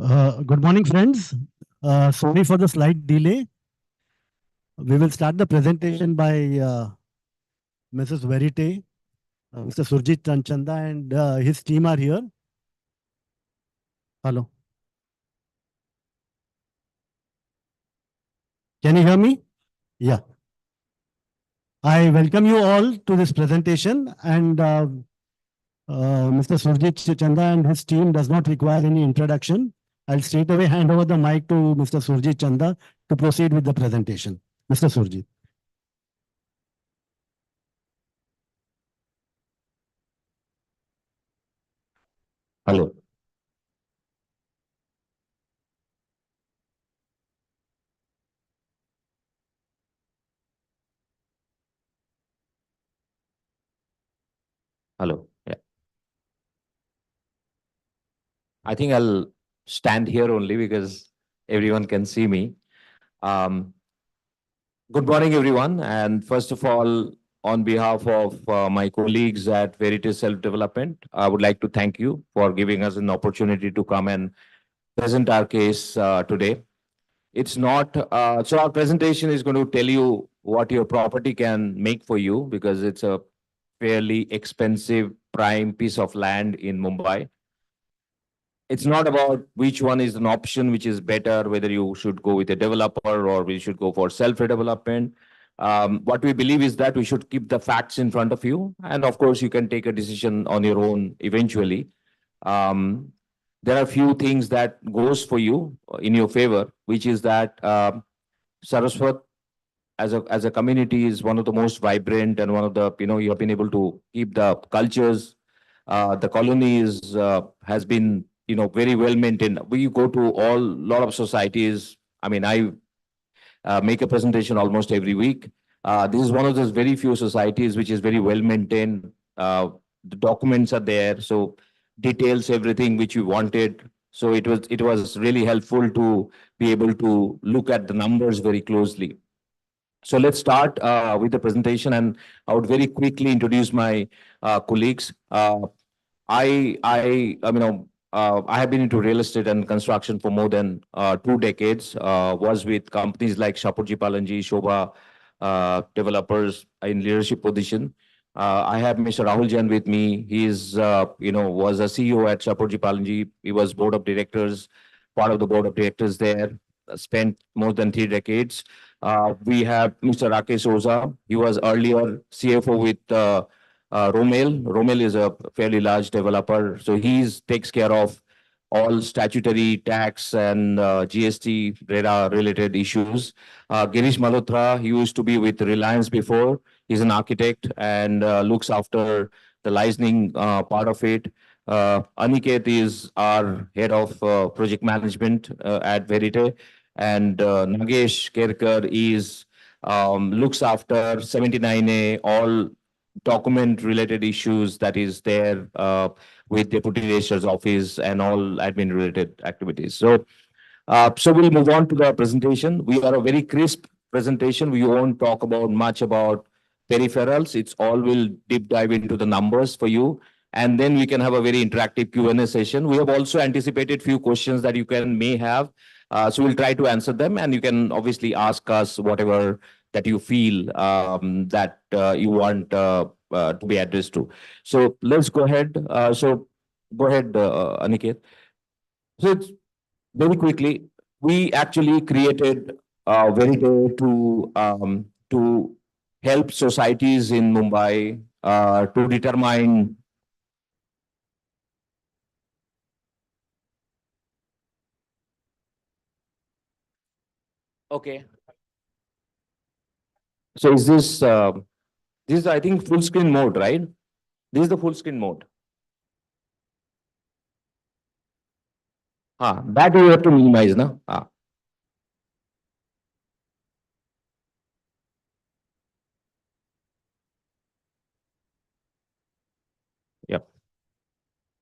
Good morning, friends. Sorry for the slight delay. We will start the presentation by Mrs. Verite, Mr. Surjit Chanchanda, and his team are here. Hello. Can you hear me? Yeah. I welcome you all to this presentation, and Mr. Surjit Chanchanda and his team does not require any introduction. I'll straight away hand over the mic to Mr. Surjit Chanda to proceed with the presentation. Mr. Surjit. Hello. Hello. Yeah. I think I'll stand here only because everyone can see me. Um, Good morning, everyone. And first of all, on behalf of my colleagues at Veritas Self Development, I would like to thank you for giving us an opportunity to come and present our case today. It's not, so our presentation is going to tell you what your property can make for you because it's a fairly expensive prime piece of land in Mumbai. It's not about which one is an option which is better, whether you should go with a developer or we should go for self-development. What we believe is that we should keep the facts in front of you. And of course, you can take a decision on your own eventually. Um, there are a few things that goes for you in your favor, which is that Saraswat as a community is one of the most vibrant and one of the, you have been able to keep the cultures. The colony has been, very well maintained. We go to all lot of societies. I mean, I make a presentation almost every week. This is one of those very few societies which is very well maintained. The documents are there, so details everything which we wanted. So it was really helpful to be able to look at the numbers very closely. So let's start with the presentation, and I would very quickly introduce my colleagues. I have been into real estate and construction for more than 2 decades. Was with companies like Shapurji Palanji, Shobha developers in leadership position. I have Mr. Rahul Jain with me. He's was a CEO at Shapurji Palanji. He was board of directors, part of the board of directors there. Spent more than 3 decades. We have Mr. Rakesh Oza. He was earlier CFO with Romel. Romel is a fairly large developer, so he takes care of all statutory tax and GST RERA related issues. Girish Malhotra, he used to be with Reliance before. He's an architect and looks after the licensing part of it. Aniket is our head of project management at Verite, and Nagesh Kerkar is looks after 79A, all document related issues that is there with deputy registrar's office and all admin related activities. So we'll move on to the presentation. We are a very crisp presentation. We won't talk about much about peripherals. It's all will deep dive into the numbers for you. And then we can have a very interactive Q&A session. We have also anticipated few questions that you may have. So we'll try to answer them, and you can obviously ask us whatever that you feel that you want to be addressed to. So let's go ahead. So go ahead, Aniket. So it's very quickly, we actually created Verite to help societies in Mumbai to determine. Okay. So is this is, I think, full screen mode, right? This is the full screen mode. That you have to minimize, na? Yep.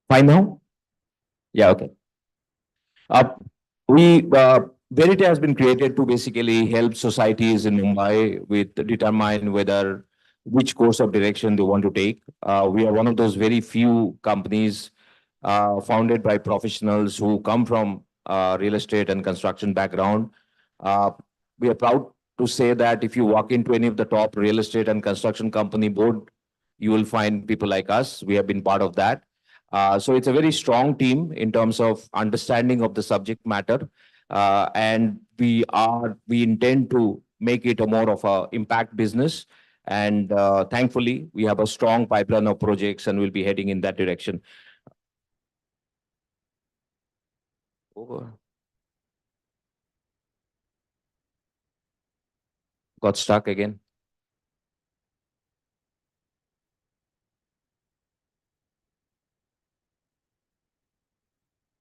Fine now? Yeah, okay. We Verite has been created to basically help societies in Mumbai with determine whether which course of direction they want to take. We are one of those very few companies founded by professionals who come from real estate and construction background. Uh, we are proud to say that if you walk into any of the top real estate and construction company board, you will find people like us. We have been part of that. So it's a very strong team in terms of understanding of the subject matter, and we intend to make it a more of a impact business. And thankfully, we have a strong pipeline of projects, and we'll be heading in that direction. Over. Got stuck again.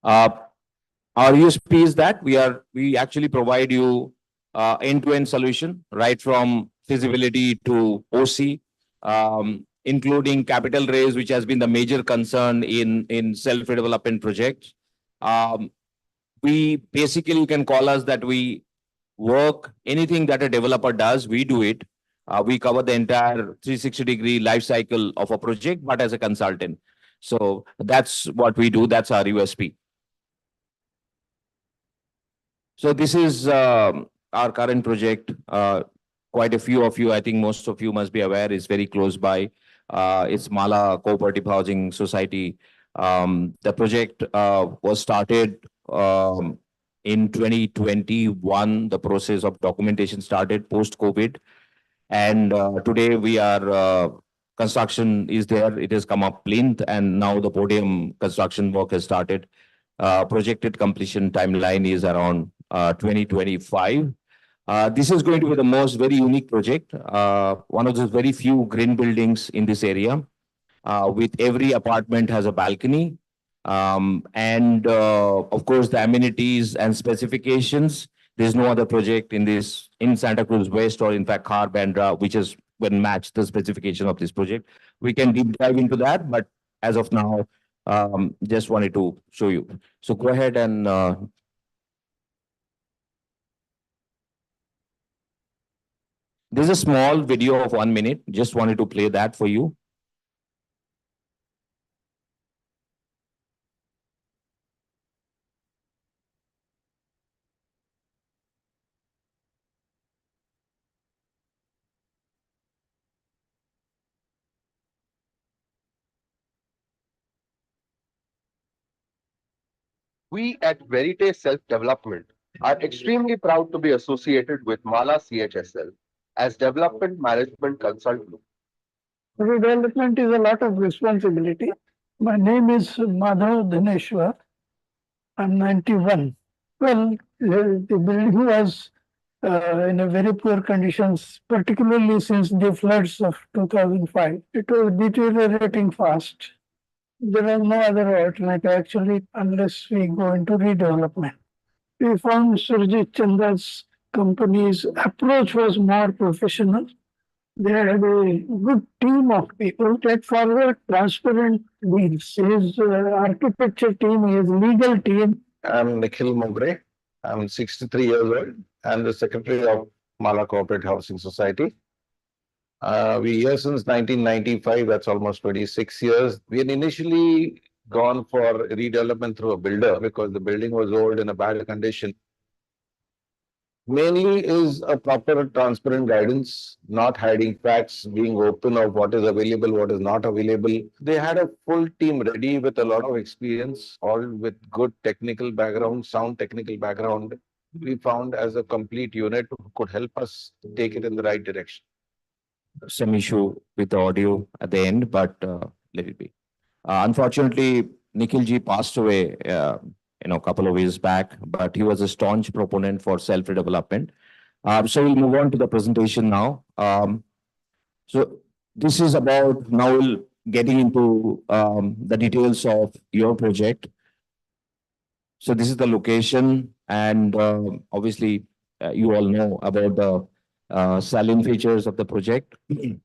Uh, our USP is that we actually provide you end-to-end solution, right from feasibility to OC, including capital raise, which has been the major concern in self-development projects. We basically, you can call us that we work anything that a developer does, we do it. We cover the entire 360-degree life cycle of a project, but as a consultant. So that's what we do. That's our USP. So this is our current project. Quite a few of you, I think most of you must be aware, is very close by. It's Mala Cooperative Housing Society. The project was started in 2021. The process of documentation started post-COVID. And today we are, construction is there. It has come up plinth, and now the podium construction work has started. Projected completion timeline is around 2025. This is going to be the most very unique project, one of those very few green buildings in this area, with every apartment has a balcony. And of course, the amenities and specifications, there's no other project in Santa Cruz West, or in fact, Khar Bandra, which is when match the specification of this project. We can deep dive into that, but as of now, just wanted to show you. So go ahead and there's a small video of 1 minute. Just wanted to play that for you. We at Verite Self Development are extremely proud to be associated with Mala CHSL as development management consultant. Redevelopment is a lot of responsibility. My name is Madhav Dhaneshwar. I'm 91. Well, the building was in a very poor conditions, particularly since the floods of 2005. It was deteriorating fast. There was no other alternative actually unless we go into redevelopment. We found Surjit Chanda's company's approach was more professional. They had a good team of people that followed transparent deals. His architecture team, his legal team. I'm Nikhil Mogre. I'm 63 years old. I'm the secretary of Mala Cooperative Housing Society. We here since 1995, that's almost 26 years. We had initially gone for redevelopment through a builder because the building was old in a bad condition. Mainly is a proper transparent guidance, not hiding facts, being open of what is available, what is not available. They had a full team ready with a lot of experience, all with good technical background, sound technical background. We found as a complete unit who could help us take it in the right direction. Some issue with the audio at the end, but let it be. Unfortunately, Nikhil ji passed away, a couple of years back, but he was a staunch proponent for self-development. So we'll move on to the presentation now. So this is about now getting into the details of your project. So this is the location, and obviously you all know about the salient features of the project. These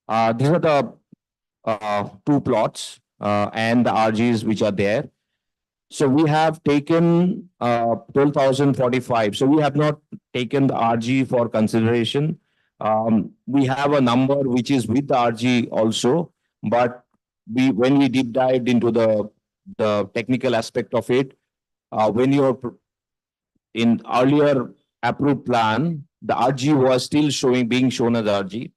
are the two plots and the RGs which are there. So we have taken 12,045. So we have not taken the RG for consideration. We have a number which is with the RG also, but when we deep dived into the technical aspect of it, when you're in earlier approved plan, the RG was still being shown as RG.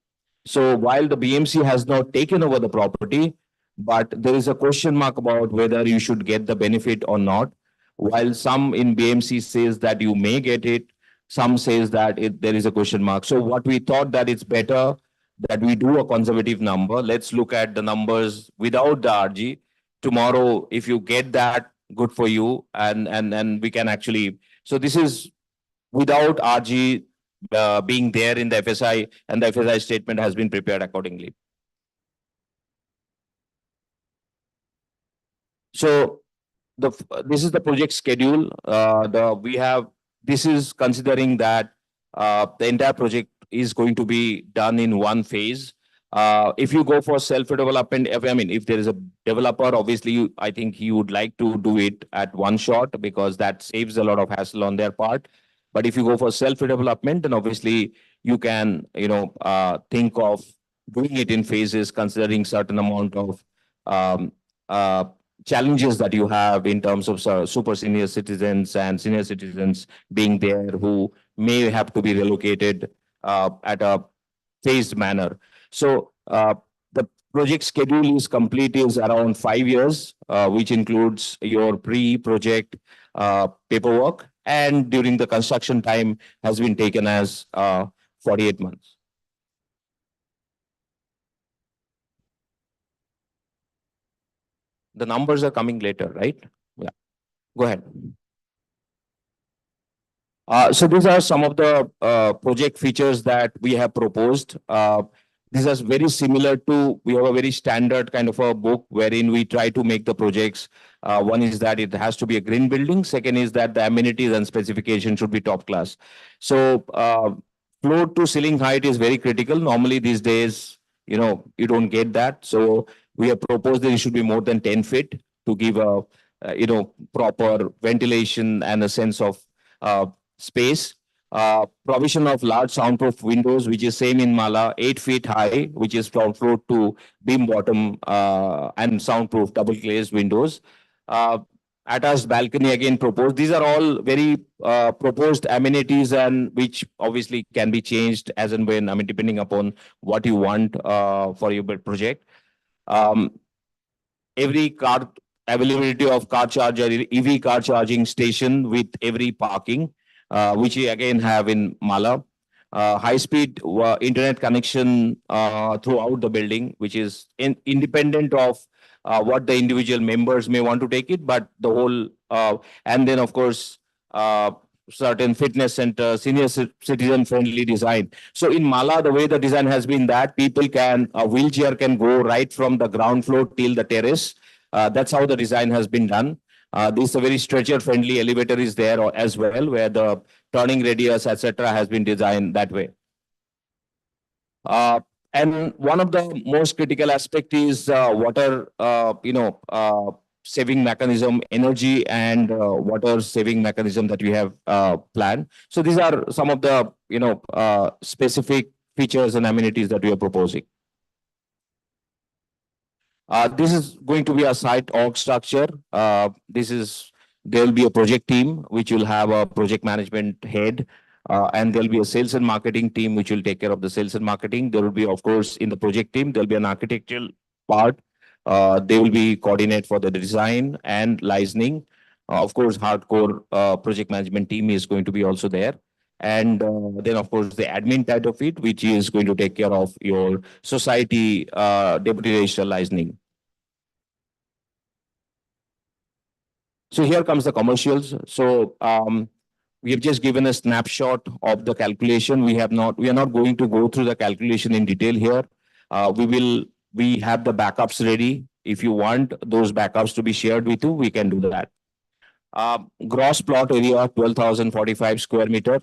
So while the BMC has not taken over the property, but there is a question mark about whether you should get the benefit or not. While some in BMC says that you may get it, some says that there is a question mark. So what we thought that it's better that we do a conservative number. Let's look at the numbers without the RG. Tomorrow, if you get that, good for you, and we can actually. So this is without RG being there in the FSI, and the FSI statement has been prepared accordingly. So this is the project schedule. This is considering that the entire project is going to be done in one phase. If you go for self-development, if there is a developer, obviously, I think he would like to do it at one shot because that saves a lot of hassle on their part. But if you go for self-development, then obviously you can, think of doing it in phases, considering certain amount of challenges that you have in terms of super senior citizens and senior citizens being there who may have to be relocated at a phased manner. So the project schedule is complete is around 5 years, which includes your pre-project paperwork, and during the construction time has been taken as 48 months. The numbers are coming later, right? Yeah. Go ahead. So these are some of the project features that we have proposed. These are very similar to, we have a very standard kind of a book wherein we try to make the projects. One is that it has to be a green building. Second is that the amenities and specification should be top class. So floor to ceiling height is very critical. Normally these days, you don't get that. So we have proposed that it should be more than 10 feet to give a, proper ventilation and a sense of space. Provision of large soundproof windows, which is same in Mala, 8 feet high, which is from floor to beam bottom, and soundproof double glazed windows. Attached balcony again proposed. These are all very proposed amenities, and which obviously can be changed as and when, depending upon what you want for your project. Every car availability of car charger, EV car charging station with every parking, which we again have in Mala. High-speed internet connection throughout the building, which is independent of what the individual members may want to take it, but the whole, and then of course, certain fitness center, senior citizen friendly design. So in Mala, the way the design has been that people can, a wheelchair can go right from the ground floor till the terrace. That's how the design has been done. This is a very stretcher friendly elevator is there as well, where the turning radius, etc., has been designed that way. And one of the most critical aspect is water, saving mechanism, energy and water saving mechanism that we have planned. So these are some of the specific features and amenities that we are proposing. This is going to be a site org structure. There will be a project team which will have a project management head, and there'll be a sales and marketing team which will take care of the sales and marketing. There will be, of course, in the project team, there'll be an architectural part. They will be coordinate for the design and licensing. Of course, hardcore project management team is going to be also there. And then, of course, the admin side of it, which is going to take care of your society deputy registrar licensing. So here comes the commercials. So we have just given a snapshot of the calculation. We are not going to go through the calculation in detail here. We have the backups ready. If you want those backups to be shared with you, we can do that. Gross plot area, 12,045 square meter,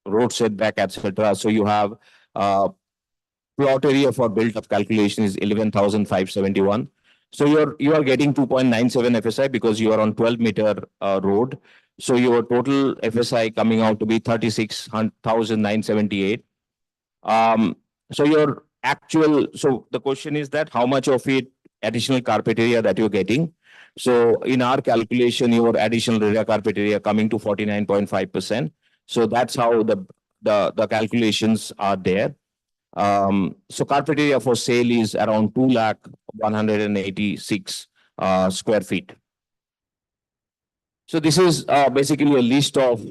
road setback, etc. So you have plot area for built-up calculation is 11,571. So you are getting 2.97 FSI because you are on 12-meter road. So your total FSI coming out to be 36,978. So the question is that how much of it additional carpet area that you're getting. So in our calculation, your additional area carpet area coming to 49.5%. So that's how the calculations are there. So carpet area for sale is around 2,186 square feet. So this is basically a list of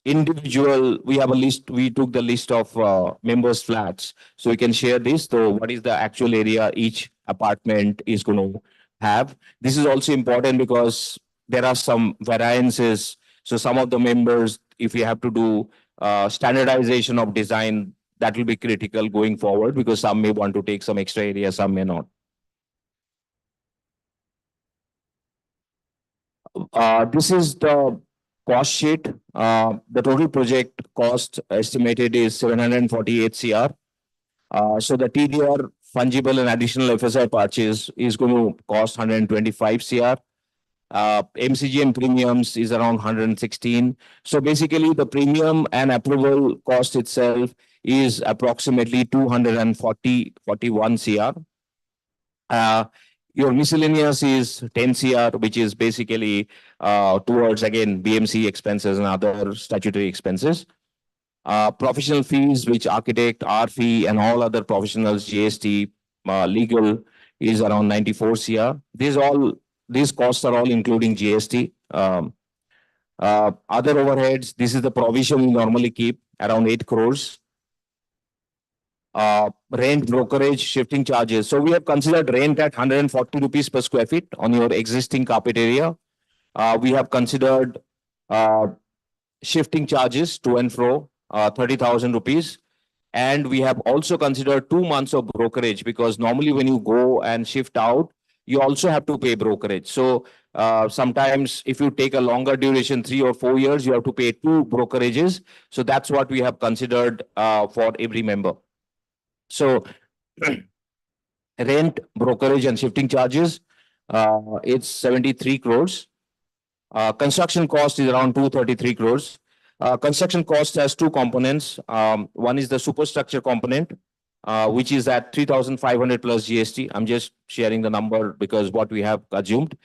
individual. We have a list. We took the list of members' flats, so we can share this. So what is the actual area each apartment is going to have? This is also important because there are some variances. So some of the members, if you have to do standardization of design, that will be critical going forward because some may want to take some extra area, some may not. This is the cost sheet. The total project cost estimated is 748 CR. So the TDR fungible and additional FSI purchase is going to cost 125 CR. MCGM premiums is around 116. So basically the premium and approval cost itself is approximately 241 CR. Your miscellaneous is 10 CR, which is basically towards, again, BMC expenses and other statutory expenses. Professional fees, which architect, R fee, and all other professionals, GST, legal, is around 94 CR. These costs are all including GST. Other overheads, this is the provision we normally keep, around 8 crores. Rent, brokerage, shifting charges. So we have considered rent at 140 rupees per square feet on your existing carpet area. We have considered shifting charges to and fro, 30,000 rupees. And we have also considered 2 months of brokerage because normally when you go and shift out, you also have to pay brokerage. So sometimes if you take a longer duration, 3 or 4 years, you have to pay 2 brokerages. So that's what we have considered for every member. So rent, brokerage, and shifting charges, it's 73 crores. Construction cost is around 233 crores. Construction cost has 2 components. One is the superstructure component, which is at 3,500 plus GST. I'm just sharing the number because what we have assumed.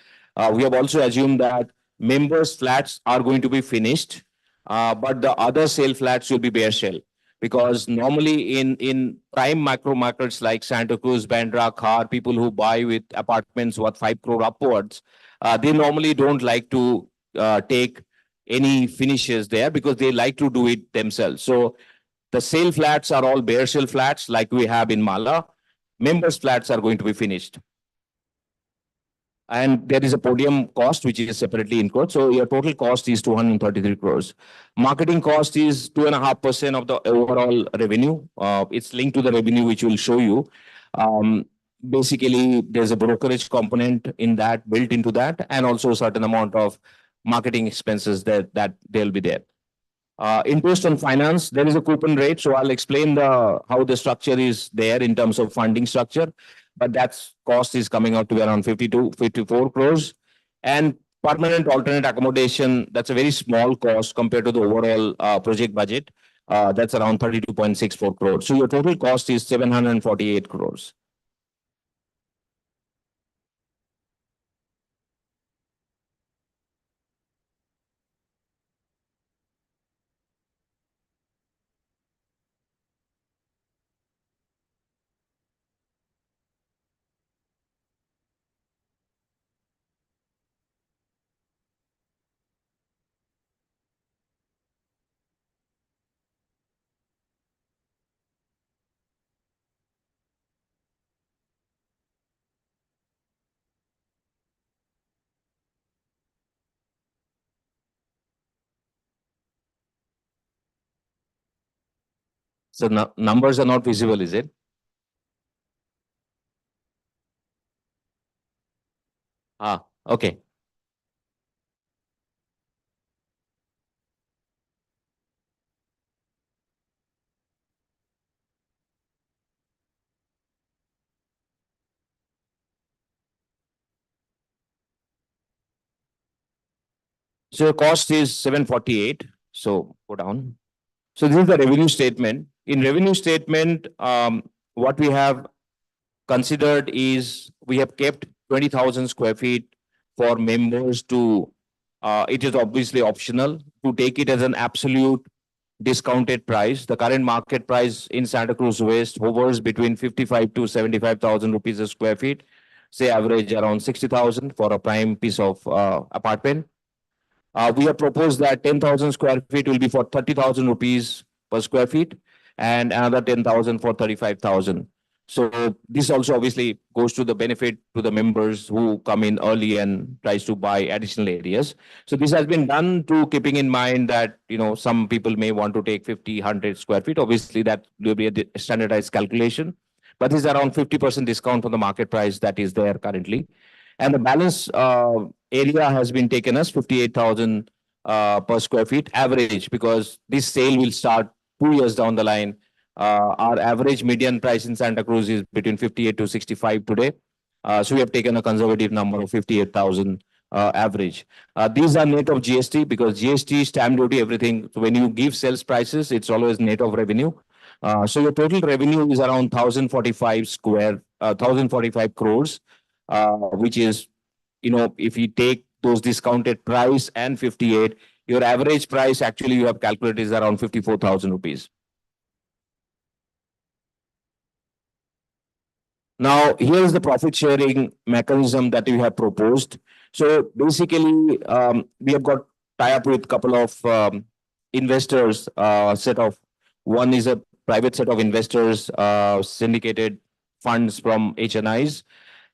We have also assumed that members' flats are going to be finished, but the other sale flats will be bare shell. Because normally in prime micro markets like Santa Cruz, Bandra, Khar, people who buy with apartments worth 5 crore upwards, they normally don't like to take any finishes there because they like to do it themselves. So the sale flats are all bare shell flats like we have in Mala. Members' flats are going to be finished. And there is a podium cost, which is separately incurred. So your total cost is 233 crores. Marketing cost is 2.5% of the overall revenue. It's linked to the revenue, which will show you. Basically, there's a brokerage component in that, built into that, and also a certain amount of marketing expenses that they'll be there. Interest on finance, there is a coupon rate. So I'll explain how the structure is there in terms of funding structure. But that's cost is coming out to be around 54 crores. And permanent alternate accommodation, that's a very small cost compared to the overall project budget. That's around 32.64 crores. So your total cost is 748 crores. So numbers are not visible, is it? Okay. So your cost is 748. So go down. So this is the revenue statement. In revenue statement, what we have considered is we have kept 20,000 square feet for members to, it is obviously optional to take it as an absolute discounted price. The current market price in Santa Cruz West hovers between 55 to 75,000 rupees a square feet, say average around 60,000 for a prime piece of apartment. We have proposed that 10,000 square feet will be for 30,000 rupees per square feet and another 10,000 for 35,000. So this also obviously goes to the benefit to the members who come in early and tries to buy additional areas. So this has been done to keeping in mind that, some people may want to take 50, 100 square feet. Obviously that will be a standardized calculation, but this is around 50% discount from the market price that is there currently. And the balance area has been taken as 58,000 per square feet average, because this sale will start 2 years down the line. Our average median price in Santa Cruz is between 58 to 65 today. So we have taken a conservative number of 58,000 average. These are net of GST, because GST, stamp duty, everything. So when you give sales prices, it's always net of revenue. So your total revenue is around 1,045 crores, which is, if you take those discounted price and 58, your average price actually you have calculated is around 54,000 rupees. Now, here is the profit sharing mechanism that we have proposed. So basically, we have got tie up with a couple of investors, one is a private set of investors, syndicated funds from HNIs,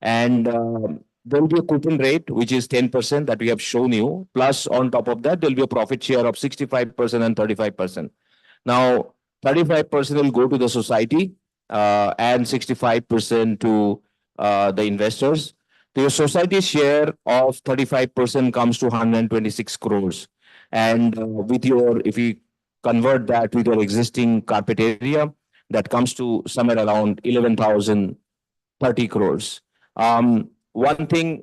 and there will be a coupon rate, which is 10% that we have shown you. Plus, on top of that, there will be a profit share of 65% and 35%. Now, 35% will go to the society and 65% to the investors. The society share of 35% comes to 126 crores. And if you convert that with your existing carpet area, that comes to somewhere around 11,030 crores. One thing,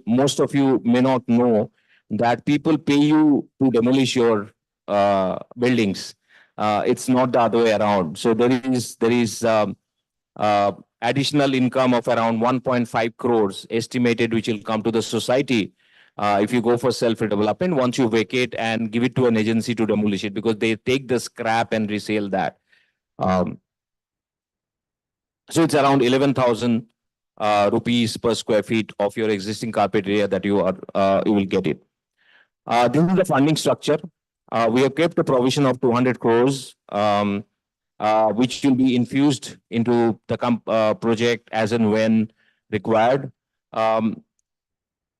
most of you may not know that people pay you to demolish your buildings. It's not the other way around. So there is additional income of around 1.5 crores estimated, which will come to the society if you go for self-development once you vacate and give it to an agency to demolish it, because they take the scrap and resell that. So it's around 11,000 rupees per square feet of your existing carpet area that you will get it. This is the funding structure. We have kept a provision of 200 crores, which will be infused into the project as and when required.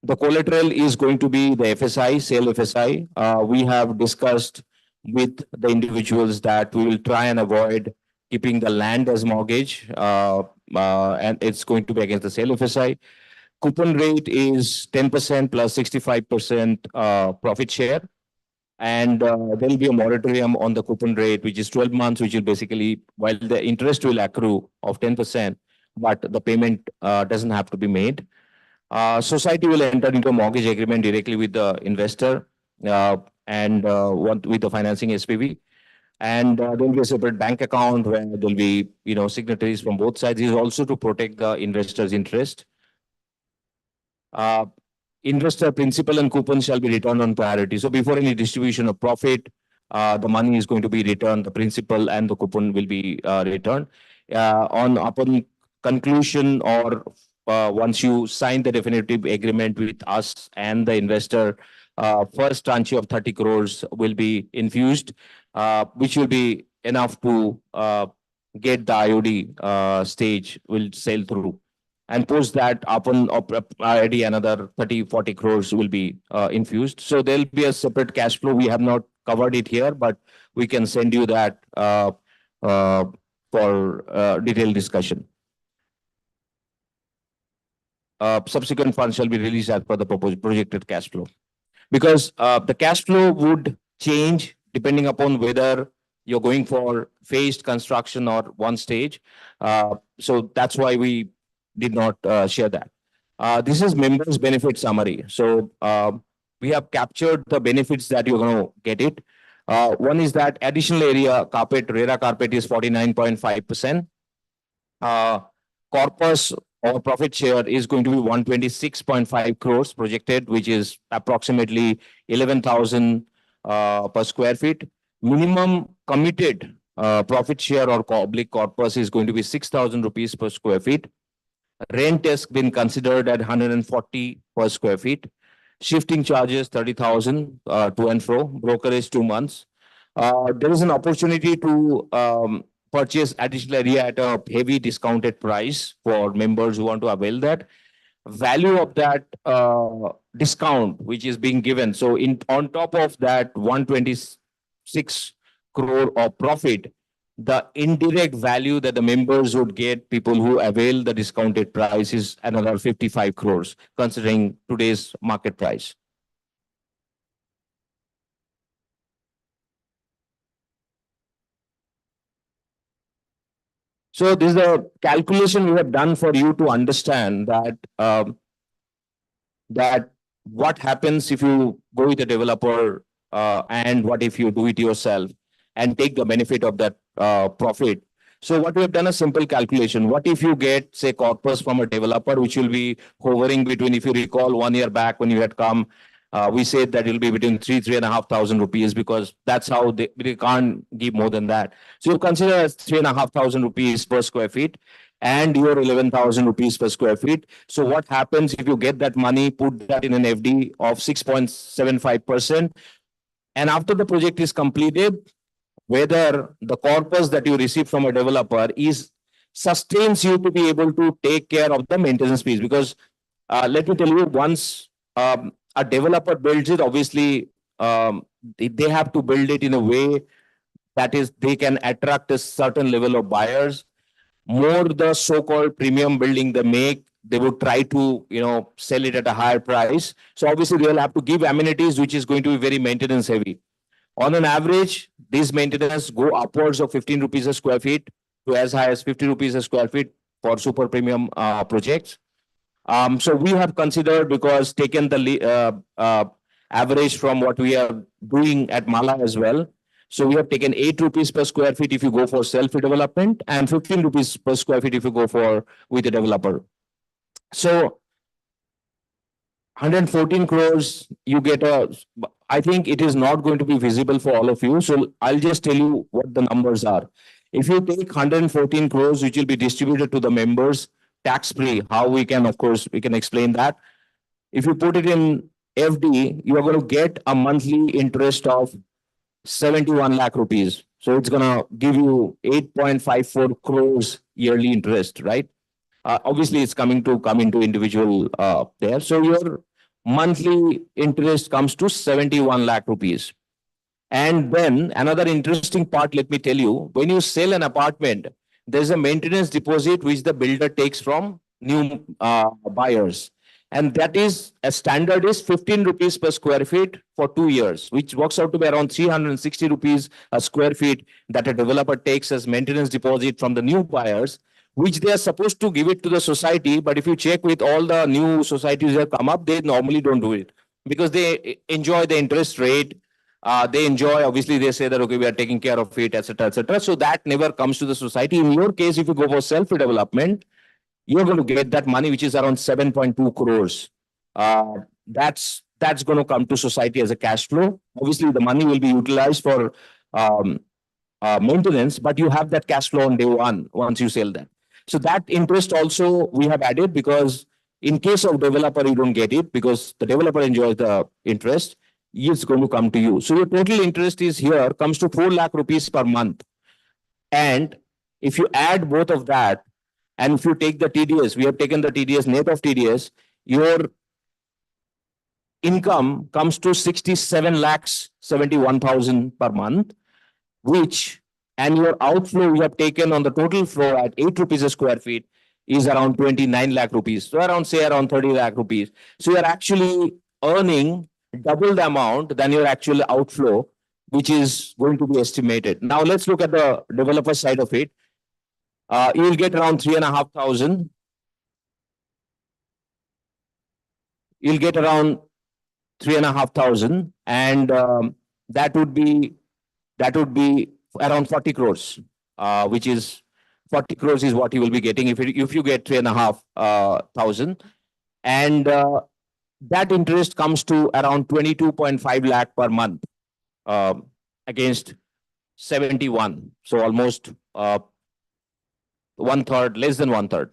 The collateral is going to be the FSI, sale FSI. We have discussed with the individuals that we will try and avoid keeping the land as mortgage, and it's going to be against the sale FSI. Coupon rate is 10% plus 65% profit share. And there will be a moratorium on the coupon rate, which is 12 months, which will basically, while the interest will accrue of 10%, but the payment doesn't have to be made. Society will enter into a mortgage agreement directly with the investor and with the financing SPV. And there will be a separate bank account where there will be, signatories from both sides. This is also to protect the investor's interest. Investor principal and coupon shall be returned on priority. So before any distribution of profit, the money is going to be returned. The principal and the coupon will be returned. Upon conclusion or once you sign the definitive agreement with us and the investor, first tranche of 30 crores will be infused, which will be enough to get the IOD stage will sail through. And post that, upon already another 30-40 crores will be infused. So there'll be a separate cash flow. We have not covered it here, but we can send you that for detailed discussion. Subsequent funds shall be released as per the proposed projected cash flow. Because the cash flow would change depending upon whether you're going for phased construction or one stage. So that's why we did not share that. This is members benefit summary. So we have captured the benefits that you're going to get it. One is that additional area carpet, RERA carpet is 49.5%. Corpus our profit share is going to be 126.5 crores projected, which is approximately 11,000 per square feet. Minimum committed profit share or public corpus is going to be 6,000 rupees per square feet. Rent has been considered at 140 per square feet. Shifting charges 30,000 to and fro. Brokerage 2 months. There is an opportunity to purchase additional area at a heavy discounted price for members who want to avail that. Value of that discount which is being given. So in on top of that 126 crore of profit, the indirect value that the members would get, people who avail the discounted price, is another 55 crores, considering today's market price. So this is a calculation we have done for you to understand that that what happens if you go with a developer and what if you do it yourself and take the benefit of that profit. So what we have done a simple calculation. What if you get, say, corpus from a developer, which will be hovering between, if you recall 1 year back when you had come, we said that it will be between 3,500 rupees, because that's how they can't give more than that. So you consider as 3,500 rupees per square feet and your 11,000 rupees per square feet. So what happens if you get that money, put that in an FD of 6.75%, and after the project is completed, whether the corpus that you receive from a developer is sustains you to be able to take care of the maintenance fees. Because let me tell you, once a developer builds it, obviously they have to build it in a way that is they can attract a certain level of buyers. More the so-called premium building they make, they would try to sell it at a higher price. So obviously they'll have to give amenities which is going to be very maintenance heavy. On an average, these maintenance go upwards of 15 rupees a square feet to as high as 50 rupees a square feet for super premium projects. So we have considered, because taken the average from what we are doing at Mala as well. So we have taken 8 rupees per square feet if you go for self-development and 15 rupees per square feet if you go for with a developer. So 114 crores, you get I think it is not going to be visible for all of you. So I'll just tell you what the numbers are. If you take 114 crores, which will be distributed to the members tax-free, how we can, of course, we can explain that. If you put it in FD, you are going to get a monthly interest of 71 lakh rupees. So it's going to give you 8.54 crores yearly interest, right? Obviously, it's come into individual there. So your monthly interest comes to 71 lakh rupees. And then another interesting part, let me tell you, when you sell an apartment, there's a maintenance deposit which the builder takes from new buyers. And that is, a standard is 15 rupees per square feet for 2 years, which works out to be around 360 rupees a square feet that a developer takes as maintenance deposit from the new buyers, which they are supposed to give it to the society. But if you check with all the new societies that come up, they normally don't do it because they enjoy the interest rate. They enjoy, obviously, they say that, okay, we are taking care of it, etc., etc. So that never comes to the society. In your case, if you go for self-development, you're going to get that money, which is around 7.2 crores. That's going to come to society as a cash flow. Obviously, the money will be utilized for maintenance, but you have that cash flow on day one once you sell that. So that interest also we have added, because in case of developer, you don't get it because the developer enjoys the interest. It's going to come to you. So your total interest is here comes to 4 lakh rupees per month. And if you add both of that, and if you take the TDS, we have taken the TDS, net of TDS, your income comes to 67 lakhs 71,000 per month, which, and your outflow we have taken on the total floor at 8 rupees a square feet is around 29 lakh rupees. So around 30 lakh rupees. So you're actually earning double the amount than your actual outflow, which is going to be estimated. Now let's look at the developer side of it. You will get around 3,500. You'll get around 3,500, and that would be around 40 crores, which is 40 crores is what you will be getting if you get 3,500. And that interest comes to around 22.5 lakh per month, against 71. So almost one third, less than one third.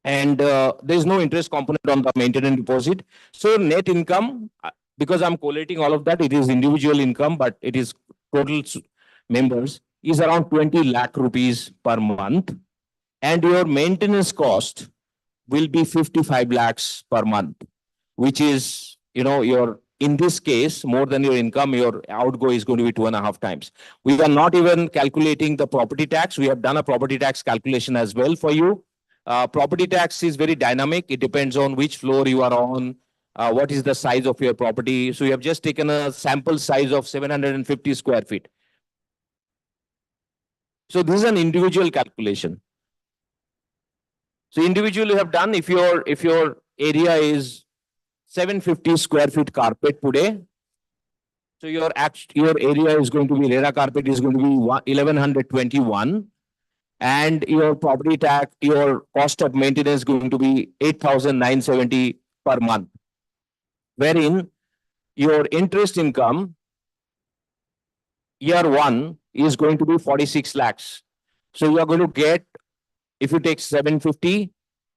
And there is no interest component on the maintenance deposit. So net income, because I'm collating all of that, it is individual income, but it is total members, is around 20 lakh rupees per month. And your maintenance cost will be 55 lakhs per month, which is, your, in this case, more than your income, your outgo is going to be 2.5 times. We are not even calculating the property tax. We have done a property tax calculation as well for you. Property tax is very dynamic. It depends on which floor you are on, what is the size of your property. So we have just taken a sample size of 750 square feet. So this is an individual calculation. So individually you have done, if your area is 750 square feet carpet today, so your area is going to be, RERA carpet is going to be 1121, and your property tax, your cost of maintenance is going to be 8,970 per month, wherein your interest income year one is going to be 46 lakhs. So you are going to get, if you take 750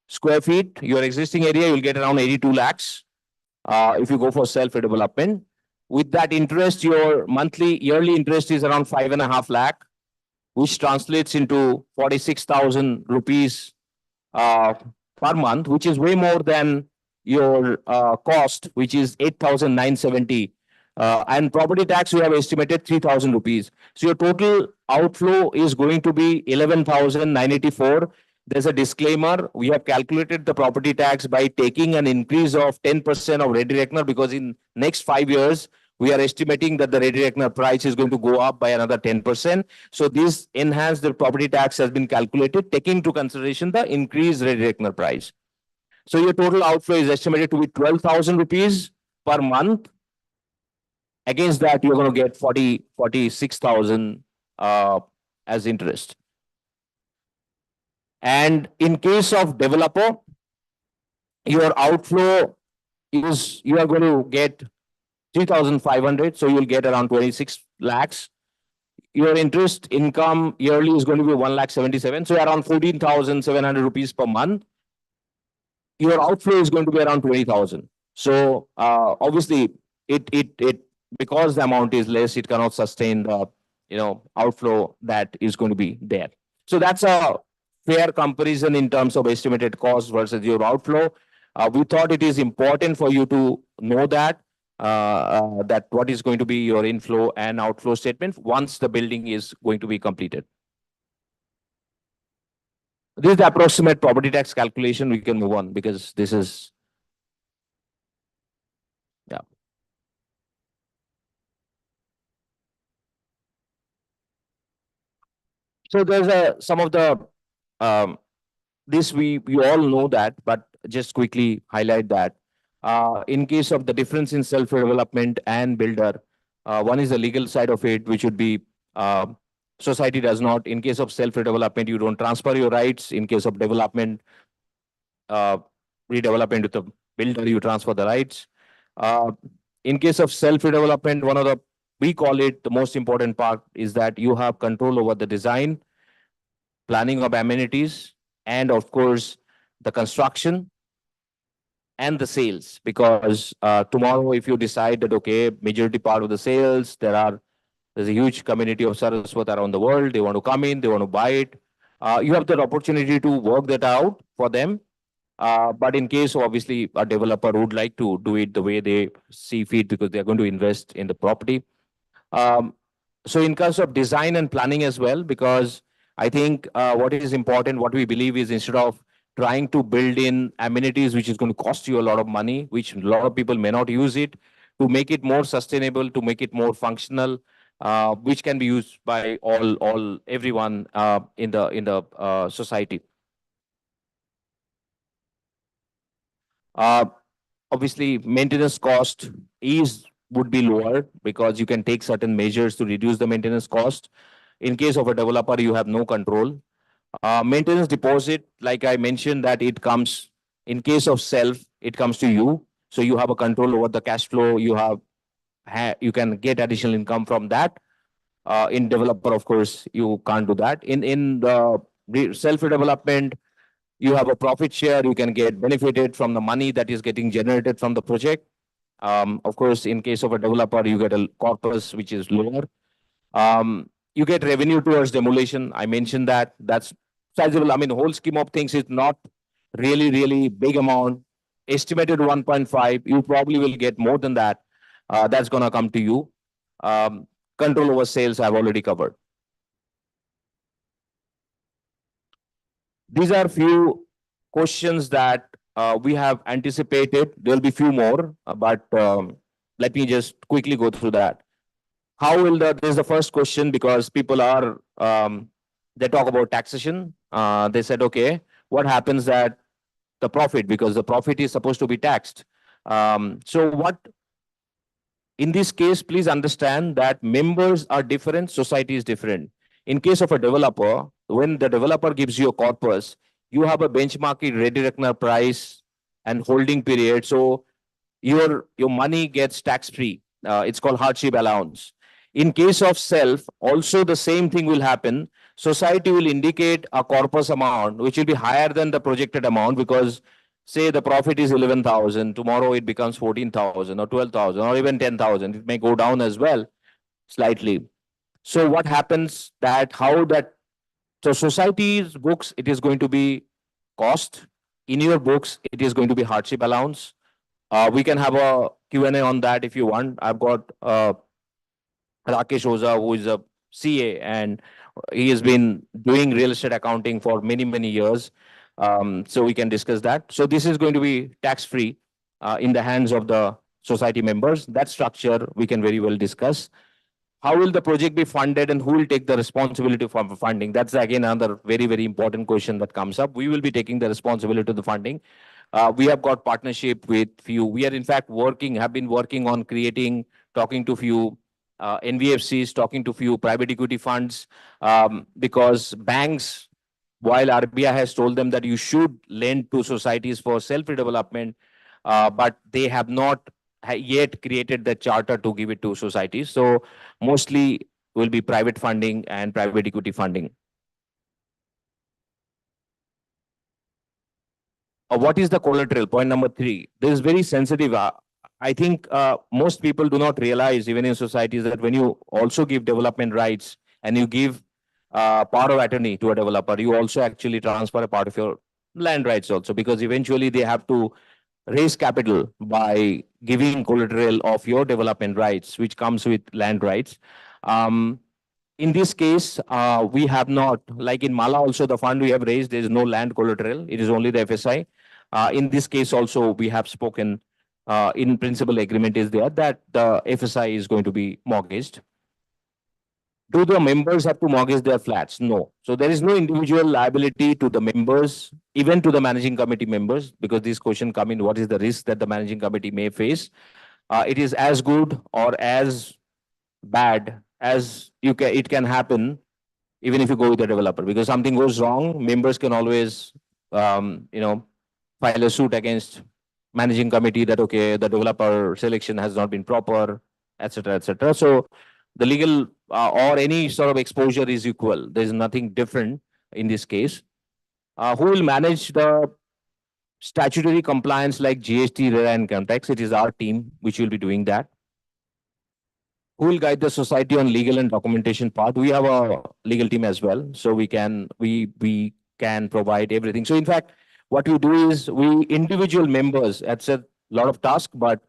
square feet, your existing area, you'll get around 82 lakhs. If you go for self-development, with that interest, your yearly interest is around 5.5 lakh, which translates into 46,000 rupees per month, which is way more than your cost, which is 8,970. And property tax, we have estimated 3,000 rupees. So your total outflow is going to be 11,984. There's a disclaimer. We have calculated the property tax by taking an increase of 10% of ready reckoner, because in next 5 years, we are estimating that the ready reckoner price is going to go up by another 10%. So this enhanced the property tax has been calculated, taking into consideration the increased ready reckoner price. So your total outflow is estimated to be 12,000 rupees per month. Against that, you're going to get 46,000 as interest. And in case of developer, your outflow is, you are going to get 3,500. So you'll get around 26 lakhs. Your interest income yearly is going to be 1,77,000. So around 14,700 rupees per month. Your outflow is going to be around 20,000. So obviously, it because the amount is less, it cannot sustain the outflow that is going to be there. So that's a fair comparison in terms of estimated cost versus your outflow. We thought it is important for you to know that that what is going to be your inflow and outflow statement once the building is going to be completed. This is the approximate property tax calculation. We can move on because this is, yeah. So there's some of the, this we all know that, but just quickly highlight that. In case of the difference in self-development and builder, one is the legal side of it, which would be society does not. In case of self-development, you don't transfer your rights. In case of development, redevelopment with the builder, you transfer the rights. In case of self-development, one of the, we call it the most important part is that you have control over the design, planning of amenities, and of course, the construction and the sales. Because tomorrow, if you decide that, okay, majority part of the sales, there's a huge community of Saraswat around the world, they want to come in, they want to buy it. You have the opportunity to work that out for them. But in case, obviously, a developer would like to do it the way they see fit because they're going to invest in the property. So in terms of design and planning as well, because I think what is important, what we believe is instead of trying to build in amenities, which is going to cost you a lot of money, which a lot of people may not use it, to make it more sustainable, to make it more functional, which can be used by everyone in the society. Obviously, maintenance cost would be lower because you can take certain measures to reduce the maintenance cost. In case of a developer, you have no control. Maintenance deposit, like I mentioned, that it comes in case of self, it comes to you. So you have a control over the cash flow. You can get additional income from that. In developer, of course, you can't do that. In the self development, you have a profit share. You can get benefited from the money that is getting generated from the project. Of course, in case of a developer, you get a corpus which is lower. You get revenue towards demolition. I mentioned that. That's sizable. I mean, whole scheme of things is not really big amount. Estimated 1.5. You probably will get more than that. That's gonna come to you. Um, Control over sales, I've already covered. These are few questions that we have anticipated. There'll be few more, but let me just quickly go through that. How will this is the first question, because people are they talk about taxation. They said, okay, what happens that the profit, because the profit is supposed to be taxed. So what in this case, please understand that members are different, society is different. In case of a developer, when the developer gives you a corpus, you have a benchmark ready reckoner price and holding period. So your money gets tax free. It's called hardship allowance. In case of self, also the same thing will happen. Society will indicate a corpus amount which will be higher than the projected amount, because say the profit is 11,000, tomorrow it becomes 14,000 or 12,000 or even 10,000. It may go down as well slightly. So what happens that how that so society's books, it is going to be cost. In your books, it is going to be hardship allowance. We can have a Q&A on that if you want. I've got Rakesh Oza, who is a CA, and he has been doing real estate accounting for many years. So we can discuss that. So this is going to be tax-free in the hands of the society members. That structure we can very well discuss. How will the project be funded and who will take the responsibility for funding? That's again another very important question that comes up. We will be taking the responsibility of the funding. We have got partnership with few. We are in fact have been working on creating, talking to few NBFCs, talking to few private equity funds, because banks, while RBI has told them that you should lend to societies for self-development, but they have not yet created the charter to give it to societies. So mostly will be private funding and private equity funding. What is the collateral? Point number 3. This is very sensitive. I think most people do not realize, even in societies, that when you also give development rights and you give power of attorney to a developer, you also actually transfer a part of your land rights also, because eventually they have to raise capital by giving collateral of your development rights, which comes with land rights. In this case, we have not, like in Mala also, the fund we have raised, there is no land collateral. It is only the FSI. In this case also, we have spoken in principle agreement is there that the FSI is going to be mortgaged. Do the members have to mortgage their flats? No. So there is no individual liability to the members, even to the managing committee members, because this question come in, what is the risk that the managing committee may face? It is as good or as bad as it can happen, even if you go with the developer, because something goes wrong, members can always, file a suit against managing committee that, okay, the developer selection has not been proper, etc., etc. So the legal or any sort of exposure is equal. There is nothing different in this case. Who will manage the statutory compliance like GST, RERA, and income tax? It is our team which will be doing that. Who will guide the society on legal and documentation part? We have a legal team as well, so we can provide everything. So in fact, what we do is we individual members, that's a lot of task, but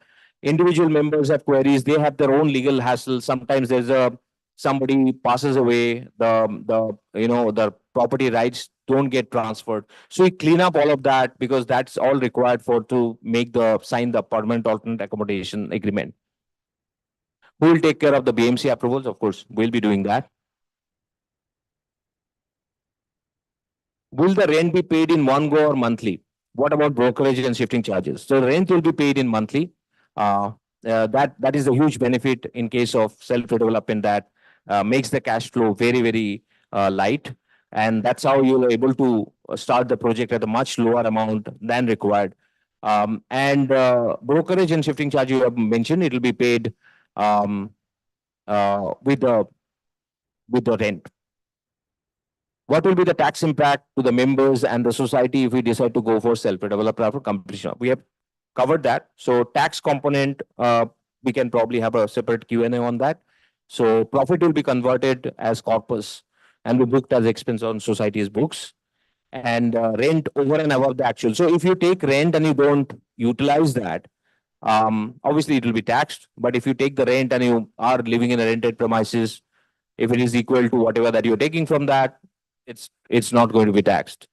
individual members have queries. They have their own legal hassle. Sometimes somebody passes away, the property rights don't get transferred. So we clean up all of that, because that's all required to sign the permanent alternate accommodation agreement. Who will take care of the BMC approvals? Of course, we'll be doing that. Will the rent be paid in one go or monthly? What about brokerage and shifting charges? So rent will be paid in monthly. That is a huge benefit in case of self-development, that makes the cash flow very light. And that's how you're able to start the project at a much lower amount than required. And brokerage and shifting charge you have mentioned, it will be paid um, with the rent. What will be the tax impact to the members and the society if we decide to go for self-developed after completion? We have covered that. So tax component, we can probably have a separate Q&A on that. So profit will be converted as corpus and be booked as expense on society's books, and rent over and above the actual. So if you take rent and you don't utilize that, obviously it will be taxed. But if you take the rent and you are living in a rented premises, if it is equal to whatever that you're taking from that, it's not going to be taxed.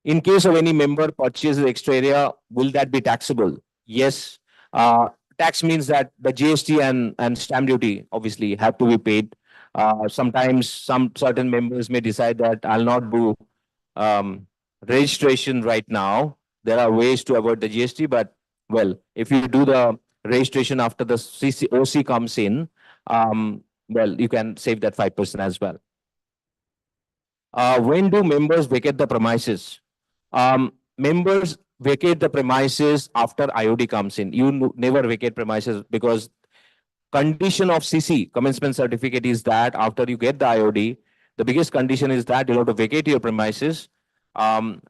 In case of any member purchases extra area, will that be taxable? Yes. Tax means that the GST and stamp duty obviously have to be paid. Sometimes some certain members may decide that I'll not do registration right now. There are ways to avoid the GST, but well, if you do the registration after the OC comes in, well, you can save that 5% as well. When do members vacate the premises? Members vacate the premises after IOD comes in. You never vacate premises, because condition of CC, commencement certificate, is that after you get the IOD, the biggest condition is that you have to vacate your premises,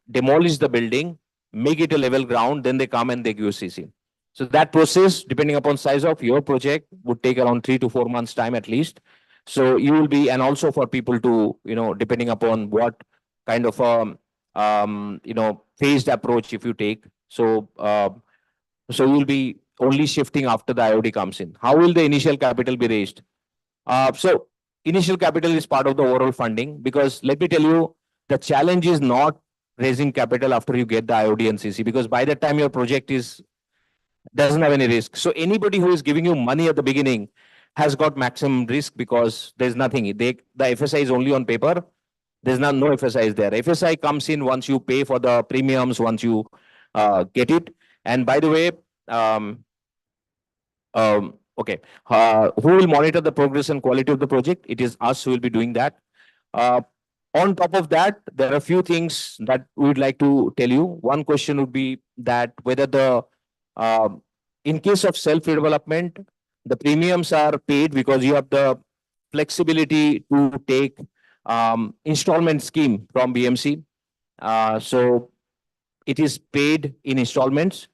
demolish the building, make it a level ground, then they come and they give you CC. So that process, depending upon size of your project, would take around 3 to 4 months time at least. So you will be, and also for people to, depending upon what kind of phased approach if you take. So so you'll be only shifting after the IOD comes in. How will the initial capital be raised? So initial capital is part of the overall funding, because let me tell you, the challenge is not raising capital after you get the IOD and CC, because by the time your project doesn't have any risk. So anybody who is giving you money at the beginning has got maximum risk, because there's nothing. The FSI is only on paper. There's no FSI is there. FSI comes in once you pay for the premiums, once you get it. And by the way, okay, who will monitor the progress and quality of the project? It is us who will be doing that. On top of that, there are a few things that we would like to tell you. One question would be that whether in case of self-development, the premiums are paid because you have the flexibility to take installment scheme from BMC. So it is paid in installments.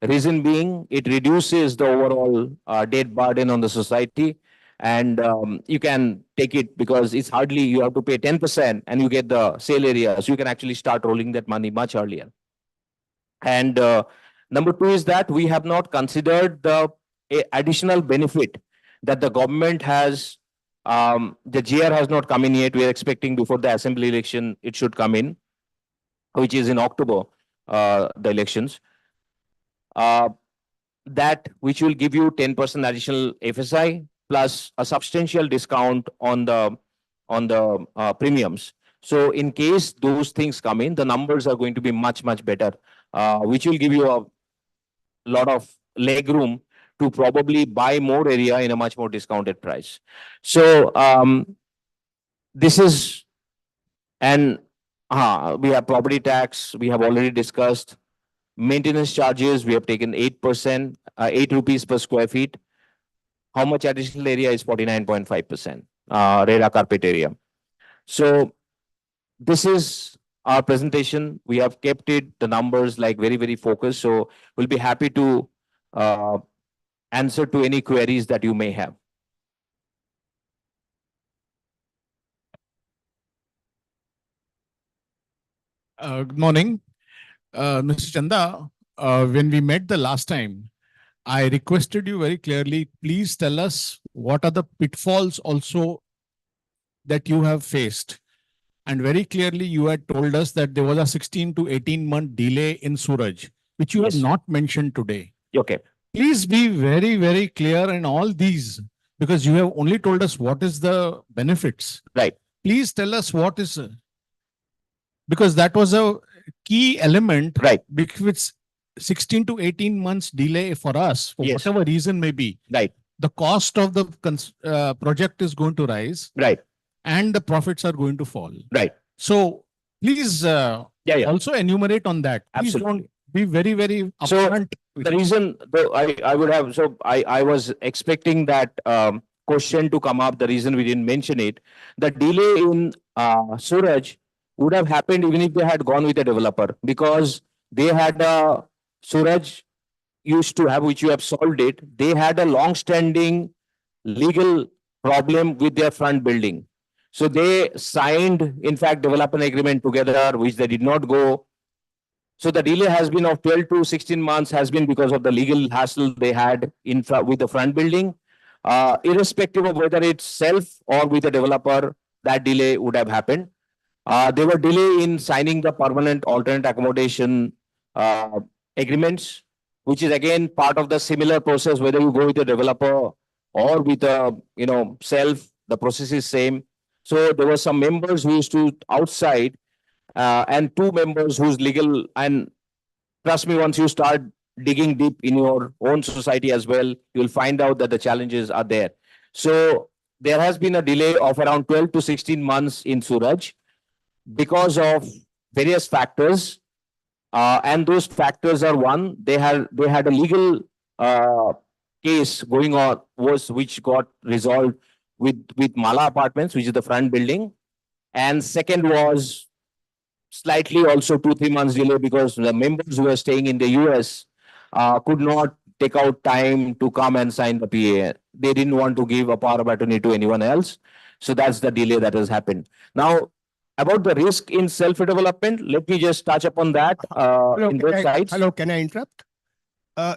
Reason being, it reduces the overall debt burden on the society, and you can take it because it's hardly, you have to pay 10% and you get the sale area. So you can actually start rolling that money much earlier. And number two is that we have not considered the additional benefit that the government has. The GR has not come in yet. We are expecting before the assembly election, it should come in, which is in October, the elections. That which will give you 10% additional FSI plus a substantial discount on the premiums. So in case those things come in, the numbers are going to be much, much better, which will give you a lot of leg room to probably buy more area in a much more discounted price. So this is, and we have property tax, we have already discussed. Maintenance charges, we have taken 8%, 8 rupees per square feet. How much additional area is 49.5%, RERA carpet area. So this is our presentation. We have kept it, the numbers like very, very focused. So we'll be happy to answer to any queries that you may have. Good morning. Mr. Chanda, when we met the last time, I requested you very clearly, please tell us what are the pitfalls also that you have faced. And very clearly, you had told us that there was a 16 to 18-month delay in Suraj, which you have not mentioned today. Okay. Please be very, very clear in all these, because you have only told us what is the benefits. Right. Please tell us what is, because that was a key element. Right. Because it's 16 to 18 months delay for us, for Yes. whatever reason may be. Right. The cost of the project is going to rise. Right. and the profits are going to fall. Right. So please Yeah. also enumerate on that. Please Absolutely. don't be very, very So, upfront. with The it. reason, though, I would have, so I was expecting that question to come up. The reason we didn't mention it, the delay in Suraj would have happened even if they had gone with a developer, because they had Suraj used to have, which you have solved it. They had a long-standing legal problem with their front building. So they signed, in fact, development agreement together, which they did not go. So the delay has been of 12 to 16 months has been because of the legal hassle they had with the front building. Irrespective of whether it's self or with a developer, that delay would have happened. There were delay in signing the permanent alternate accommodation uh, agreements, which is again part of the similar process, whether you go with a developer or with a self, the process is same. So there were some members who used to outside and two members whose legal, and trust me, once you start digging deep in your own society as well, you'll find out that the challenges are there. So there has been a delay of around 12 to 16 months in Suraj because of various factors. And those factors are, one, they had a legal case going on, which got resolved with Mala Apartments, which is the front building. And second was slightly also 2-3 months delay because the members who were staying in the US could not take out time to come and sign the PA. They didn't want to give a power of attorney to anyone else. So that's the delay that has happened. Now, about the risk in self-development, let me just touch upon that in both sides. Hello, can I interrupt?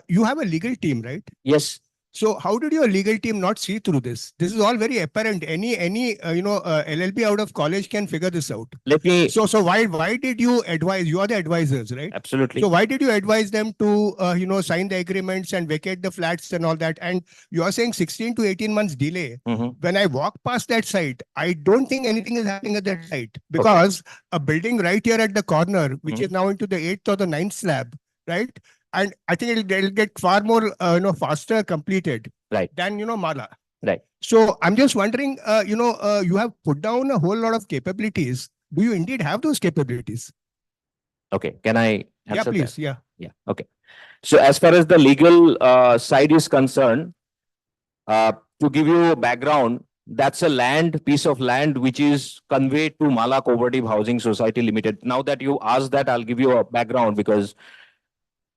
You have a legal team, right? Yes. So how did your legal team not see through this? This is all very apparent. Any LLB out of college can figure this out. Let me. So why did you advise? You are the advisors, right? Absolutely. So why did you advise them to sign the agreements and vacate the flats and all that? And you are saying 16 to 18 months delay. When I walk past that site, I don't think anything is happening at that site, because a building right here at the corner, which is now into the 8th or the 9th slab, right? And I think it'll get far more faster completed, right, than Mala. Right. So I'm just wondering, you have put down a whole lot of capabilities. Do you indeed have those capabilities? Okay. Can I answer Yeah, please. that? Yeah. Yeah. Okay. So as far as the legal side is concerned, to give you a background, that's a piece of land which is conveyed to Mala Cooperative Housing Society Limited. Now that you asked that, I'll give you a background because.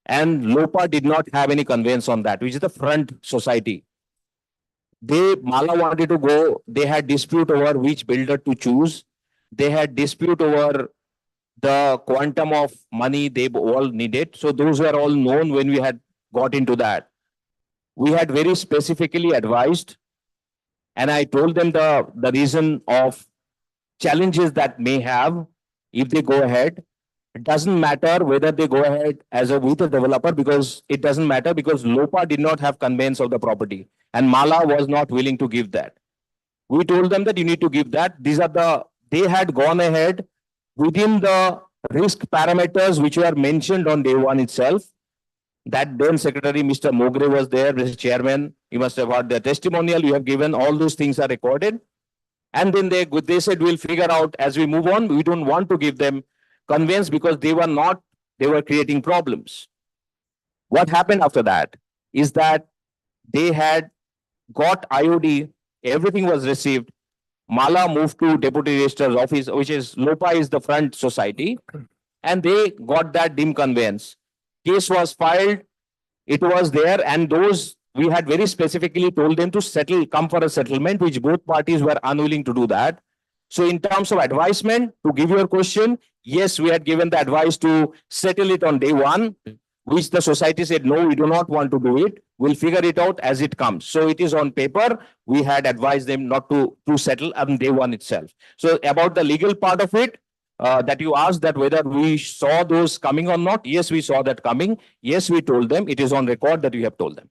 And Lopa did not have any conveyance on that, which is the front society. Mala wanted to go, they had dispute over which builder to choose. They had dispute over the quantum of money they all needed. So those were all known when we had got into that. We had very specifically advised, and I told them the reason of challenges that may have if they go ahead. It doesn't matter whether they go ahead with a developer, because it doesn't matter, because Lopa did not have conveyance of the property and Mala was not willing to give that. We told them that you need to give that. They had gone ahead within the risk parameters which were mentioned on day one itself. That then Secretary Mr. Mogre was there, Mr. Chairman. You must have heard the testimonial you have given. All those things are recorded. And then they said, we'll figure out as we move on. We don't want to give them conveyance because they were creating problems. What happened after that is that they had got IOD, everything was received. Mala moved to Deputy Registrar's office, which is Lopa is the front society, and they got that dim conveyance. Case was filed, it was there, and those we had very specifically told them to come for a settlement, which both parties were unwilling to do that. So in terms of advisement, to give your question, yes, we had given the advice to settle it on day one, which the society said, no, we do not want to do it. We'll figure it out as it comes. So it is on paper. We had advised them not to settle on day one itself. So about the legal part of it, that you asked that whether we saw those coming or not. Yes, we saw that coming. Yes, we told them. It is on record that we have told them.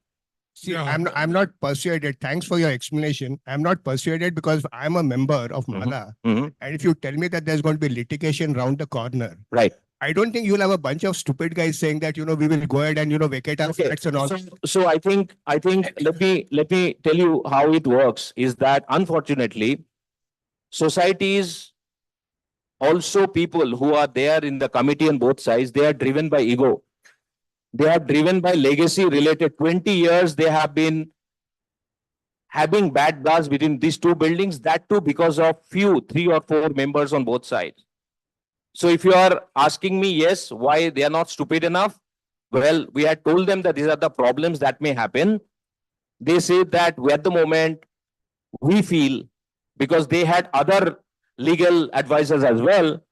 See, I'm not persuaded. Thanks for your explanation. I'm not persuaded because I'm a member of Mala. And if you tell me that there's going to be litigation round the corner, right? I don't think you'll have a bunch of stupid guys saying that, we will go ahead and, vacate our flats and all. So I think let me tell you how it works is that unfortunately, societies, also people who are there in the committee on both sides, they are driven by ego. They are driven by legacy related. 20 years they have been having bad blood between these two buildings, that too because of few, 3 or 4 members on both sides. So if you are asking me, yes, why they are not stupid enough? Well, we had told them that these are the problems that may happen. They say that at the moment, we feel, because they had other legal advisors as well,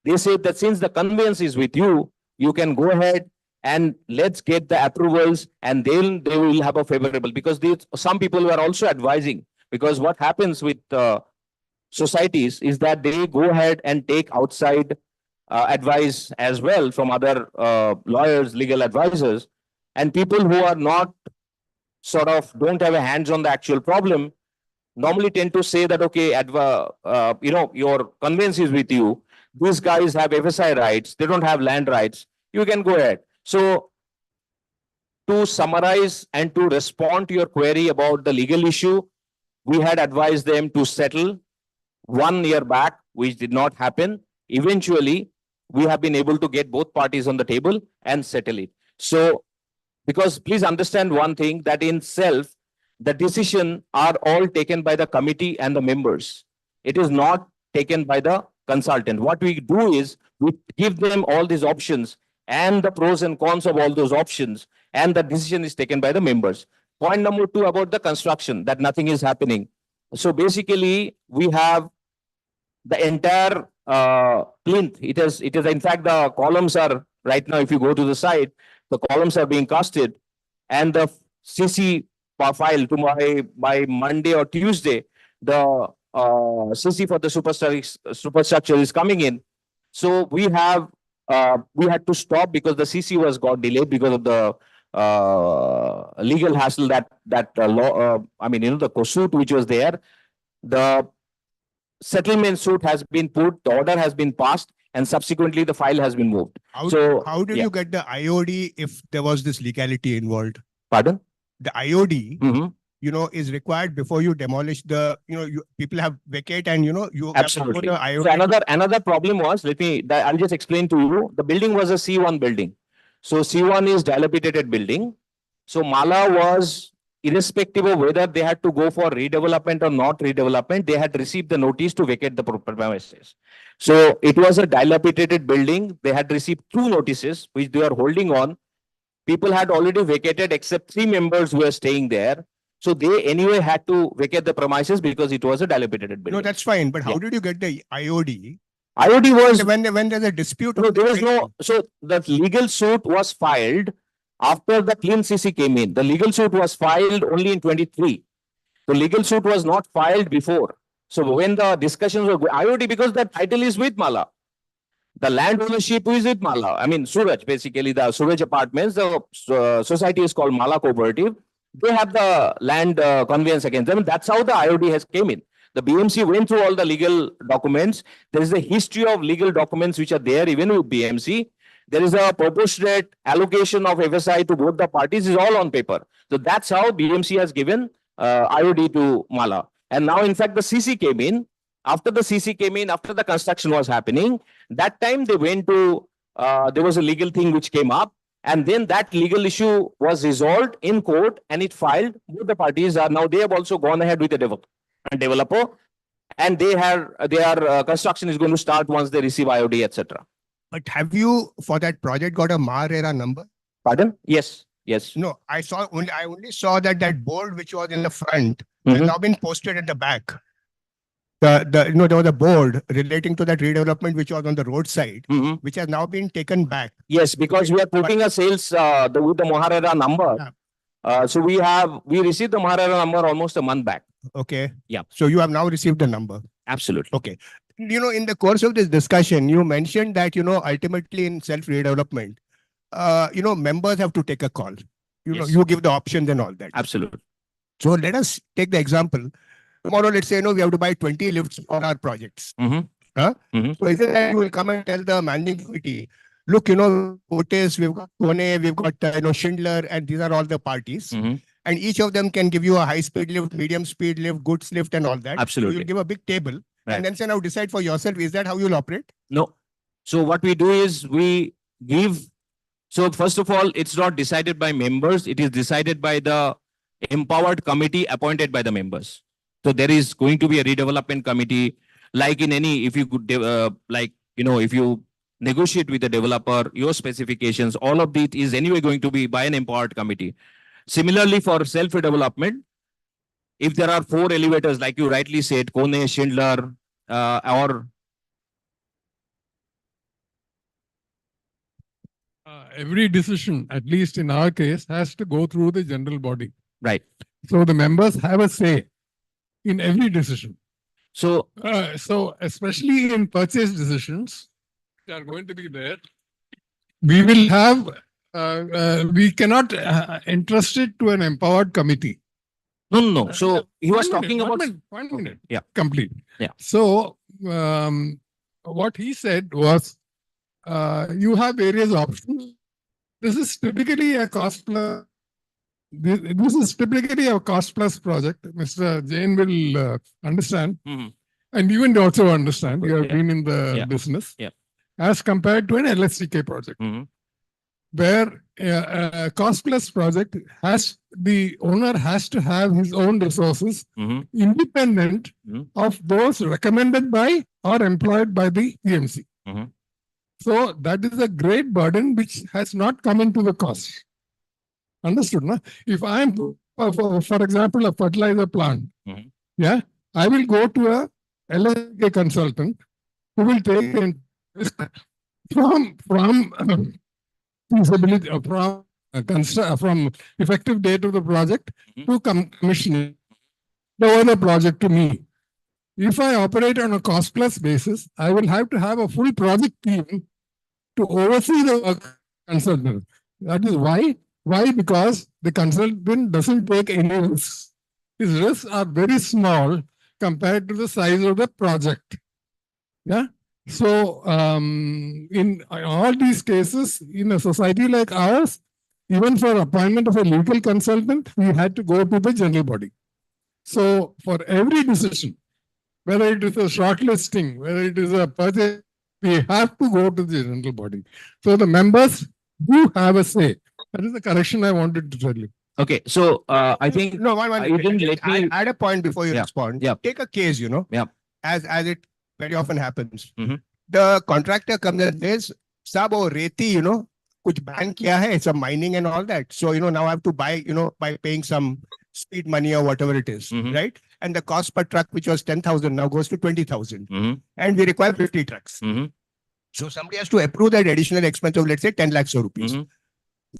they said that since the conveyance is with you, you can go ahead and let's get the approvals, and then they will have a favorable, because some people were also advising, because what happens with societies is that they go ahead and take outside advice as well from other lawyers, legal advisors, and people who are not don't have a hands on the actual problem normally tend to say that, okay, your conveyance is with you. These guys have FSI rights. They don't have land rights. You can go ahead. So to summarize and to respond to your query about the legal issue, we had advised them to settle 1 year back, which did not happen. Eventually, we have been able to get both parties on the table and settle it. So, because please understand one thing, that in self, the decision are all taken by the committee and the members. It is not taken by the consultant. What we do is we give them all these options and the pros and cons of all those options, and the decision is taken by the members. Point number 2 about the construction, that nothing is happening. So basically, we have the entire plinth. It is in fact, the columns are right now, if you go to the site, the columns are being casted, and the CC file by Monday or Tuesday, the CC for the superstructure is coming in. So we had to stop because the CC got delayed because of the legal hassle that the suit which was there. The settlement suit has been put, the order has been passed, and subsequently the file has been moved. How did yeah. you get the IOD if there was this legality involved? Pardon? The IOD, is required before you demolish the, people have vacate and, you absolutely. Have to put the IOD. So another problem was, I'll just explain to you. The building was a C1 building. So C1 is dilapidated building. So Mala was, irrespective of whether they had to go for redevelopment or not redevelopment, they had received the notice to vacate the premises. So it was a dilapidated building. They had received 2 notices, which they are holding on. People had already vacated except 3 members who were staying there. So they anyway had to vacate the premises because it was a dilapidated building. No, that's fine. But how did you get the IOD? IOD was when there's a dispute. No, there was no. So the legal suit was filed after the clean CC came in. The legal suit was filed only in 23. The legal suit was not filed before. So when the discussions were IOD, because the title is with Mala. The land ownership is with Mala. I mean, Suraj, basically the Suraj Apartments, the society is called Mala Cooperative. They have the land conveyance against them. That's how the IOD has came in. The BMC went through all the legal documents. There is a history of legal documents which are there even with BMC. There is a proportionate allocation of FSI to both the parties is all on paper. So that's how BMC has given IOD to Mala. And now, in fact, the CC came in. After the CC came in, after the construction was happening, that time they went to, there was a legal thing which came up. And then that legal issue was resolved in court and it filed. Both the parties are now, they have also gone ahead with the developer, and their construction is going to start once they receive IOD, etc. But have you, for that project, got a MAR-ERA number? Pardon? Yes. Yes. No, I only saw that board which was in the front has now been posted at the back. There was a board relating to that redevelopment which was on the roadside, which has now been taken back. Yes, because we are putting a sales with the MAR-ERA number. So we received the MAR-ERA number almost a month back. Okay. Yeah. So you have now received the number. Absolutely. Okay. In the course of this discussion, you mentioned that, ultimately in self-redevelopment, members have to take a call. Yes. You give the options and all that. Absolutely. So let us take the example. Tomorrow, let's say, we have to buy 20 lifts for our projects. So is it that you will come and tell the managing committee, look, Otis, we've got Kone, we've got, Schindler, and these are all the parties. And each of them can give you a high-speed lift, medium-speed lift, goods lift, and all that. Absolutely. So you'll give a big table. Right. and then say, now decide for yourself. Is that how you'll operate? No. So what we do is we give. So first of all, it's not decided by members. It is decided by the empowered committee appointed by the members. So there is going to be a redevelopment committee, like in any, if you could, if you negotiate with the developer, your specifications, all of it is anyway going to be by an empowered committee. Similarly, for self-development, if there are 4 elevators, like you rightly said, Kone, Schindler, or every decision, at least in our case, has to go through the general body. right. So the members have a say in every decision. So So especially in purchase decisions, which are going to be there, we will have, we cannot entrust it to an empowered committee. no. So he was talking about. One minute. Yeah. Complete. Yeah. So what he said was, you have various options. This is typically a cost plus. This is typically a cost plus project. Mr. Jain will understand, Mhm. and you will also understand. You have Yeah. been in the Yeah. business. Yeah. As compared to an LSTK project, Mhm. where a cost plus project has, the owner has to have his own resources Mhm. independent Mhm. of those recommended by or employed by the PMC. Mhm. So that is a great burden which has not come into the cost. Understood, no? If I'm, for example, a fertilizer plant, Mhm. yeah, I will go to a LSK consultant who will take in from feasibility, from effective date of the project Mhm. to commissioning the project to me. If I operate on a cost plus basis, I will have to have a full project team to oversee the work consultant. That is why. Why? Because the consultant doesn't take any risks. His risks are very small compared to the size of the project. Yeah. So in all these cases, in a society like ours, even for appointment of a legal consultant, we had to go to the general body. So for every decision, whether it is a shortlisting, whether it is a purchase, we have to go to the general body. So the members do have a say. That is the correction I wanted to tell you. Okay. So I think No, one. you didn't let me. Add a point before you Yeah. respond. Yeah. Take a case, Yeah. as it very often happens. Mhm. The contractor comes and says, "Sab or reti, kuch ban kiya hai, some mining and all that. So, now I have to buy, by paying some speed money or whatever it is, Mhm. right? And the cost per truck, which was 10,000, now goes to 20,000. Mhm. And we require 50 trucks. Mhm. So somebody has to approve that additional expense of, let's say, 10 lakhs of rupees. Mhm.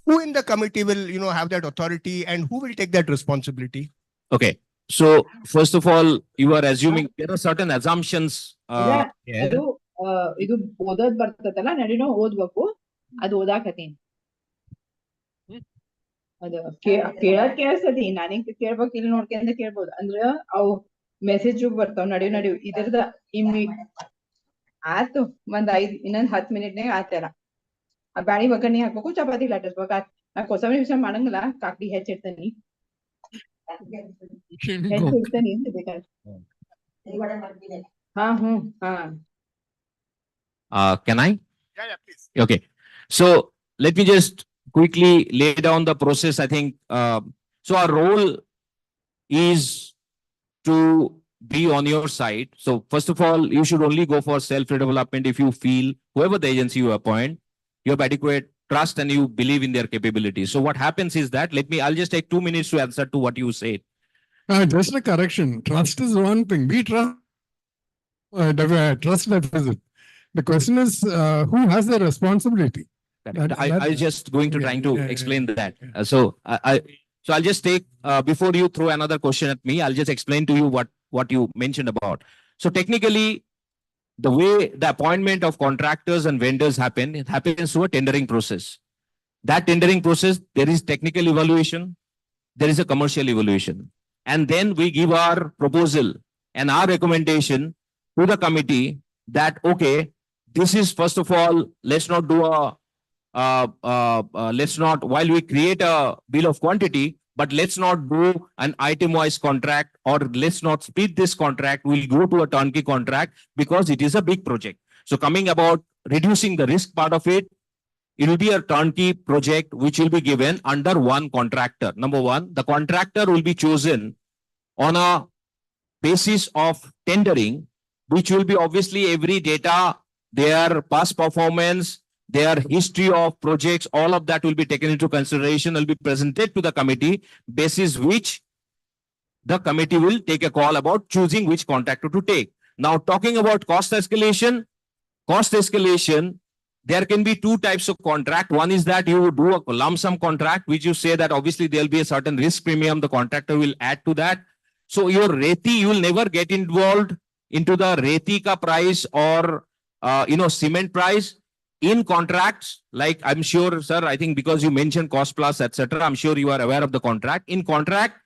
Who in the committee will, have that authority, and who will take that responsibility? Okay. So first of all, you are assuming there are certain assumptions. ಅದು ಇದು ಓದೋದ್ ಬರ್ತದಲ್ಲ ನಡಿನೋ ಓದ್ಬೇಕು ಅದು ಓದಾಕತೀನಿ ಅದ ಕೇಳಕ್ ಕೇಳಿಸ್ತತಿ ನಾನೇನ್ ಕೇಳ್ಬೇಕು ಇಲ್ಲಿ ನೋಡ್ಕೊಂಡ ಕೇಳ್ಬೋದು ಅಂದ್ರ ಅವು ಮೆಸೇಜ್ ಬರ್ತಾವ್ ನಡಿವ್ ಇದ್ರದ ಆತು ಇನ್ನೊಂದ್ 10 ಮಿನಿಟ್ನಾಗ ಆತಲ್ಲ ಆ ಬ್ಯಾಳಿ ಒಗ್ಗರಣೆ ಹಾಕ್ಬೇಕು ಚಪಾತಿ ಲಟ್ಟಿಸ್ಬೇಕು ನಾ ಕೊಸಂಬರಿ ವಿಷಯ ಮಾಡಂಗಿಲ್ಲ ಕಾಕಡಿ ಹೆಚ್ಚಿಡ್ತೇನಿ ಹೆಚ್ಚಿಡ್ತೇನಿ ಅಂತ ಬೇಕಾದ್ರೆ ಹಾ Can I? Yeah, please. Okay. So let me just quickly lay down the process. I think so. Our role is to be on your side. So first of all, you should only go for self-development if you feel whoever the agency you appoint, you have adequate trust and you believe in their capabilities. So what happens is that I'll just take 2 minutes to answer to what you said. Just a correction. Trust is one thing. We trust. Trust deficit. The question is who has the responsibility. I was just going to trying to explain that. So I'll just take before you throw another question at me, I'll just explain to you what you mentioned about. So technically, the way the appointment of contractors and vendors it happens through a tendering process. That tendering process, there is technical evaluation, there is a commercial evaluation, and then we give our proposal and our recommendation to the committee that okay, this is first of all, let's not do a let's not, while we create a bill of quantity, but let's not do an item-wise contract, or let's not split this contract. We'll go to a turnkey contract because it is a big project. So coming about reducing the risk part of it, it will be a turnkey project which will be given under one contractor. Number one, the contractor will be chosen on a basis of tendering, which will be obviously every data, their past performance, their history of projects, all of that will be taken into consideration, will be presented to the committee, basis which the committee will take a call about choosing which contractor to take. Now, talking about cost escalation, there can be two types of contract. One is that you do a lump sum contract, which you say that obviously there'll be a certain risk premium, the contractor will add to that. So your reti, you will never get involved into the reti ka price or cement price. In contracts, like I'm sure, sir, I think because you mentioned cost plus, etc., I'm sure you are aware of the contract. In contract,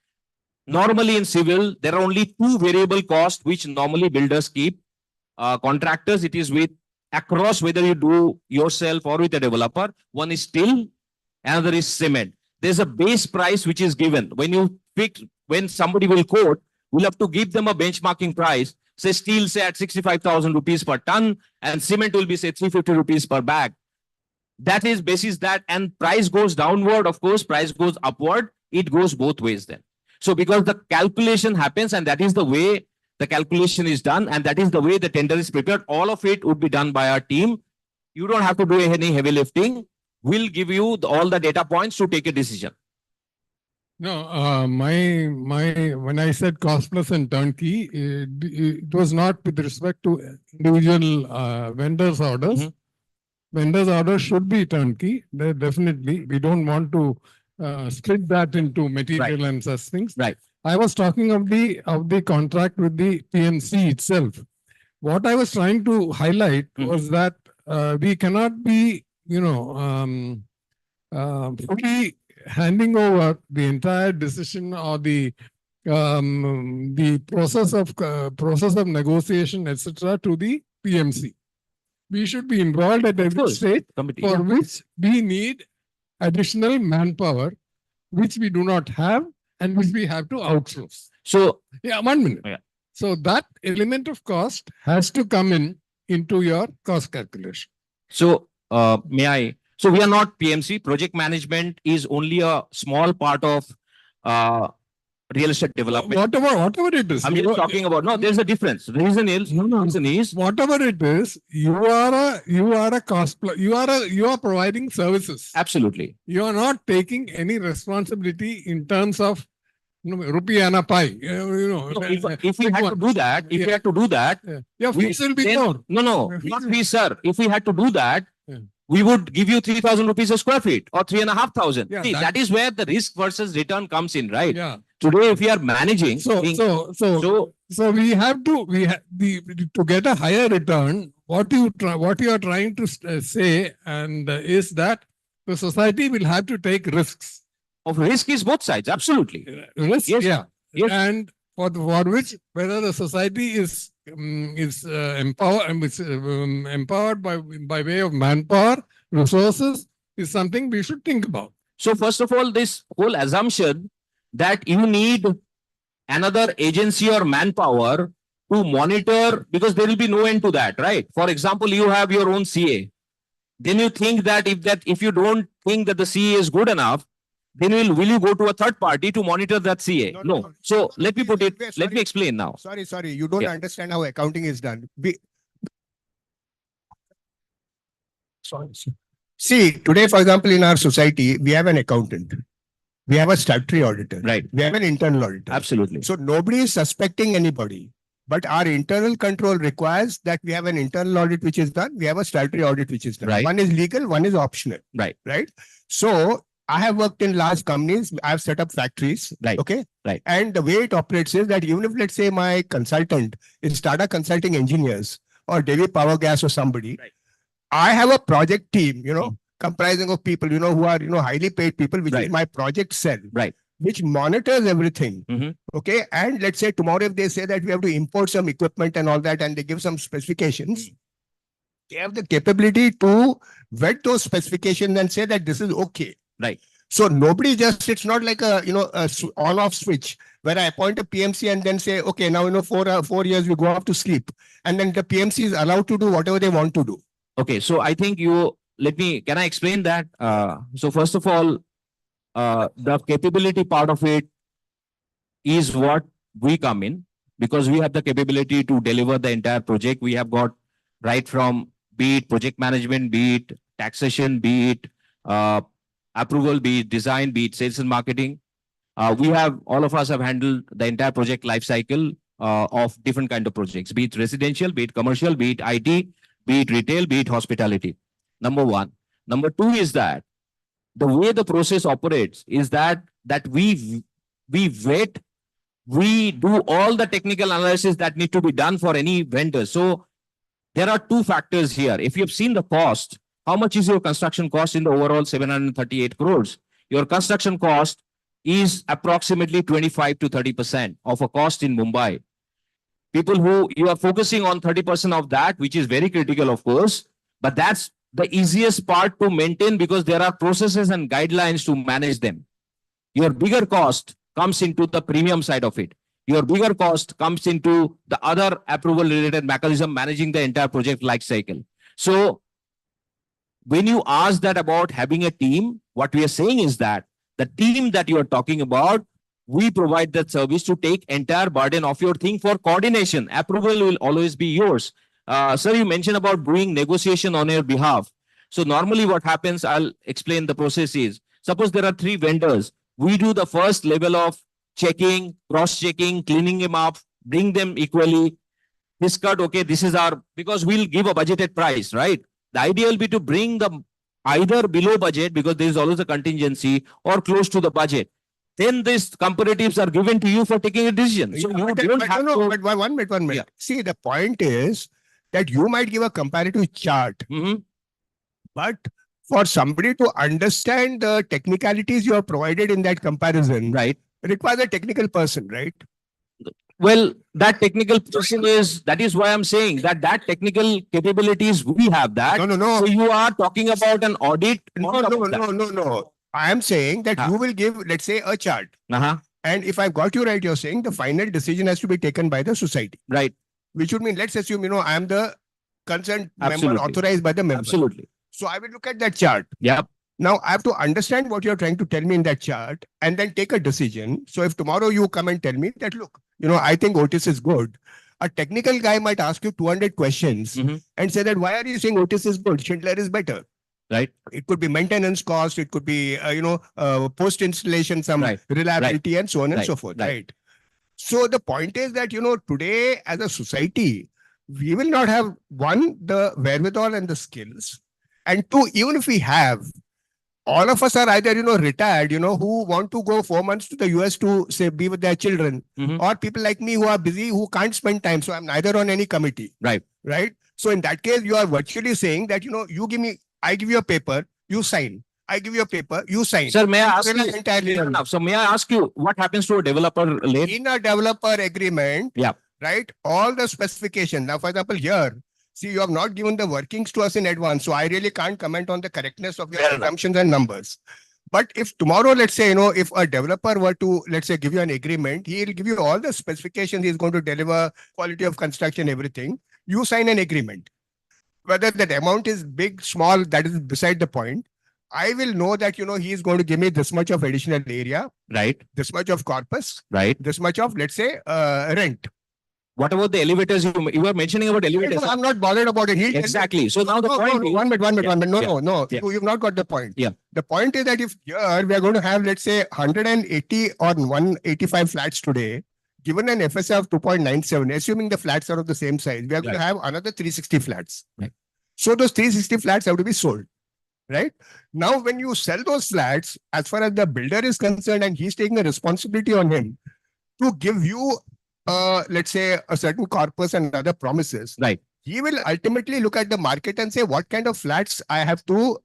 normally in civil, there are only two variable costs which normally builders keep. Contractors, it is with across whether you do yourself or with a developer. One is steel, another is cement. There's a base price which is given. When somebody will quote, we'll have to give them a benchmarking price. Say steel, say at 65,000 rupees per ton, and cement will be say 350 rupees per bag. That is basis that, and price goes downward, of course, price goes upward. It goes both ways then. So because the calculation happens, and that is the way the calculation is done, and that is the way the tender is prepared. All of it would be done by our team. You don't have to do any heavy lifting. We'll give you all the data points to take a decision. No, when I said cost plus and turnkey, it was not with respect to individual vendors' orders. Mm-hmm. Vendors' orders should be turnkey. Definitely, we don't want to split that into material and such things. Right. I was talking of the contract with the PMC itself. What I was trying to highlight was that we cannot be, fully handing over the entire decision or the process of negotiation, etc., to the PMC. We should be involved at every stage, for which we need additional manpower, which we do not have and which we have to outsource. So, 1 minute. Yeah. So that element of cost has to come into your cost calculation. So, so we are not PMC. Project management is only a small part of real estate development. Whatever it is. I'm just talking about, no, there's a difference. The reason is, whatever it is, you are a cost, you are providing services. Absolutely. You are not taking any responsibility in terms of rupee and a pie. If we had to do that, your fees will be more. No, not fees, sir. If we had to do that, we would give you 3,000 rupees a square feet or 3,500. Yeah, See, that is where the risk versus return comes in, right? Yeah. Today, if we are managing, so we have to get a higher return. What you are trying to say is that the society will have to take risks. Of risk is both sides, absolutely. Risk, Yes. yeah. Yes. And for which, whether the society is empowered by way of manpower, resources, is something we should think about. So first of all, this whole assumption that you need another agency or manpower to monitor, because there will be no end to that, right? For example, you have your own CA. Then you think that if you don't think that the CA is good enough, then will you go to a third party to monitor that CA? No. So let me put it, let me explain now. Sorry. You don't understand how accounting is done. See, today, for example, in our society, we have an accountant. We have a statutory auditor. Right. We have an internal auditor. Absolutely. So nobody is suspecting anybody. But our internal control requires that we have an internal audit which is done. We have a statutory audit which is done. Right. One is legal, one is optional. Right. So I have worked in large companies. I have set up factories. Right. Okay. Right. And the way it operates is that even if, let's say, my consultant is Tata Consulting Engineers or Devi Power Gas or somebody, Right. I have a project team, comprising of people, who are, highly paid people, which Right. is my project cell. Right. Which monitors everything. Mhm. Okay. And let's say tomorrow, if they say that we have to import some equipment and all that, and they give some specifications, they have the capability to vet those specifications and say that this is okay. Right. So nobody just, it's not like a, on-off switch where I appoint a PMC and then say, okay, now, 4 years we go off to sleep. And then the PMC is allowed to do whatever they want to do. Okay, so I think can I explain that? So first of all, the capability part of it is what we come in, because we have the capability to deliver the entire project. We have got right from be it project management, be it taxation, be it approval, be it design, be it sales and marketing. All of us have handled the entire project life cycle of different kind of projects, be it residential, be it commercial, be it IT, be it retail, be it hospitality. Number one. Number two is that the way the process operates is that we vet, we do all the technical analysis that need to be done for any vendor. So there are two factors here. If you've seen the cost, how much is your construction cost in the overall 738 crores? Your construction cost is approximately 25 to 30% of a cost in Mumbai. People who you are focusing on 30% of that, which is very critical, of course, but that's the easiest part to maintain because there are processes and guidelines to manage them. Your bigger cost comes into the premium side of it. Your bigger cost comes into the other approval related mechanism managing the entire project life cycle. So when you ask that about having a team, what we are saying is that the team that you are talking about, we provide that service to take entire burden of your thing for coordination. Approval will always be yours. Sir, you mentioned about doing negotiation on your behalf. So normally what happens, I'll explain the process is, suppose there are 3 vendors. We do the first level of checking, cross-checking, cleaning them up, bring them equally. This cut, okay, this is our, because we'll give a budgeted price, right? The idea will be to bring them either below budget because there is always a contingency or close to the budget. Then these comparatives are given to you for taking a decision. So you don't have to... But one minute. Yeah. See, the point is that you might give a comparative chart, but for somebody to understand the technicalities you have provided in that comparison, right, requires a technical person, right? Well, that technical person that is why I'm saying that technical capabilities, we have that. No. So you are talking about an audit. No. I am saying that you will give, let's say, a chart. And if I've got you right, you're saying the final decision has to be taken by the society. Right. Which would mean, let's assume, I am the concerned Absolutely. member authorized by the member. Absolutely. So I will look at that chart. Yeah. Now I have to understand what you're trying to tell me in that chart and then take a decision. So if tomorrow you come and tell me that, look, I think Otis is good. A technical guy might ask you 200 questions and say that, why are you saying Otis is good? Schindler is better. Right. It could be maintenance cost. It could be, post-installation, some reliability and so on and so forth. Right. So the point is that, today as a society, we will not have, one, the wherewithal and the skills. And two, even if we have, all of us are either, retired, who want to go 4 months to the US to, say, be with their children, or people like me who are busy, who can't spend time. So I'm neither on any committee. Right. Right. So in that case, you are virtually saying that, I give you a paper, you sign. I give you a paper, you sign. Sir, may I ask you entirely? So may I ask you what happens to a developer late? In a developer agreement, right, all the specifications. Now, for example, here, see, you have not given the workings to us in advance, so I really can't comment on the correctness of your assumptions and numbers. But if tomorrow, let's say, if a developer were to, let's say, give you an agreement, he'll give you all the specifications he's going to deliver, quality of construction, everything. You sign an agreement. Whether that amount is big, small, that is beside the point. I will know that, he is going to give me this much of additional area. Right. This much of corpus. Right. This much of, let's say, rent. What about the elevators? You were mentioning about elevators. I'm not bothered about it. Exactly. So now the point is... One minute. No. You've not got the point. Yeah. The point is that if here we are going to have, let's say, 180 or 185 flats today, given an FSI of 2.97, assuming the flats are of the same size, we are going to have another 360 flats. Right. So those 360 flats have to be sold. Right. Now, when you sell those flats, as far as the builder is concerned, and he's taking a responsibility on him to give you, let's say, a certain corpus and other promises. Right. He will ultimately look at the market and say, what kind of flats I have to,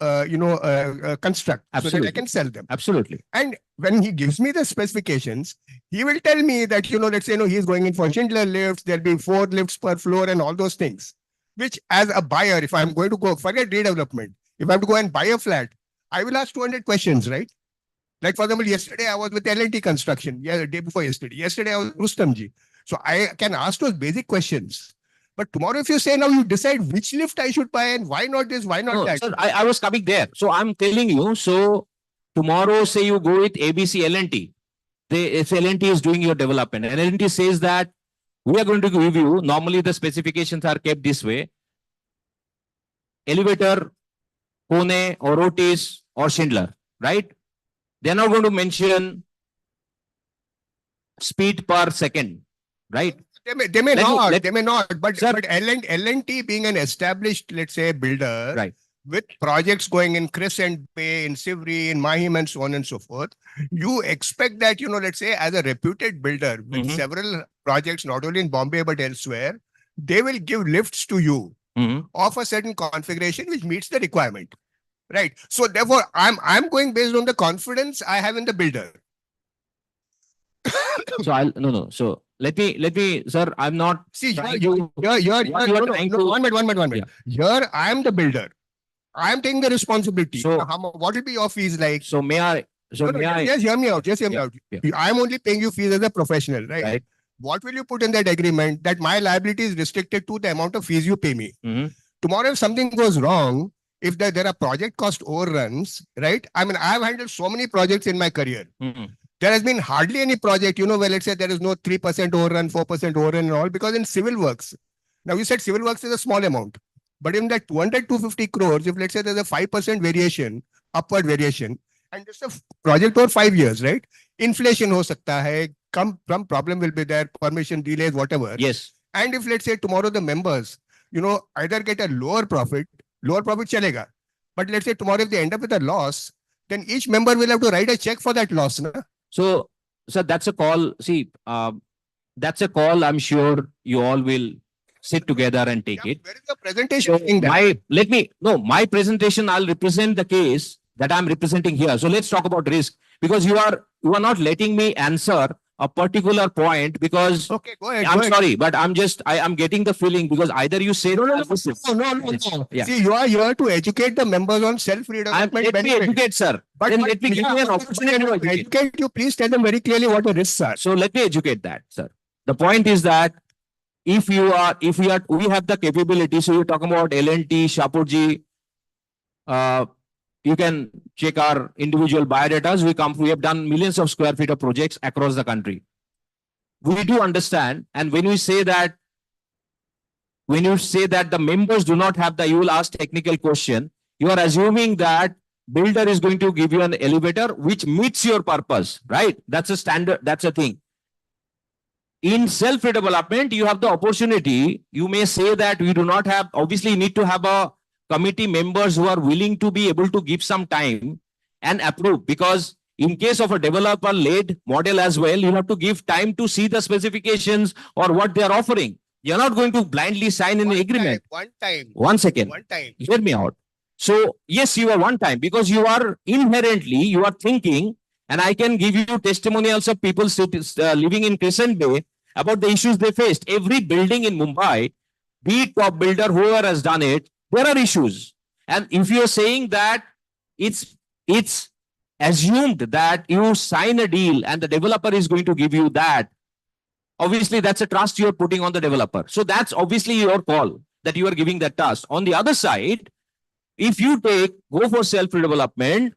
construct. Absolutely. So that I can sell them. Absolutely. And when he gives me the specifications, he will tell me that, let's say, he's going in for Schindler lifts, there'll be 4 lifts per floor and all those things, which as a buyer, if I'm going to go, forget redevelopment, if I have to go and buy a flat, I will ask 200 questions, right? Like for example, yesterday I was with L&T Construction. Yeah, the day before yesterday. Yesterday I was with Rustamji. So I can ask those basic questions. But tomorrow, if you say now you decide which lift I should buy and why not this, why not No, that? sir, I was coming there. So I'm telling you, so tomorrow, say you go with ABC L&T. If L&T is doing your development, and L&T says that we are going to give you, normally the specifications are kept this way. Elevator, Kone or Otis or Schindler, right? They're not going to mention speed per second, right? They may Let me- not. But, Sir- but L&T being an established, let's say, builder, Right. with projects going in Crescent Bay, in Sivri, in Mahim, and so on and so forth, you expect that, let's say, as a reputed builder with Mhm. several projects, not only in Bombay but elsewhere, they will give lifts to you Mhm. of a certain configuration which meets the requirement. Right. So therefore, I'm going based on the confidence I have in the builder. So no. So let me, sir, I'm not. See, trying here, to- here, here, what you are no, trying no, to- one minute. Here, I am the builder. I am taking the responsibility. So- What will be your fees like? So may I? So No, may I? just hear me out. Just hear me Yeah, out. yeah. I am only paying you fees as a professional, right? Right. What will you put in that agreement that my liability is restricted to the amount of fees you pay me? Mhm. Tomorrow, if something goes wrong, if there are project cost overruns, right? I mean, I have handled so many projects in my career. Mhm. There has been hardly any project, where let's say there is no 3% overrun, 4% overrun and all, because in civil works, now you said civil works is a small amount, but in that 200, 250 crores, if let's say there's a 5% variation, upward variation, and just a project over 5 years, right? Inflation ho sakta hai, some problem will be there, permission delays, whatever. Yes. And if let's say tomorrow the members, either get a lower profit chalega. But let's say tomorrow if they end up with a loss, then each member will have to write a check for that loss. Na? So, sir, that's a call. See, that's a call. I'm sure you all will sit together and take it. Where is the presentation? So saying that? my presentation, I'll represent the case that I'm representing here. So let's talk about risk, because you are not letting me answer a particular point, because Okay, go ahead. I'm go ahead. sorry, but I'm getting the feeling, because either you say No. no. Yeah. See, you are here to educate the members on self-redevelopment Let me benefit. educate, sir. Then let me give you an opportunity to educate. Educate you, please tell them very clearly what the risks are. So let me educate that, sir. The point is that we have the capability. So you're talking about L&T, Shapurji. You can check our individual biodatas. We have done millions of square feet of projects across the country. We do understand, and when you say that the members do not have you will ask technical question, you are assuming that builder is going to give you an elevator which meets your purpose, right? That's a standard, that's a thing. In self-development, you have the opportunity. You may say that we do not have, obviously you need to have a committee members who are willing to be able to give some time and approve, because in case of a developer-led model as well, you have to give time to see the specifications or what they are offering. You're not going to blindly sign an agreement. One time. One second. One time. Hear me out. So yes, you are one time, because you are thinking, and I can give you testimonials of people living in Crescent Bay about the issues they faced. Every building in Mumbai, be it top builder, whoever has done it, there are issues. And if you're saying that it's assumed that you sign a deal and the developer is going to give you that, obviously that's a trust you're putting on the developer. So that's obviously your call that you are giving that trust. On the other side, if you go for self-development,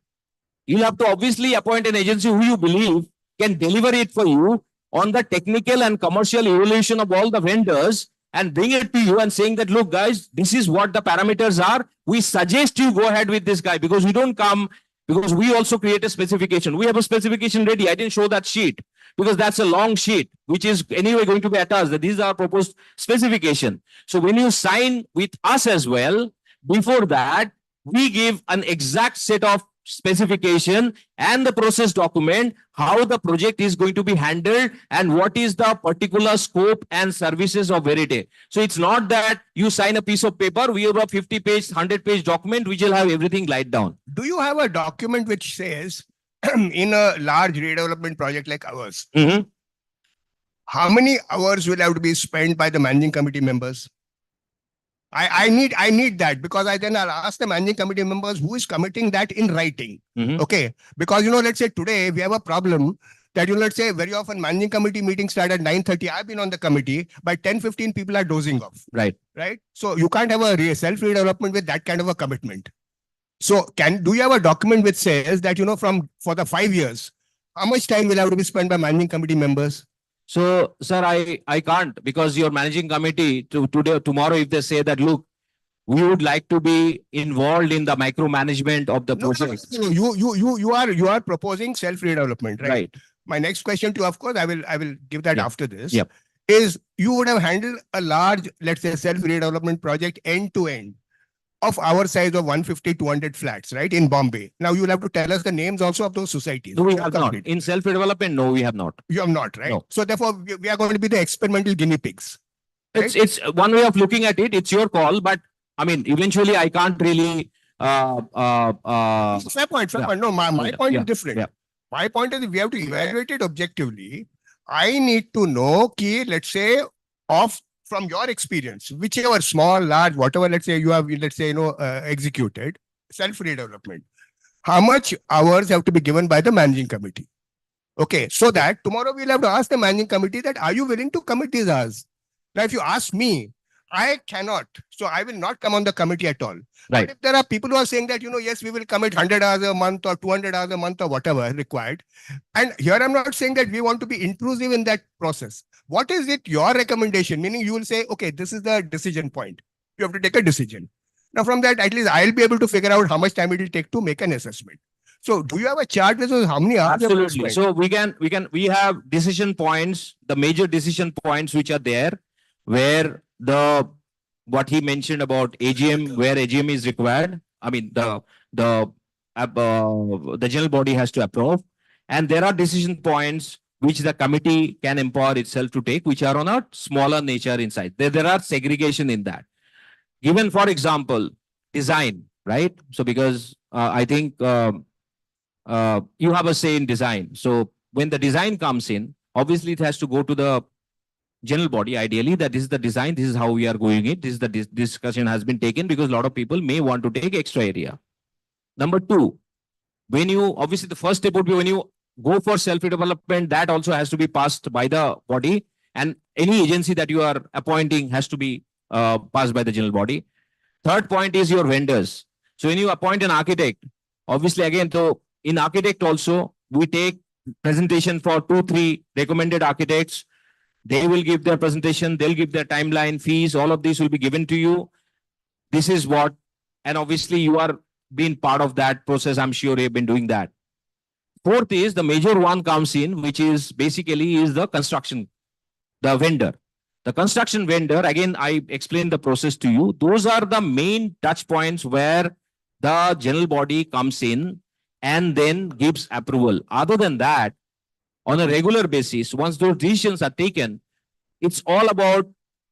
you'll have to obviously appoint an agency who you believe can deliver it for you on the technical and commercial evaluation of all the vendors, and bring it to you and saying that, look, guys, this is what the parameters are. We suggest you go ahead with this guy, because we don't come, because we also create a specification. We have a specification ready. I didn't show that sheet because that's a long sheet, which is anyway going to be attached. That these are proposed specification. So when you sign with us as well, before that, we give an exact set of specification and the process document, how the project is going to be handled and what is the particular scope and services of Verite. So it's not that you sign a piece of paper, we have a 50-page, 100-page document, which will have everything laid down. Do you have a document which says in a large redevelopment project like ours, how many hours will have to be spent by the managing committee members? I need that, because I'll ask the managing committee members who is committing that in writing. Okay. Because, let's say today we have a problem that, let's say very often managing committee meetings start at 9:30. I've been on the committee. By 10:15, people are dozing off. Right. Right. So you can't have a self-redevelopment with that kind of a commitment. So do you have a document which says that, for the 5 years, how much time will have to be spent by managing committee members? So, sir, I can't, because your managing committee tomorrow, if they say that, look, we would like to be involved in the micromanagement of the project. No, you are proposing self-redevelopment, right? Right. My next question to you, of course, I will give that after this. Yep. Is you would have handled a large, let's say, self-redevelopment project end to end of our size of 150, 200 flats, right, in Bombay. Now you will have to tell us the names also of those societies. No, we have not. In self-development, no, we have not. You have not, right? No. So therefore, we are going to be the experimental guinea pigs. Right? It's one way of looking at it. It's your call, but I mean, eventually, I can't really. Fair point. No, my point is different. Yeah. My point is, we have to evaluate it objectively. I need to know, let's say, from your experience, whichever small, large, whatever, let's say you have, executed self-redevelopment, how much hours have to be given by the managing committee? Okay, so that tomorrow we'll have to ask the managing committee that, are you willing to commit these hours? Now, if you ask me, I cannot. So I will not come on the committee at all. Right. But if there are people who are saying that, yes, we will commit 100 hours a month or 200 hours a month or whatever required. And here I'm not saying that we want to be intrusive in that process. What is it, your recommendation? Meaning you will say, okay, this is the decision point. You have to take a decision. Now from that, at least I'll be able to figure out how much time it will take to make an assessment. So do you have a chart with how many hours? Absolutely. So we have decision points, the major decision points which are there, where what he mentioned about AGM, where AGM is required. I mean, the general body has to approve, and there are decision points which the committee can empower itself to take, which are on a smaller nature inside. There are segregation in that. Given, for example, design, right? So because I think you have a say in design. So when the design comes in, obviously it has to go to the general body, ideally, that this is the design, this is how we are going it, this is the discussion has been taken, because a lot of people may want to take extra area. Number two, obviously the first step would be when you go for self-development, that also has to be passed by the body, and any agency that you are appointing has to be passed by the general body. Third point is your vendors. So when you appoint an architect, obviously again, so in architect also, we take presentation for 2-3 recommended architects. They will give their presentation, they'll give their timeline, fees, all of these will be given to you. This is what, and obviously you are being part of that process. I'm sure you've been doing that. Fourth is the major one comes in, which is basically is the construction, the vendor. The construction vendor, again, I explained the process to you. Those are the main touch points where the general body comes in and then gives approval. Other than that, on a regular basis, once those decisions are taken, it's all about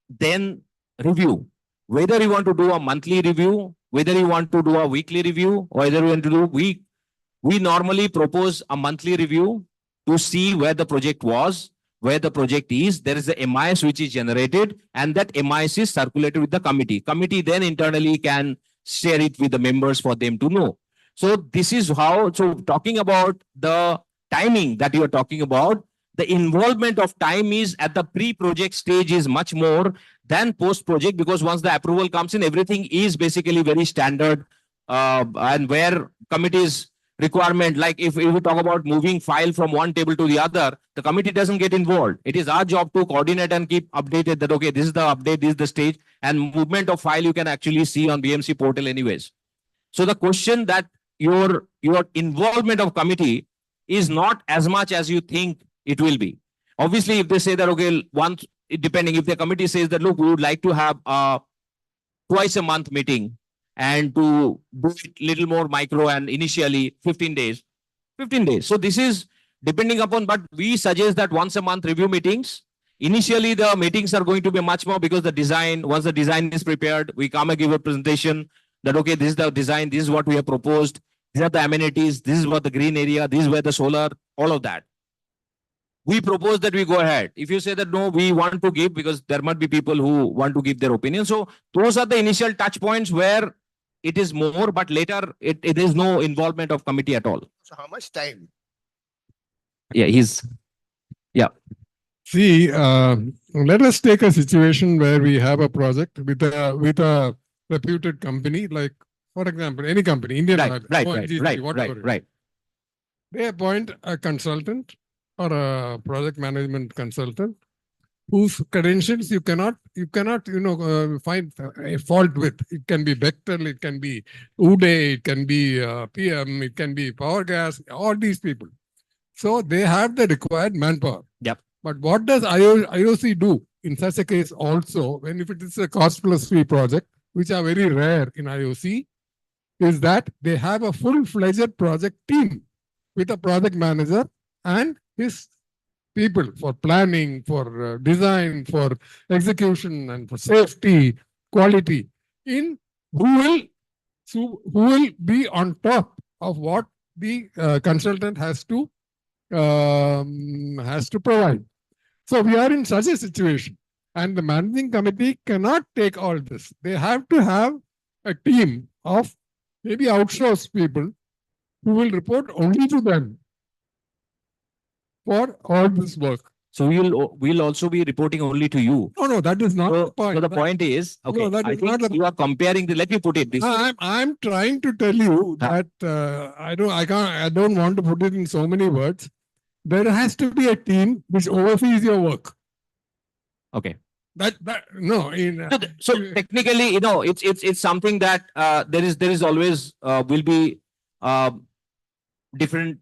then review. Whether you want to do a monthly review, whether you want to do a weekly review, or whether you want to do we normally propose a monthly review to see where the project was, where the project is. There is a MIS which is generated, and that MIS is circulated with the committee. Committee then internally can share it with the members for them to know. So this is how, so talking about the timing that you are talking about, the involvement of time is at the pre-project stage is much more than post-project, because once the approval comes in, everything is basically very standard, and where committee's requirement, like if we talk about moving file from one table to the other, the committee doesn't get involved. It is our job to coordinate and keep updated that, okay, this is the update, this is the stage, and movement of file you can actually see on BMC portal anyways. So the question that your involvement of committee is not as much as you think it will be. Obviously, if they say that, okay, once, depending, if the committee says that, look, we would like to have a twice a month meeting and to do it little more micro and initially 15 days. So this is depending upon, but we suggest that once a month review meetings. Initially, the meetings are going to be much more, because the design, once the design is prepared, we come and give a presentation that, okay, this is the design, this is what we have proposed, these are the amenities, this is what the green area, this is where the solar, all of that. we propose that we go ahead. If you say that no, we want to give, because there might be people who want to give their opinion. So those are the initial touch points where it is more, but later it is no involvement of committee at all. So how much time? Yeah, See, let us take a situation where we have a project with a reputed company, like, for example, any company, Indian Oil, ONGC, whatever. Right. They appoint a consultant or a project management consultant whose credentials you cannot find a fault with. It can be Bechtel, it can be Uday, it can be PM, it can be Power Gas, all these people. So they have the required manpower. Yep. But what does IOC do in such a case also, when if it is a cost plus fee project, which are very rare in IOC, is that they have a full-fledged project team with a project manager and his people for planning, for design, for execution, and for safety, quality, in who will be on top of what the consultant has to provide. So we are in such a situation, and the managing committee cannot take all this. They have to have a team of maybe outsourced people who will report only to them for all this work. So we'll also be reporting only to you. No, that is not the point. So the point is, okay, that I is think not the- you are comparing the, let me put it this way. I'm trying to tell you that I don't want to put it in so many words. There has to be a team which oversees your work. Okay. So Technically, it's something that there is always will be different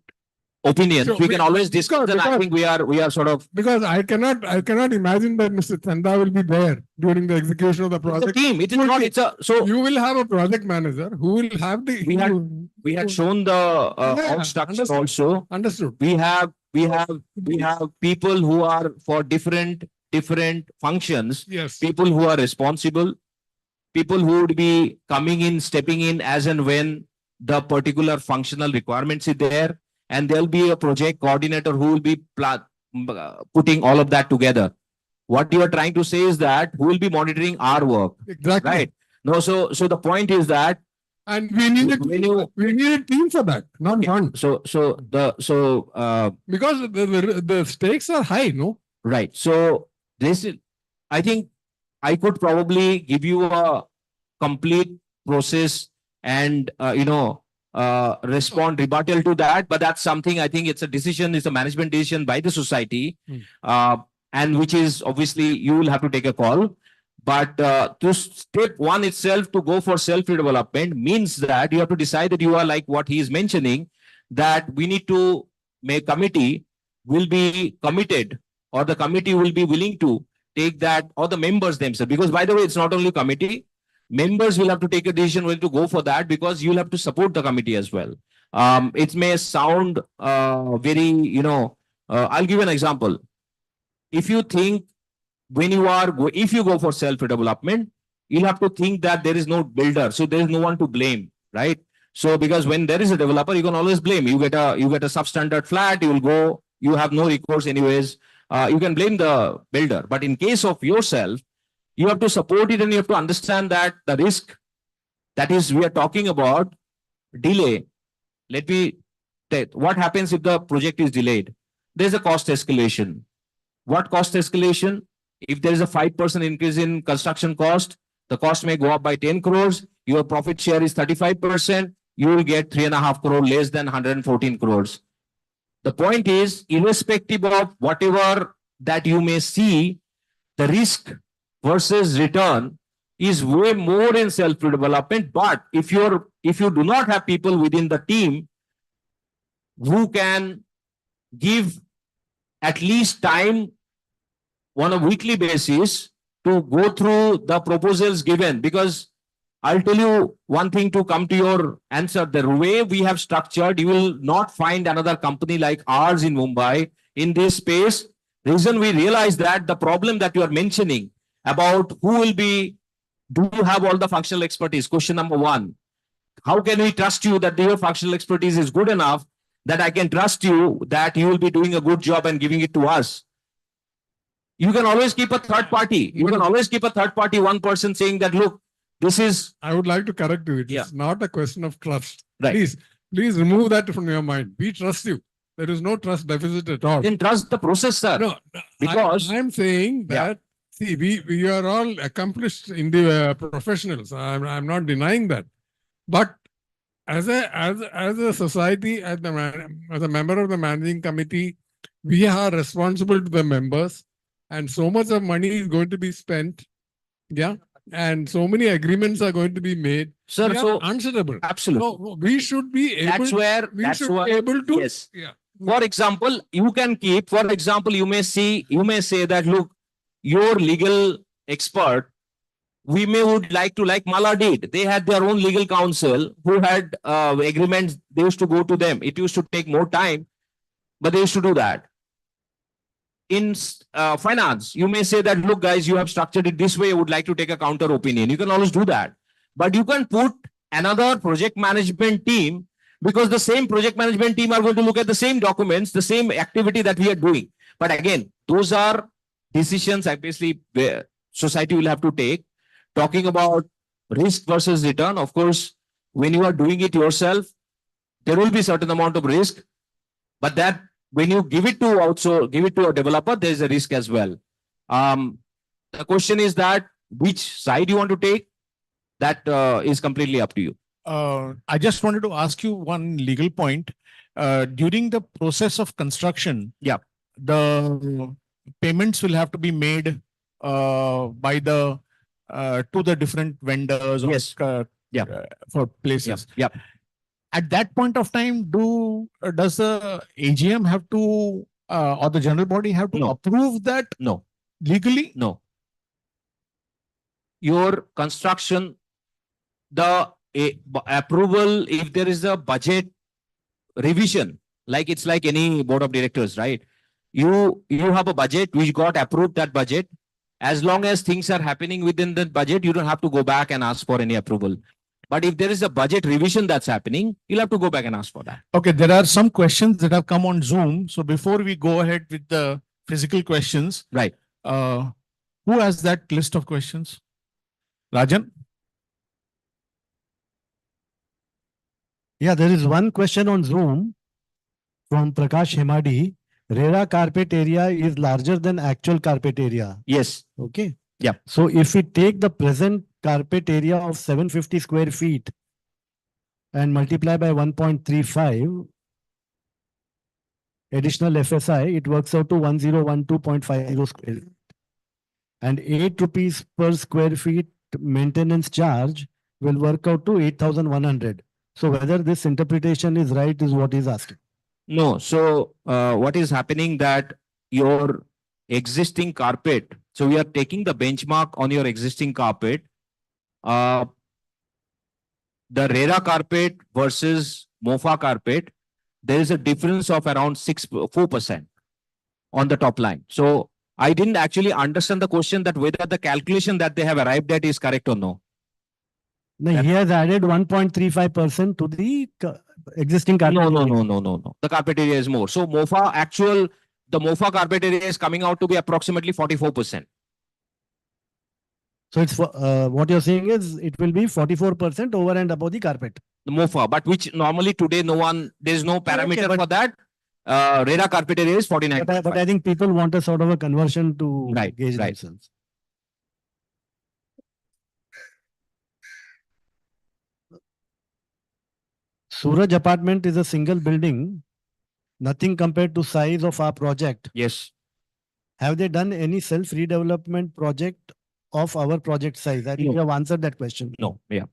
opinions. So we can always discuss, and I think we are sort of, because I cannot imagine that Mr. Chanda will be there during the execution of the project. the team. It is not. It's a so you will have a project manager who will have the. We had shown the org structure also. Understood. We have people who are for different functions. Yes. People who are responsible. People who would be coming in, stepping in as and when the particular functional requirements is there, and there'll be a project coordinator who will be putting all of that together. What you are trying to say is that who will be monitoring our work. Exactly. Right. No, so the point is that, and we need a team for that, not one. Because the stakes are high, no? Right. So this is, I think I could probably give you a complete process and respond rebuttal to that, but that's something, I think it's a management decision by the society, and which is obviously you will have to take a call. But to step one itself, to go for self-development, means that you have to decide that you are like what he is mentioning, that we need to make committee will be committed, or the committee will be willing to take that, or the members themselves. Because by the way, it's not only committee, members will have to take a decision whether to go for that, because you'll have to support the committee as well. It may sound very, I'll give you an example. If you think if you go for self-development, you'll have to think that there is no builder, so there is no one to blame, right? So because when there is a developer, you can always blame. You get a substandard flat, you have no recourse anyways. You can blame the builder. But in case of yourself, you have to support it, and you have to understand that the risk, that is, we are talking about delay. What happens if the project is delayed? There's a cost escalation. What cost escalation? If there is a 5% increase in construction cost, the cost may go up by 10 crores. Your profit share is 35%. You will get 3.5 crore less than 114 crores. The point is, irrespective of whatever that you may see, the risk versus return is way more in self-development. But if you do not have people within the team who can give at least time on a weekly basis to go through the proposals given, because I'll tell you one thing to come to your answer. The way we have structured, you will not find another company like ours in Mumbai in this space. Reason we realize that the problem that you are mentioning about do you have all the functional expertise? Question number one. How can we trust you that your functional expertise is good enough that I can trust you, that you will be doing a good job and giving it to us. You can always keep a third party. You can always keep a third party, one person saying that, look, this is. I would like to correct you. It's Yeah. not a question of trust. Right. Please remove that from your mind. We trust you. There is no trust deficit at all. Then trust the process, sir. No, Because- I'm saying that, see, we are all accomplished in the professionals. I'm not denying that. But as a society, as a member of the managing committee, we are responsible to the members, and so much of money is going to be spent. Yeah. And so many agreements are going to be made. Sir, We are so answerable. absolutely. So we should be able. That's where, we that's should why, be able to. yes. Yeah. For example, you can keep, for example, you may say that, look, your legal expert, we would like to, like Mala did. They had their own legal counsel who had agreements. They used to go to them. It used to take more time, but they used to do that. In finance, you may say that, look, guys, you have structured it this way. I would like to take a counter opinion. You can always do that. But you can put another project management team, because the same project management team are going to look at the same documents, the same activity that we are doing. But again, those are decisions obviously society will have to take. Talking about risk versus return, of course, when you are doing it yourself, there will be a certain amount of risk, but that when you give it to a developer, there is a risk as well. The question is that which side you want to take, that is completely up to you. I just wanted to ask you one legal point. During the process of construction, the payments will have to be made by the to the different vendors. Yes. For places. Yeah. At that point of time, does the AGM have to or the general body have to No. approve that No, legally? no. Your construction, the approval, if there is a budget revision, like it's like any board of directors, right? You have a budget which got approved, that budget. As long as things are happening within the budget, you don't have to go back and ask for any approval. But if there is a budget revision that's happening, you'll have to go back and ask for that. Okay, there are some questions that have come on Zoom. So before we go ahead with the physical questions, Right. Who has that list of questions? Rajan? Yeah, there is one question on Zoom from Prakash Hemadi. RERA carpet area is larger than actual carpet area. Yes. Okay. Yeah. So if we take the present carpet area of 750 square feet and multiply by 1.35 additional FSI, it works out to 1012.50 square feet. And 8 rupees per square feet maintenance charge will work out to 8,100. So whether this interpretation is right is what he's asking. No. So what is happening that your existing carpet, so we are taking the benchmark on your existing carpet, the RERA carpet versus MOFA carpet, there is a difference of around 4% on the top line. So I didn't actually understand the question that whether the calculation that they have arrived at is correct or no. No, he has added 1.35% to the existing carpet area. No. The carpet area is more. So the MOFA carpet area is coming out to be approximately 44%. So it's what you're saying is it will be 44% over and above the carpet. The MOFA, but which normally today there is no parameter for that. RERA carpet area is 49. But I think people want a sort of a conversion to gauge themselves. Suraj apartment is a single building, nothing compared to size of our project. Yes. Have they done any self-redevelopment project of our project size? I think No. you have answered that question. No. Yeah.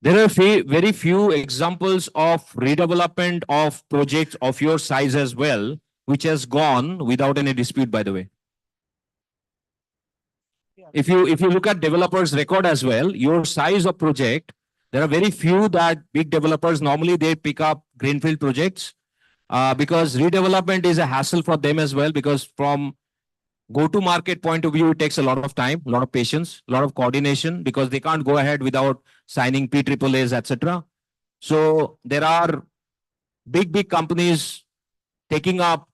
There are very few examples of redevelopment of projects of your size as well, which has gone without any dispute, by the way. If you look at developers' record as well, your size of project, there are very few that big developers normally they pick up greenfield projects because redevelopment is a hassle for them as well, because from Go-to-market point of view, it takes a lot of time, a lot of patience, a lot of coordination because they can't go ahead without signing PAAs, etc. So there are big companies taking up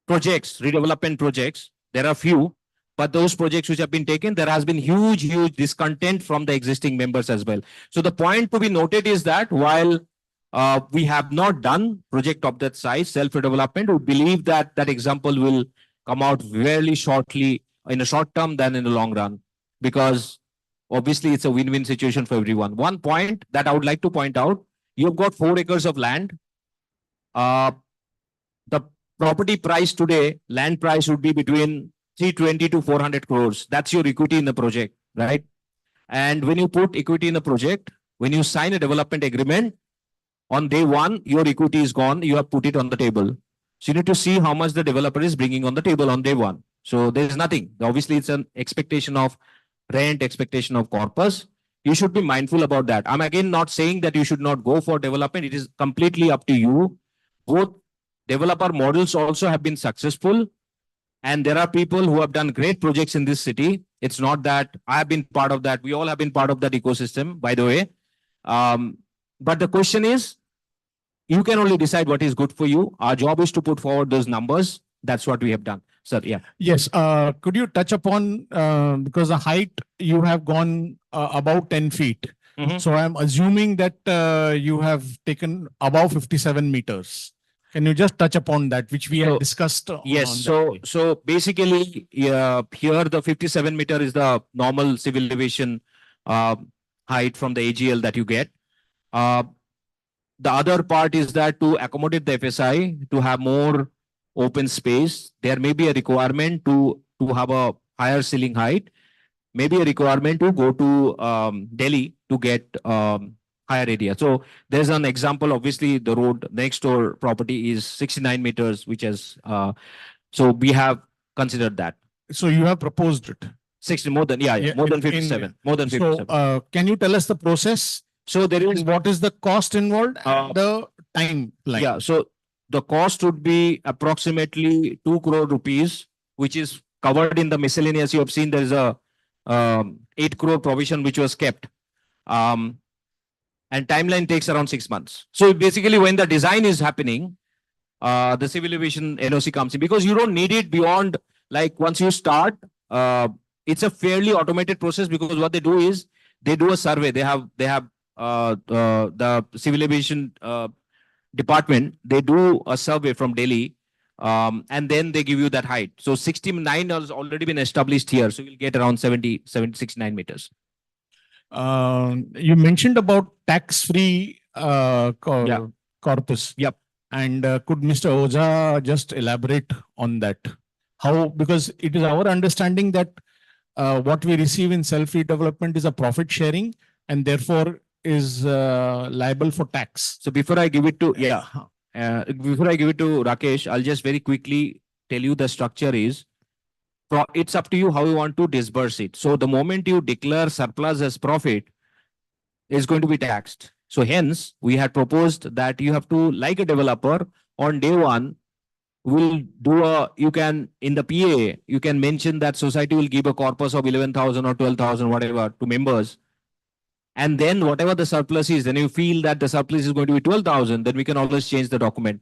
projects, redevelopment projects. There are few, but those projects which have been taken, there has been huge discontent from the existing members as well. So the point to be noted is that while we have not done project of that size, self-development, we believe that that example will come out very shortly in a short term than in the long run, because obviously it's a win-win situation for everyone. One point that I would like to point out, you've got 4 acres of land. The property price today, land price would be between 320 to 400 crores. That's your equity in the project, right? And when you put equity in the project, when you sign a development agreement, on day one, your equity is gone. You have put it on the table. So you need to see how much the developer is bringing on the table on day one. So there is nothing. Obviously, it's an expectation of rent, expectation of corpus. You should be mindful about that. I'm again not saying that you should not go for development. It is completely up to you. Both developer models also have been successful. And there are people who have done great projects in this city. It's not that I have been part of that. We all have been part of that ecosystem, by the way. But the question is, you can only decide what is good for you. Our job is to put forward those numbers. That's what we have done. Sir, yeah. Yes. Could you touch upon, because the height you have gone about 10 feet. So I'm assuming that you have taken above 57 meters. Can you just touch upon that, which we had discussed? Yes. So basically, here the 57 meter is the normal civil elevation height from the AGL that you get. The other part is that to accommodate the FSI, to have more open space, there may be a requirement to have a higher ceiling height, maybe a requirement to go to Delhi to get higher area. So there's an example, obviously the road next door property is 69 meters, which is, so we have considered that. So you have proposed it? 60, more than, more than 57, more than 57. So can you tell us the process? So there is, what is the cost involved and the timeline? Yeah, so the cost would be approximately 2 crore rupees, which is covered in the miscellaneous. You have seen there is a 8 crore provision which was kept. And timeline takes around 6 months. So basically when the design is happening, the civil aviation NOC comes in, because you don't need it beyond, like once you start, it's a fairly automated process, because what they do is they do a survey. They have the civil aviation department, they do a survey from Delhi, and then they give you that height. So 69 has already been established here. So you'll get around 69 meters. You mentioned about tax-free corpus. Yep. And could Mr. Oza just elaborate on that? How, because it is our understanding that what we receive in self-redevelopment is a profit sharing and therefore is liable for tax. So before I give it to, before I give it to Rakesh, I'll just very quickly tell you the structure is, it's up to you how you want to disburse it. So the moment you declare surplus as profit, is going to be taxed. So hence, we had proposed that you have to, like a developer, on day one, will do you can, in the PA, you can mention that society will give a corpus of 11,000 or 12,000, whatever, to members. And then whatever the surplus is, then you feel that the surplus is going to be 12,000, then we can always change the document.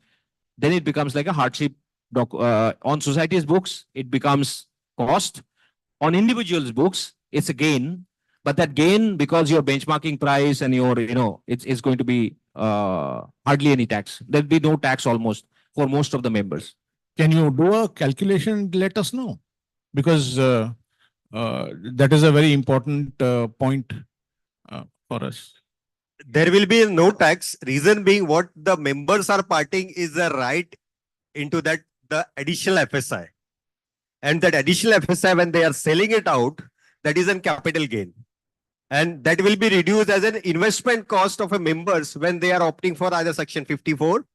Then it becomes like a hardship. On society's books, it becomes cost. On individuals' books, it's a gain. But that gain, because your benchmarking price and your, it's going to be hardly any tax. There'll be no tax almost for most of the members. Can you do a calculation? Let us know, because that is a very important point for us. There will be no tax. Reason being, what the members are parting is the right into that the additional FSI, and that additional FSI, when they are selling it out, that is a capital gain, and that will be reduced as an investment cost of a members when they are opting for either Section 54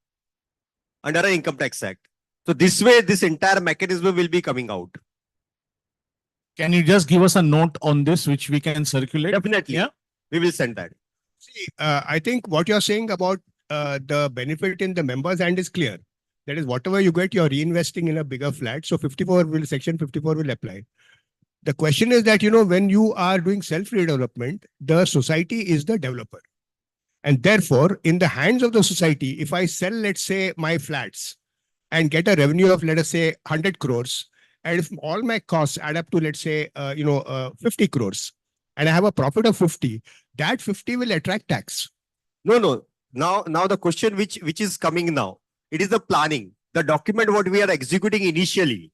under an Income Tax Act. So this way, this entire mechanism will be coming out. Can you just give us a note on this, which we can circulate? Definitely. Yeah. We will send that. See, I think what you're saying about the benefit in the members' hand is clear. That is, whatever you get, you're reinvesting in a bigger flat. So Section 54 will apply. The question is that, when you are doing self-redevelopment, the society is the developer. And therefore, in the hands of the society, if I sell, let's say, my flats and get a revenue of, let us say, 100 crores, and if all my costs add up to, let's say, 50 crores, and I have a profit of 50, that 50 will attract tax. No. Now the question which is coming now, it is the planning, the document what we are executing initially.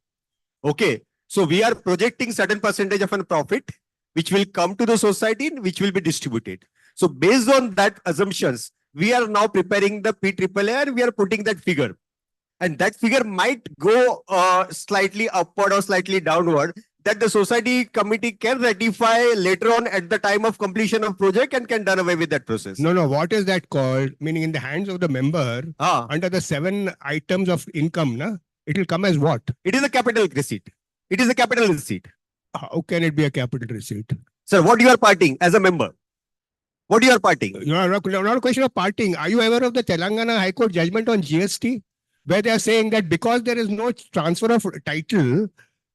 Okay. So we are projecting certain percentage of a profit, which will come to the society, which will be distributed. So based on that assumptions, we are now preparing the PAAA and we are putting that figure. And that figure might go slightly upward or slightly downward, that the society committee can ratify later on at the time of completion of project and can done away with that process. No. What is that called? Meaning in the hands of the member, under the 7 items of income, it will come as what? It is a capital receipt. It is a capital receipt. How can it be a capital receipt? Sir, what you are parting as a member? What you are parting? Not a question of parting. Are you aware of the Telangana High Court judgment on GST? Where they are saying that because there is no transfer of title,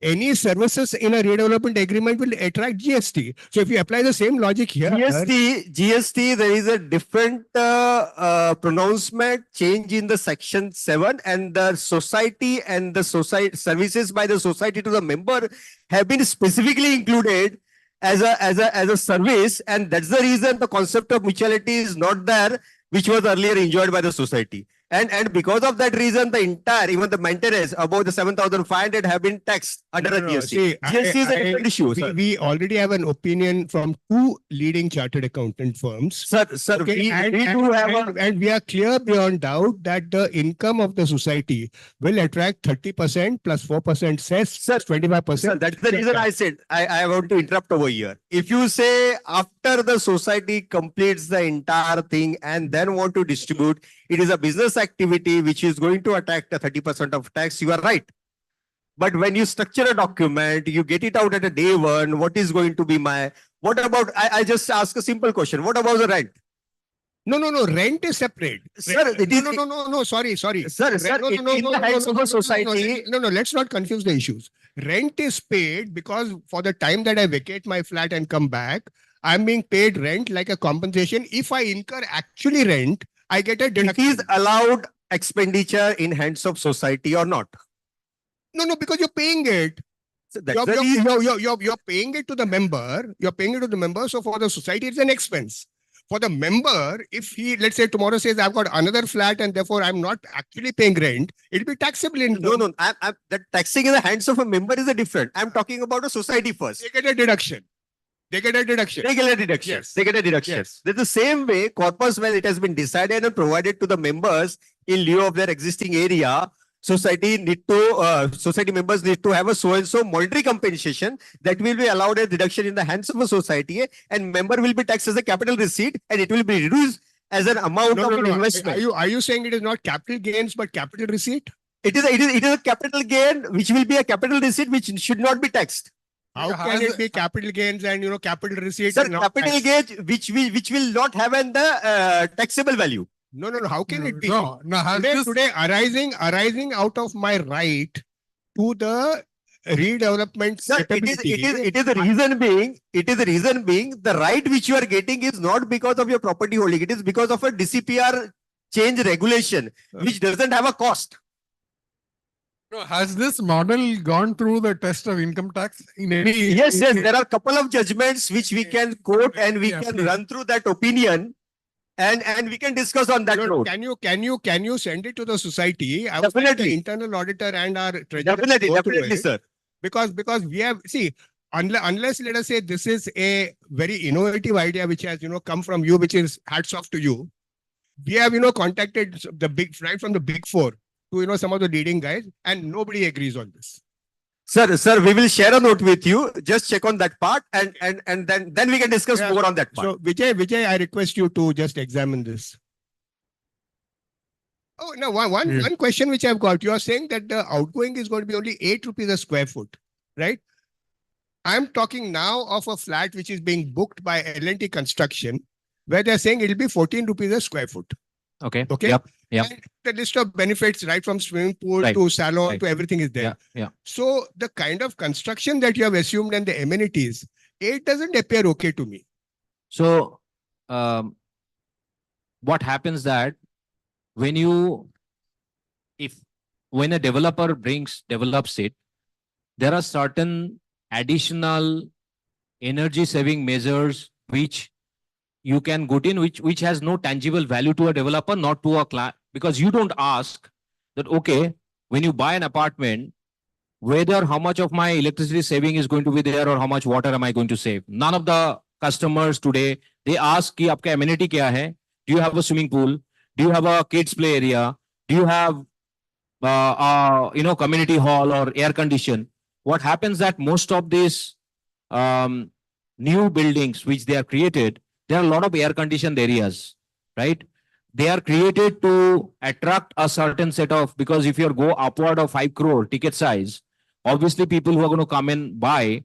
any services in a redevelopment agreement will attract GST. So if you apply the same logic here. GST, there is a different pronouncement change in the section 7, and the society and the society services by the society to the member have been specifically included as a service, and that's the reason the concept of mutuality is not there, which was earlier enjoyed by the society. And because of that reason, the entire, even the maintenance above the 7,500 have been taxed under the GST. See, GST is a different issue. We already have an opinion from 2 leading chartered accountant firms. Sir, okay, and we are clear beyond doubt that the income of the society will attract 30% plus 4% cess, Sir, 25%. Sir, that's the reason I said I want to interrupt over here. If you say after the society completes the entire thing and then want to distribute, it is a business activity which is going to attract a 30% of tax, you are right. But when you structure a document, you get it out at a day one, what is going to be what about, I just ask a simple question, what about the rent? No, rent is separate. Sir, it is, no, sorry. Sir, in the hands of a society. No, let's not confuse the issues. Rent is paid because for the time that I vacate my flat and come back, I'm being paid rent like a compensation. If I incur actually rent, I get a deduction. It is allowed expenditure in hands of society or not? No, because you're paying it. So you're paying it to the member. You're paying it to the member. So for the society, it's an expense. For the member, if he, let's say tomorrow says, I've got another flat and therefore I'm not actually paying rent, it'll be taxable income. No. That taxing in the hands of a member is a different. I'm talking about a society first. They get a deduction. Yes. They get a deduction. Yes. There's the same way corpus, when it has been decided and provided to the members in lieu of their existing area, society members need to have a so-and-so monetary compensation that will be allowed a deduction in the hands of a society, and member will be taxed as a capital receipt, and it will be reduced as an amount of investment. Are you saying it is not capital gains but capital receipt? It is a capital gain which will be a capital receipt which should not be taxed. How can it be capital gains and capital receipts? Sir, capital gains which will not have the taxable value. No. How can it be? No. Today arising out of my right to the redevelopment capability. It is the reason being the right which you are getting is not because of your property holding. It is because of a DCPR change regulation which doesn't have a cost. Has this model gone through the test of income tax in any? Yes. There are a couple of judgments which we can quote and we can run through that opinion, and we can discuss on that note. Can you send it to the society? Definitely. The internal auditor and our treasurer. Definitely, sir. Because we have, unless let us say this is a very innovative idea which has come from you, which is hats off to you. We have contacted right from the big four to some of the leading guys, and nobody agrees on this. Sir, we will share a note with you. Just check on that part, and then we can discuss more on that part. So Vijay, I request you to just examine this. Oh, no, one question which I've got. You are saying that the outgoing is going to be only 8 rupees a square foot, right? I'm talking now of a flat which is being booked by L&T Construction, where they're saying it'll be 14 rupees a square foot. Okay. Yep. Yeah. And the list of benefits, right from swimming pool Right. to salon Right. to everything is there. Yeah. Yeah. So the kind of construction that you have assumed and the amenities, it doesn't appear okay to me. So, what happens that when you, when a developer develops it, there are certain additional energy saving measures which you can put in, which has no tangible value to a developer, not to a client, because you don't ask that, okay, when you buy an apartment, whether how much of my electricity saving is going to be there or how much water am I going to save. None of the customers today, they ask ki aapka amenity kya hai? Do you have a swimming pool? Do you have a kids play area? Do you have community hall or air condition? What happens that most of these new buildings which they are created, there are a lot of air conditioned areas, right? They are created to attract a certain set of, because if you go upward of 5 crore ticket size, obviously people who are going to come and buy,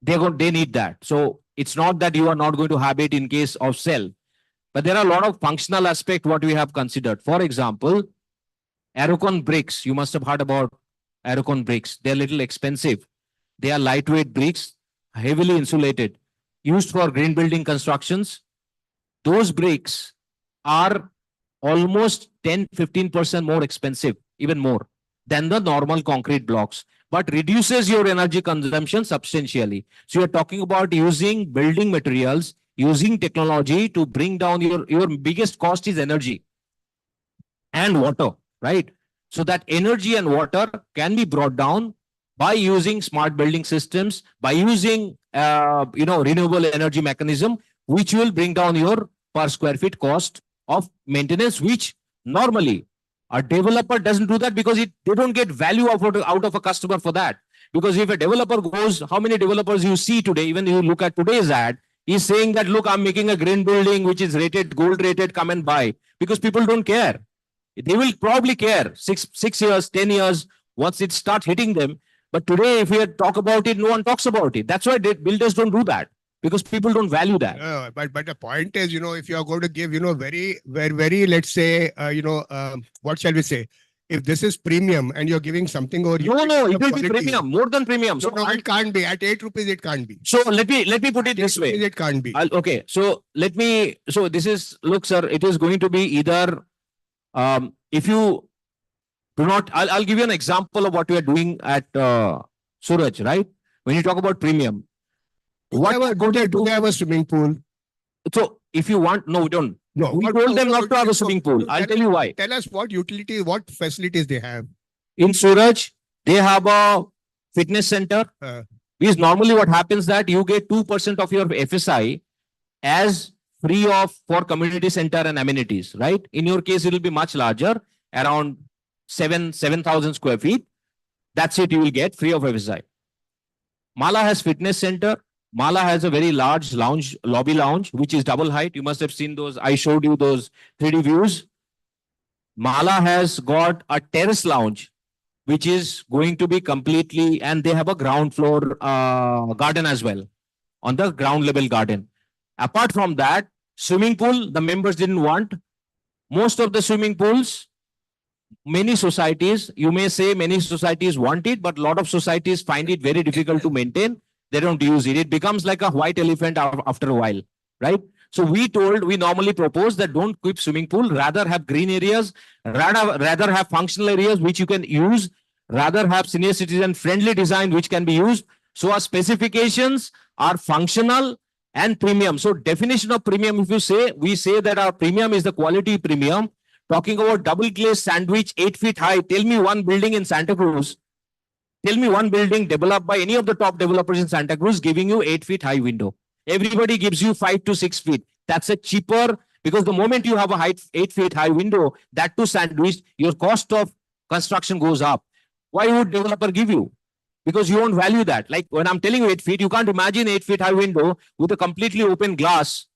they need that. So it's not that you are not going to have it in case of sell, but there are a lot of functional aspect what we have considered. For example, Aerocon bricks. You must have heard about Aerocon bricks. They're a little expensive. They are lightweight bricks, heavily insulated, used for green building constructions. Those bricks are almost 10-15% more expensive, even more than the normal concrete blocks, but reduces your energy consumption substantially. So you're talking about using building materials, using technology to bring down your biggest cost is energy and water, right? So that energy and water can be brought down by using smart building systems, by using renewable energy mechanism, which will bring down your per square feet cost of maintenance, which normally a developer doesn't do that because they don't get value out of a customer for that. Because if a developer goes, how many developers you see today, even you look at today's ad, he's saying that, look, I'm making a green building which is rated, gold rated, come and buy. Because people don't care. They will probably care 6 years, 10 years, once it starts hitting them. But today, if we talk about it, no one talks about it. That's why builders don't do that, because people don't value that. But the point is, if you are going to give, very, let's say, what shall we say? If this is premium and you're giving something or no, it will be premium, more than premium. So no, it can't be at 8 rupees. It can't be. So let me put it this way. It can't be. Okay. So this is, look, sir, it is going to be either, if you do not, I'll give you an example of what we are doing at Suraj, right? When you talk about premium, do they have a swimming pool? So if you want, no, we don't. No, we told them not to have a swimming pool. I'll tell you why. Tell us what facilities they have. In Suraj, they have a fitness center. Because normally what happens that you get 2% of your FSI as free for community center and amenities, right? In your case, it will be much larger, around 7,000 square feet. That's it, you will get free of FSI. Mala has fitness center. Mala has a very large lobby lounge, which is double height. You must have seen those. I showed you those 3D views. Mala has got a terrace lounge, which is going to be completely, and they have a ground floor garden as well, on the ground level garden. Apart from that, swimming pool, the members didn't want. Most of the swimming pools, many societies, you may say many societies want it, but a lot of societies find it very difficult to maintain. They don't use it. It becomes like a white elephant after a while, right? So we normally propose that don't keep swimming pool, rather have green areas, rather have functional areas which you can use, rather have senior citizen friendly design which can be used. So our specifications are functional and premium. So definition of premium, if you say, we say that our premium is the quality premium. Talking about double glazed sandwich, 8 feet high. Tell me one building in Santa Cruz. Tell me one building developed by any of the top developers in Santa Cruz giving you 8 feet high window. Everybody gives you 5 to 6 feet. That's a cheaper, because the moment you have a 8 feet high window, that too sandwich, your cost of construction goes up. Why would developer give you? Because you won't value that. Like when I'm telling you 8 feet, you can't imagine 8 feet high window with a completely open glass.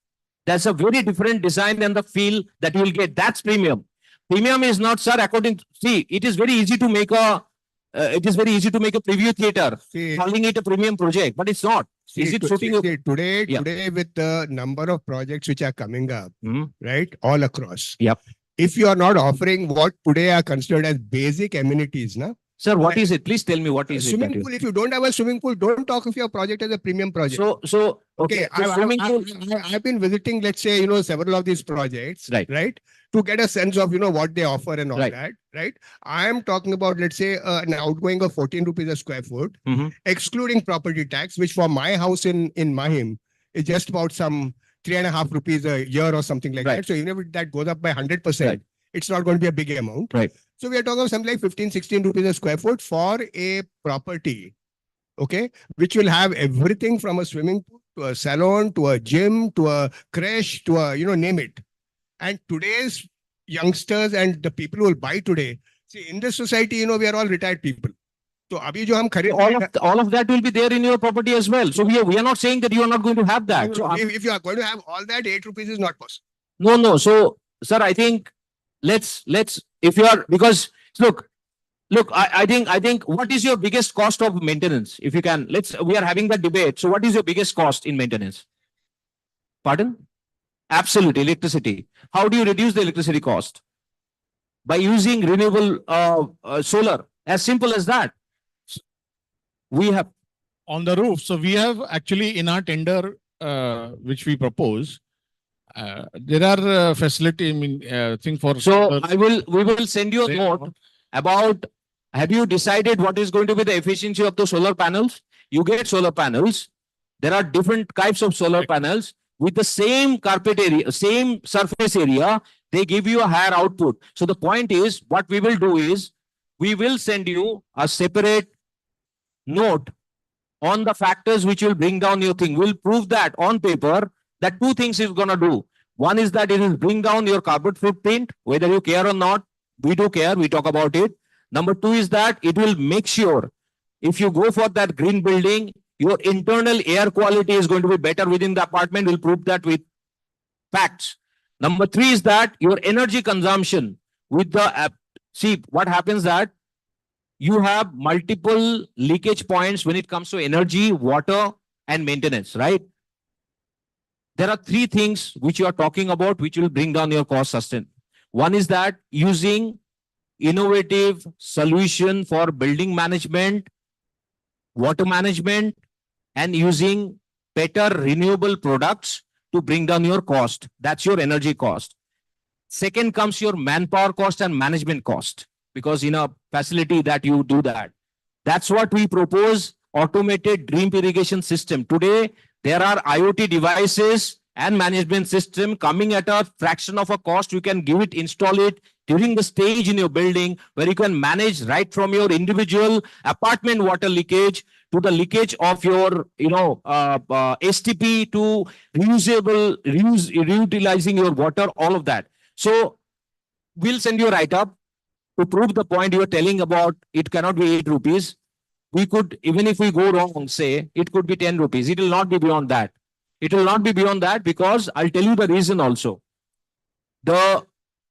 That's a very different design and the feel that you will get. That's premium. Premium is not, sir, it is very easy to make a preview theater, calling it a premium project, but it's not. Today with the number of projects which are coming up, right, all across. Yep. if you are not offering what today are considered as basic amenities, na? Sir, what is it? Please tell me what is it. Swimming pool, if you don't have a swimming pool, don't talk of your project as a premium project. Okay. I've been visiting, let's say, several of these projects, Right. to get a sense of, what they offer and all Right. that, right? I am talking about, let's say, an outgoing of 14 rupees a square foot, Mhm. excluding property tax, which for my house in Mahim is just about some 3.5 rupees a year or something like Right. that. So even if that goes up by 100%, Right. it's not going to be a big amount. Right. So we are talking of something like 15, 16 rupees a square foot for a property, okay, which will have everything from a swimming pool to a salon, to a gym, to a creche, to a, name it. And today's youngsters and the people who will buy today, see, in this society, we are all retired people. So abhi jo hum kharid All of that will be there in your property as well. So we are not saying that you are not going to have that. So if you are going to have all that, 8 rupees is not possible. no. So, sir, I think let's if you are, because look, I think what is your biggest cost of maintenance? If you can, we are having that debate. So what is your biggest cost in maintenance? Pardon? Absolutely, electricity. How do you reduce the electricity cost? By using renewable solar. As simple as that. We have On the roof. So we have actually in our tender, which we propose, there are facility, thing for. So we will send you a note about, have you decided what is going to be the efficiency of the solar panels? You get solar panels. There are different types of solar panels with the same carpet area, same surface area. They give you a higher output. So the point is, what we will do is, we will send you a separate note on the factors which will bring down your thing. We'll prove that on paper that two things is going to do. One is that it will bring down your carbon footprint, whether you care or not. We do care. We talk about it. Number two is that it will make sure if you go for that green building, your internal air quality is going to be better within the apartment. We'll prove that with facts. Number three is that your energy consumption with the see what happens that you have multiple leakage points when it comes to energy, water, and maintenance, right? There are three things which you are talking about which will bring down your cost sustain. One is that using innovative solution for building management, water management, and using better renewable products to bring down your cost. That's your energy cost. Second comes your manpower cost and management cost, because in a facility that you do that. That's what we propose, automated drip irrigation system. Today, there are IoT devices and management system coming at a fraction of a cost. You can give it, install it during the stage in your building, where you can manage right from your individual apartment water leakage to the leakage of your, STP to reutilizing your water, all of that. So we'll send you a write-up to prove the point you are telling about. It cannot be 8 rupees. We could, even if we go wrong, say it could be 10 rupees. It will not be beyond that. It will not be beyond that, because I'll tell you the reason also. The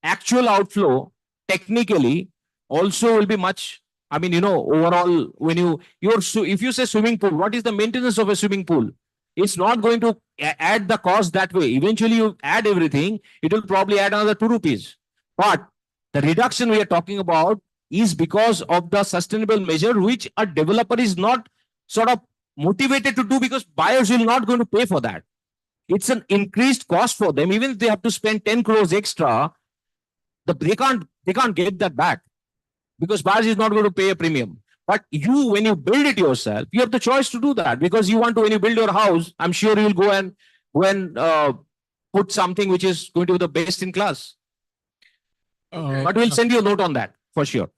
actual outflow technically also will be much. Overall, when if you say swimming pool, what is the maintenance of a swimming pool? It's not going to add the cost that way. Eventually, you add everything, it will probably add another 2 rupees. But the reduction we are talking about is because of the sustainable measure, which a developer is not sort of motivated to do, because buyers will not going to pay for that. It's an increased cost for them. Even if they have to spend 10 crores extra, they can't get that back, because buyers is not going to pay a premium. But you, when you build it yourself, you have the choice to do that, because you want to, when you build your house, I'm sure you'll go and put something which is going to be the best in class. But we'll send you a note on that for sure.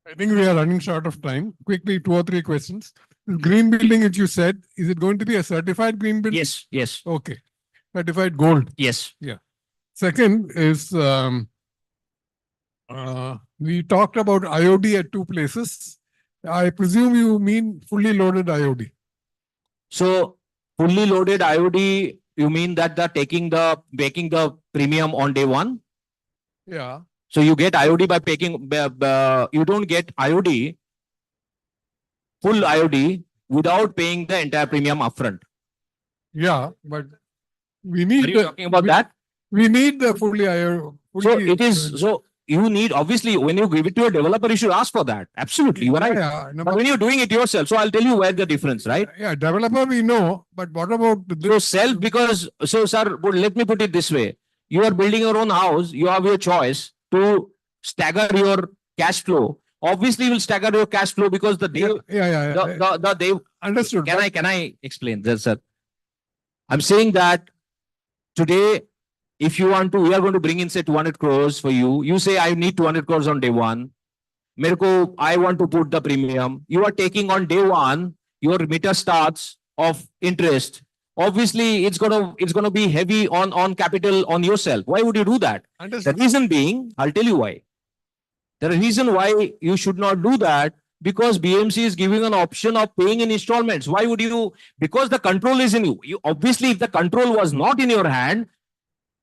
I think we are running short of time. Quickly, 2 or 3 questions. Green building, which you said, is it going to be a certified green building? Yes. Okay. Certified gold. Yes. Yeah. Second is, we talked about IOD at 2 places. I presume you mean fully loaded IOD. So fully loaded IOD, you mean that making the premium on day one? Yeah. So you get IOD by taking, you don't get IOD, full IOD, without paying the entire premium upfront. Yeah, but We need Are you talking about that? We need the fully. So it is, so you need, obviously, when you give it to a developer, you should ask for that. Absolutely, you are right. Yeah, no, But when you're doing it yourself, so I'll tell you where the difference, right? yeah, developer we know, but what about So self, because, so sir, but let me put it this way. You are building your own house, you have your choice to stagger your cash flow. Obviously, you will stagger your cash flow because the day, the day. Understood. Can I explain this, sir? I'm saying that today, if you want to, we are going to bring in, say, 200 crores for you. You say, I need 200 crores on day one. Mirko, I want to put the premium. You are taking on day one, your meter starts of interest. Obviously, it's gonna be heavy on capital on yourself. Why would you do that? Understood. The reason being, I'll tell you why. The reason why you should not do that, because BMC is giving an option of paying in installments. Why would you? Because the control is in you. You obviously, if the control was not in your hand,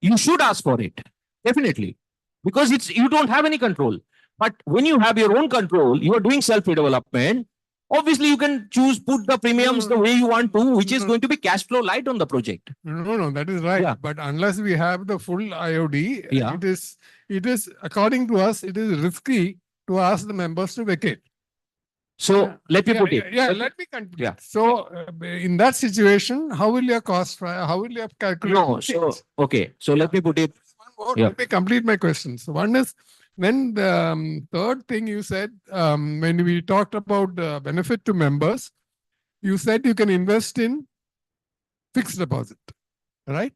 you should ask for it. Definitely. Because you don't have any control. But when you have your own control, you are doing self-development. Obviously, you can choose, put the premiums the way you want to, which is going to be cash flow light on the project. No, that is right. Yeah. But unless we have the full IOD, Yeah. it is, according to us, it is risky to ask the members to vacate. So let me put it. Let me continue. Yeah. So in that situation, how will your cost, how will your calculation? No, so, okay. So let me put it. One more, Yeah. let me complete my questions. One is, when the third thing you said, when we talked about the benefit to members, you said you can invest in fixed deposit, right?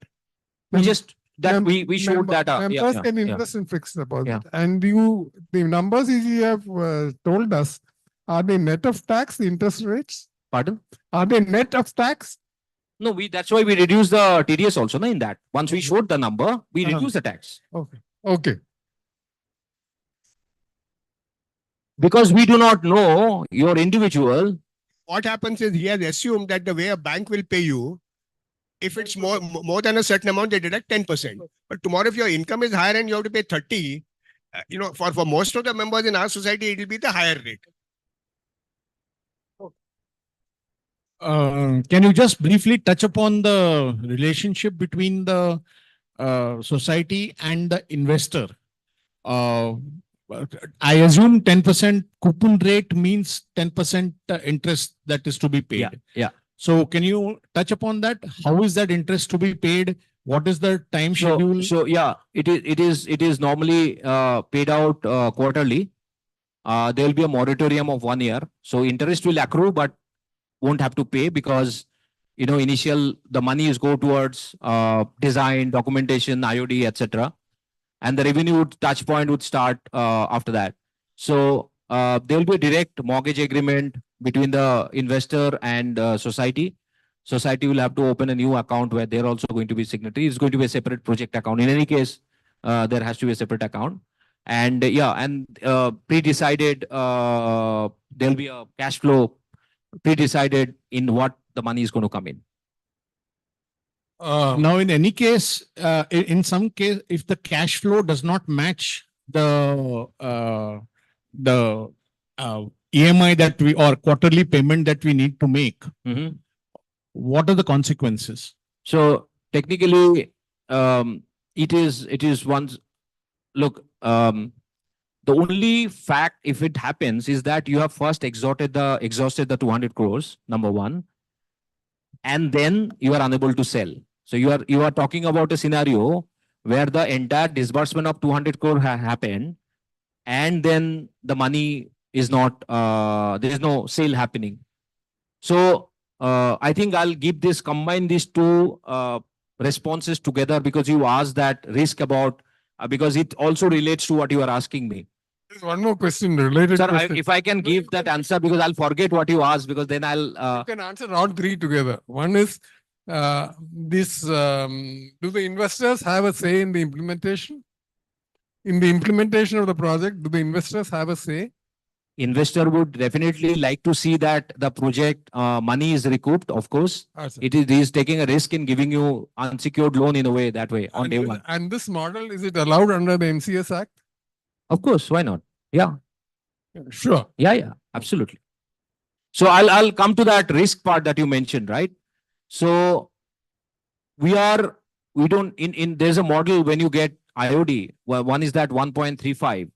We just, that we showed that up. Members can invest in fixed deposit. Yeah. And the numbers you have told us, are they net of tax, the interest rates? Pardon? Are they net of tax? No, that's why we reduced the TDS also, in that. Once we showed the number, we reduced the tax. Okay. Because we do not know your individual. What happens is he has assumed that the way a bank will pay you, if it's more than a certain amount, they deduct 10%. But tomorrow, if your income is higher and you have to pay 30, for most of the members in our society, it will be the higher rate. Can you just briefly touch upon the relationship between the society and the investor? I assume 10% coupon rate means 10% interest that is to be paid. Yeah. So can you touch upon that? How is that interest to be paid? What is the time schedule? So yeah, it is normally paid out quarterly. There will be a moratorium of 1 year. So interest will accrue, but won't have to pay, because the money is go towards design, documentation, IOD, etc. And the revenue touch point would start after that. So there will be a direct mortgage agreement between the investor and society. Society will have to open a new account where they're also going to be signatory. It's going to be a separate project account. In any case, there has to be a separate account. And pre-decided, there'll be a cash flow pre-decided in what the money is going to come in. Now, in any case, in some case, if the cash flow does not match the EMI that or quarterly payment that we need to make, what are the consequences? So technically, it is once. Look, the only fact, if it happens, is that you have first exhausted the 200 crores, number one, and then you are unable to sell. So you are talking about a scenario where the entire disbursement of 200 crore happened, and then the money is not, there is no sale happening. So I think I'll combine these two responses together, because you asked that risk about, because it also relates to what you are asking me. There's one more question related. Sir, if I can give that answer, because I'll forget what you asked, because then I'll. You can answer all three together. One is do the investors have a say in the implementation? In the implementation of the project, do the investors have a say? Investor would definitely like to see that the project money is recouped, of course. He is taking a risk in giving you unsecured loan in a way, that way, on day one. And this model, is it allowed under the MCS Act? Of course, why not? Yeah. Sure. Yeah, absolutely. So I'll come to that risk part that you mentioned, right? So we are we don't, there's a model when you get IOD, one is that 1.35.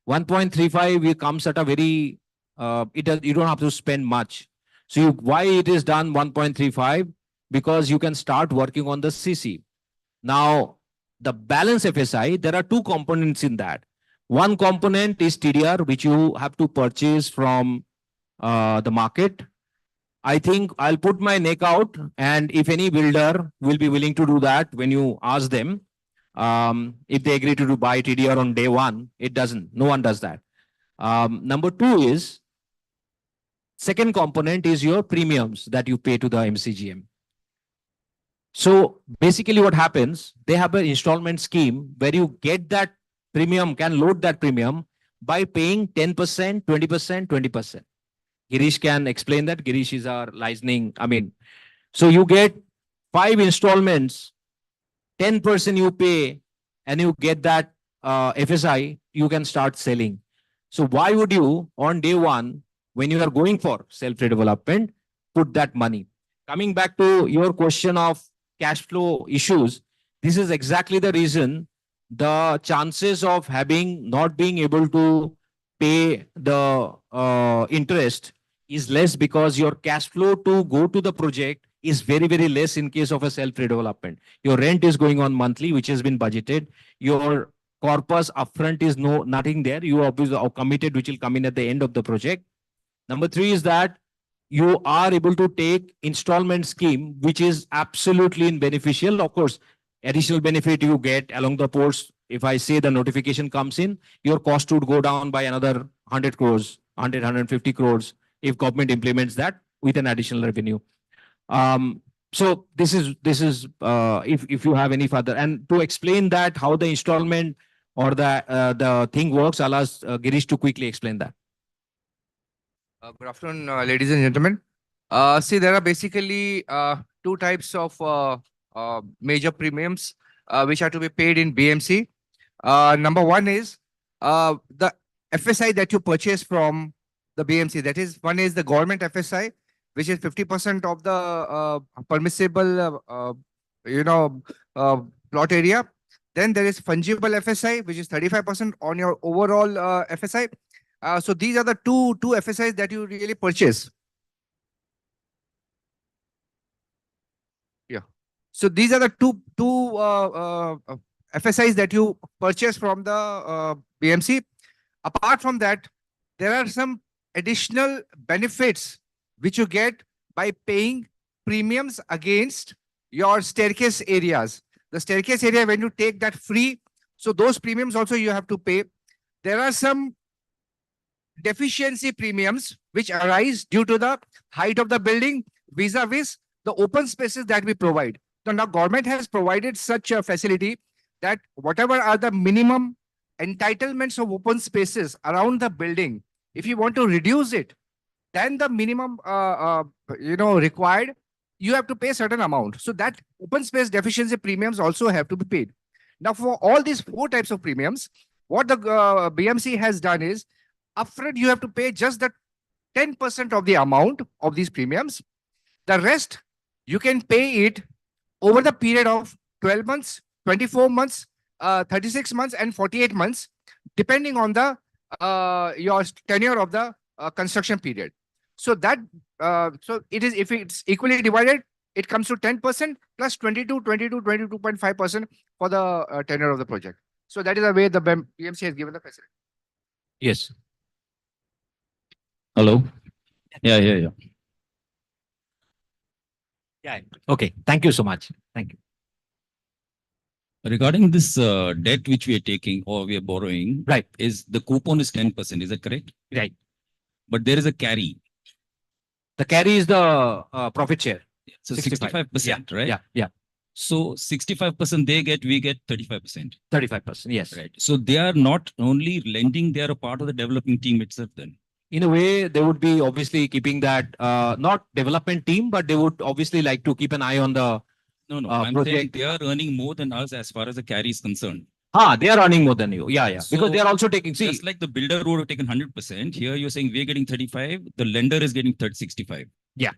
1.35 it comes at a very, you don't have to spend much. So why it is done 1.35? Because you can start working on the CC. Now, the balance FSI, there are two components in that. One component is TDR, which you have to purchase from the market. I think I'll put my neck out, and if any builder will be willing to do that, when you ask them, if they agree to buy TDR on day one, it doesn't. No one does that. Number two is, second component is your premiums that you pay to the MCGM. So basically what happens, they have an installment scheme where you get that premium, can load that premium by paying 10%, 20%, 20%. Girish can explain that. Girish is our licensing. So you get 5 installments, 10% you pay, and you get that FSI, you can start selling. So why would you, on day one, when you are going for self-redevelopment, put that money? Coming back to your question of cash flow issues, this is exactly the reason the chances of not being able to pay the interest is less, because your cash flow to go to the project is very, very less in case of a self-redevelopment. Your rent is going on monthly, which has been budgeted. Your corpus upfront is nothing there. You are committed, which will come in at the end of the project. Number 3 is that you are able to take installment scheme, which is absolutely beneficial. Of course, additional benefit you get along the ports. If I say the notification comes in, your cost would go down by another 100 crores, 100, 150 crores if government implements that with an additional revenue. So this is if you have any further, and to explain that how the installment or the thing works, I'll ask Girish to quickly explain that. Good afternoon, ladies and gentlemen. See, there are basically 2 types of major premiums which are to be paid in BMC. Number 1 is the FSI that you purchase from the BMC. That is, one is the government FSI, which is 50% of the permissible, plot area. Then there is fungible FSI, which is 35% on your overall FSI. So these are the two FSIs that you really purchase. Yeah. So these are the two FSIs that you purchase from the BMC. Apart from that, there are some additional benefits which you get by paying premiums against your staircase areas. The staircase area, when you take that free, so those premiums also you have to pay. There are some deficiency premiums which arise due to the height of the building vis-a-vis the open spaces that we provide. So now government has provided such a facility that whatever are the minimum entitlements of open spaces around the building, if you want to reduce it, then the minimum required, you have to pay a certain amount. So that open space deficiency premiums also have to be paid. Now for all these 4 types of premiums, what the BMC has done is, upfront you have to pay just the 10% of the amount of these premiums. The rest you can pay it over the period of 12 months, 24 months, 36 months and 48 months, depending on the your tenure of the construction period. So that so it is, if it's equally divided, it comes to 10% plus 22.5% for the tenure of the project. So that is the way the BMC has given the facility. Yes. Hello. Yeah. Okay. Thank you so much. Thank you. Regarding this debt which we are taking or we are borrowing, right, is the coupon is 10%, is that correct? Right. But there is a carry. The carry is the profit share. So 65%, right? Yeah. So 65% they get, we get 35%. 35%, yes. Right. So they are not only lending, they are a part of the developing team itself then. In a way, they would be obviously keeping that, not development team, but they would obviously like to keep an eye on the I'm project. saying they are earning more than us as far as the carry is concerned. They are earning more than you. Yeah. So because they are also taking, just like the builder would have taken 100%, here you're saying we're getting 35, the lender is getting 65. Yeah.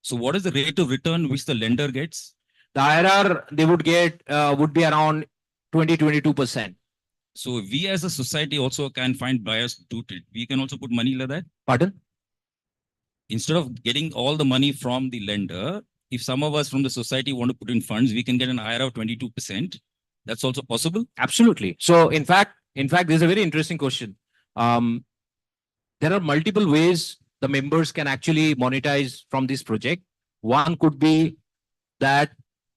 So what is the rate of return which the lender gets? The IRR they would get would be around 22%. So we as a society also can find buyers to do it. We can also put money like that. Pardon? Instead of getting all the money from the lender, if some of us from the society want to put in funds, we can get an IRR of 22%. That's also possible. Absolutely. So in fact, this is a very interesting question. There are multiple ways the members can actually monetize from this project. One could be that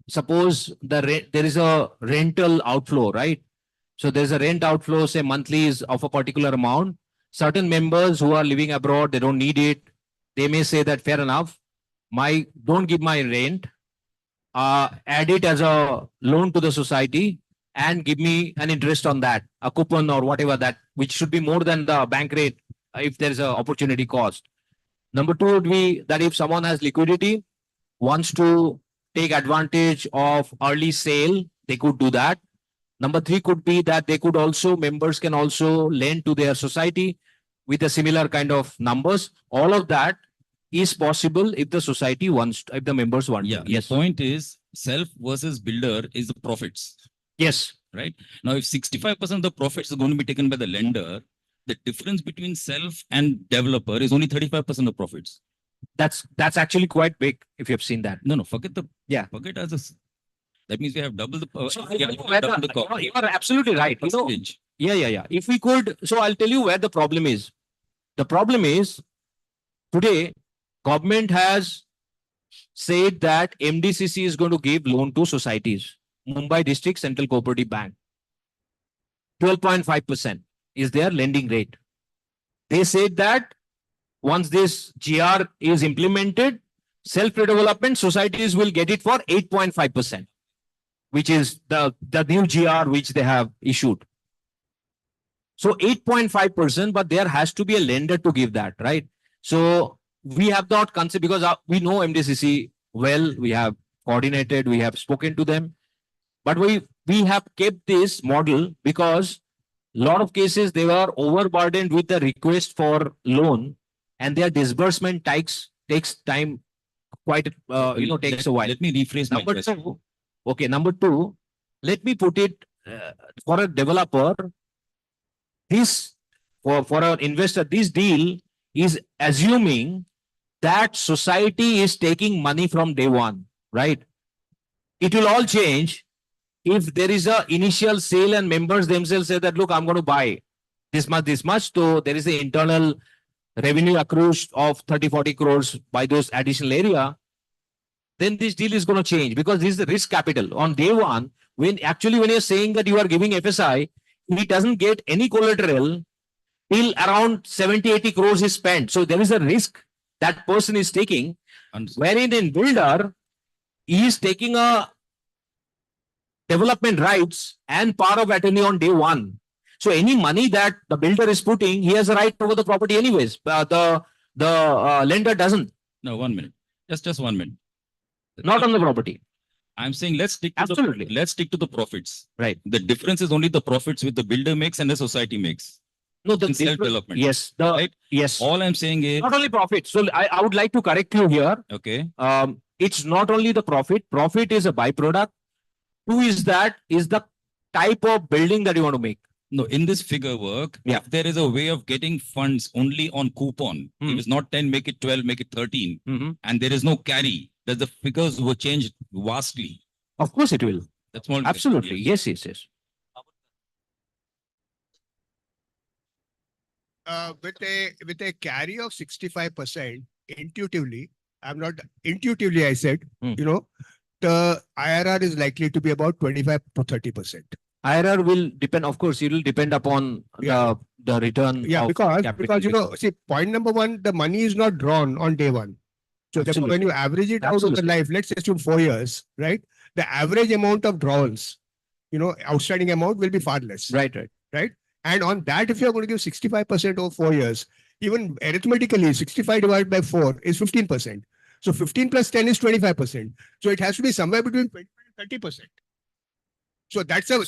suppose there is a rental outflow, right? So there's a rent outflow, say monthly is of a particular amount. Certain members who are living abroad, they don't need it. They may say that fair enough, don't give my rent, add it as a loan to the society and give me an interest on that, a coupon or whatever that, which should be more than the bank rate if there's an opportunity cost. Number two would be that if someone has liquidity, wants to take advantage of early sale, they could do that. Number three could be that members can also lend to their society with a similar kind of numbers. All of that is possible if the society wants, if the members want. Yeah. To. Yes. The point is self versus builder is the profits. Yes. Right. Now, if 65% of the profits is going to be taken by the lender, the difference between self and developer is only 35% of profits. That's actually quite big if you have seen that. No, forget the, yeah. Forget as a, that means we have double the, you are absolutely right. You know, yeah. If we could, so I'll tell you where the problem is. The problem is today, government has said that MDCC is going to give loan to societies. Mumbai District Central Cooperative Bank. 12.5% is their lending rate. They said that once this GR is implemented, self-development societies will get it for 8.5%, which is the new GR which they have issued. So 8.5%, but there has to be a lender to give that, right? So we have not considered, because we know MDCC well, we have coordinated, we have spoken to them, but we have kept this model because a lot of cases they were overburdened with the request for loan, and their disbursement takes time, quite takes a while. Let me rephrase my question. Number two, let me put it for a developer, this for an investor, this deal is assuming that society is taking money from day one, right? It will all change if there is a initial sale and members themselves say that, look, I'm going to buy this much. So there is the internal revenue accrues of 30-40 crores by those additional area. Then this deal is going to change because this is the risk capital. On day one, when you're saying that you are giving FSI, he doesn't get any collateral till around 70-80 crores is spent. So there is a risk that person is taking, wherein in builder, he is taking a development rights and power of attorney on day one. So any money that the builder is putting, he has a right over the property anyways. The lender doesn't. No, 1 minute. Just 1 minute. Not on the property. I'm saying let's stick to the profits. Right. The difference is only the profits which the builder makes and the society makes. No, the self-development. Yes. Right? Yes. All I'm saying is not only profit. So I would like to correct you here. Okay. It's not only the profit. Profit is a byproduct. Two is the type of building that you want to make. No, in this figure work, if there is a way of getting funds only on coupon, if it's not 10, make it 12, make it 13, and there is no carry, that the figures will change vastly. Of course it will. That's more absolutely. Yes. With a carry of 65%, intuitively, I said, the IRR is likely to be about 25 to 30%. IRR will depend, of course, it will depend upon the return. Yeah, because see, point number one, the money is not drawn on day one. So therefore, when you average it out of the life, let's assume 4 years, right? The average amount of drawals, outstanding amount will be far less. Right. And on that, if you're going to give 65% over 4 years, even arithmetically, 65 divided by 4 is 15%. So 15 plus 10 is 25%. So it has to be somewhere between 20 and 30%. So that's a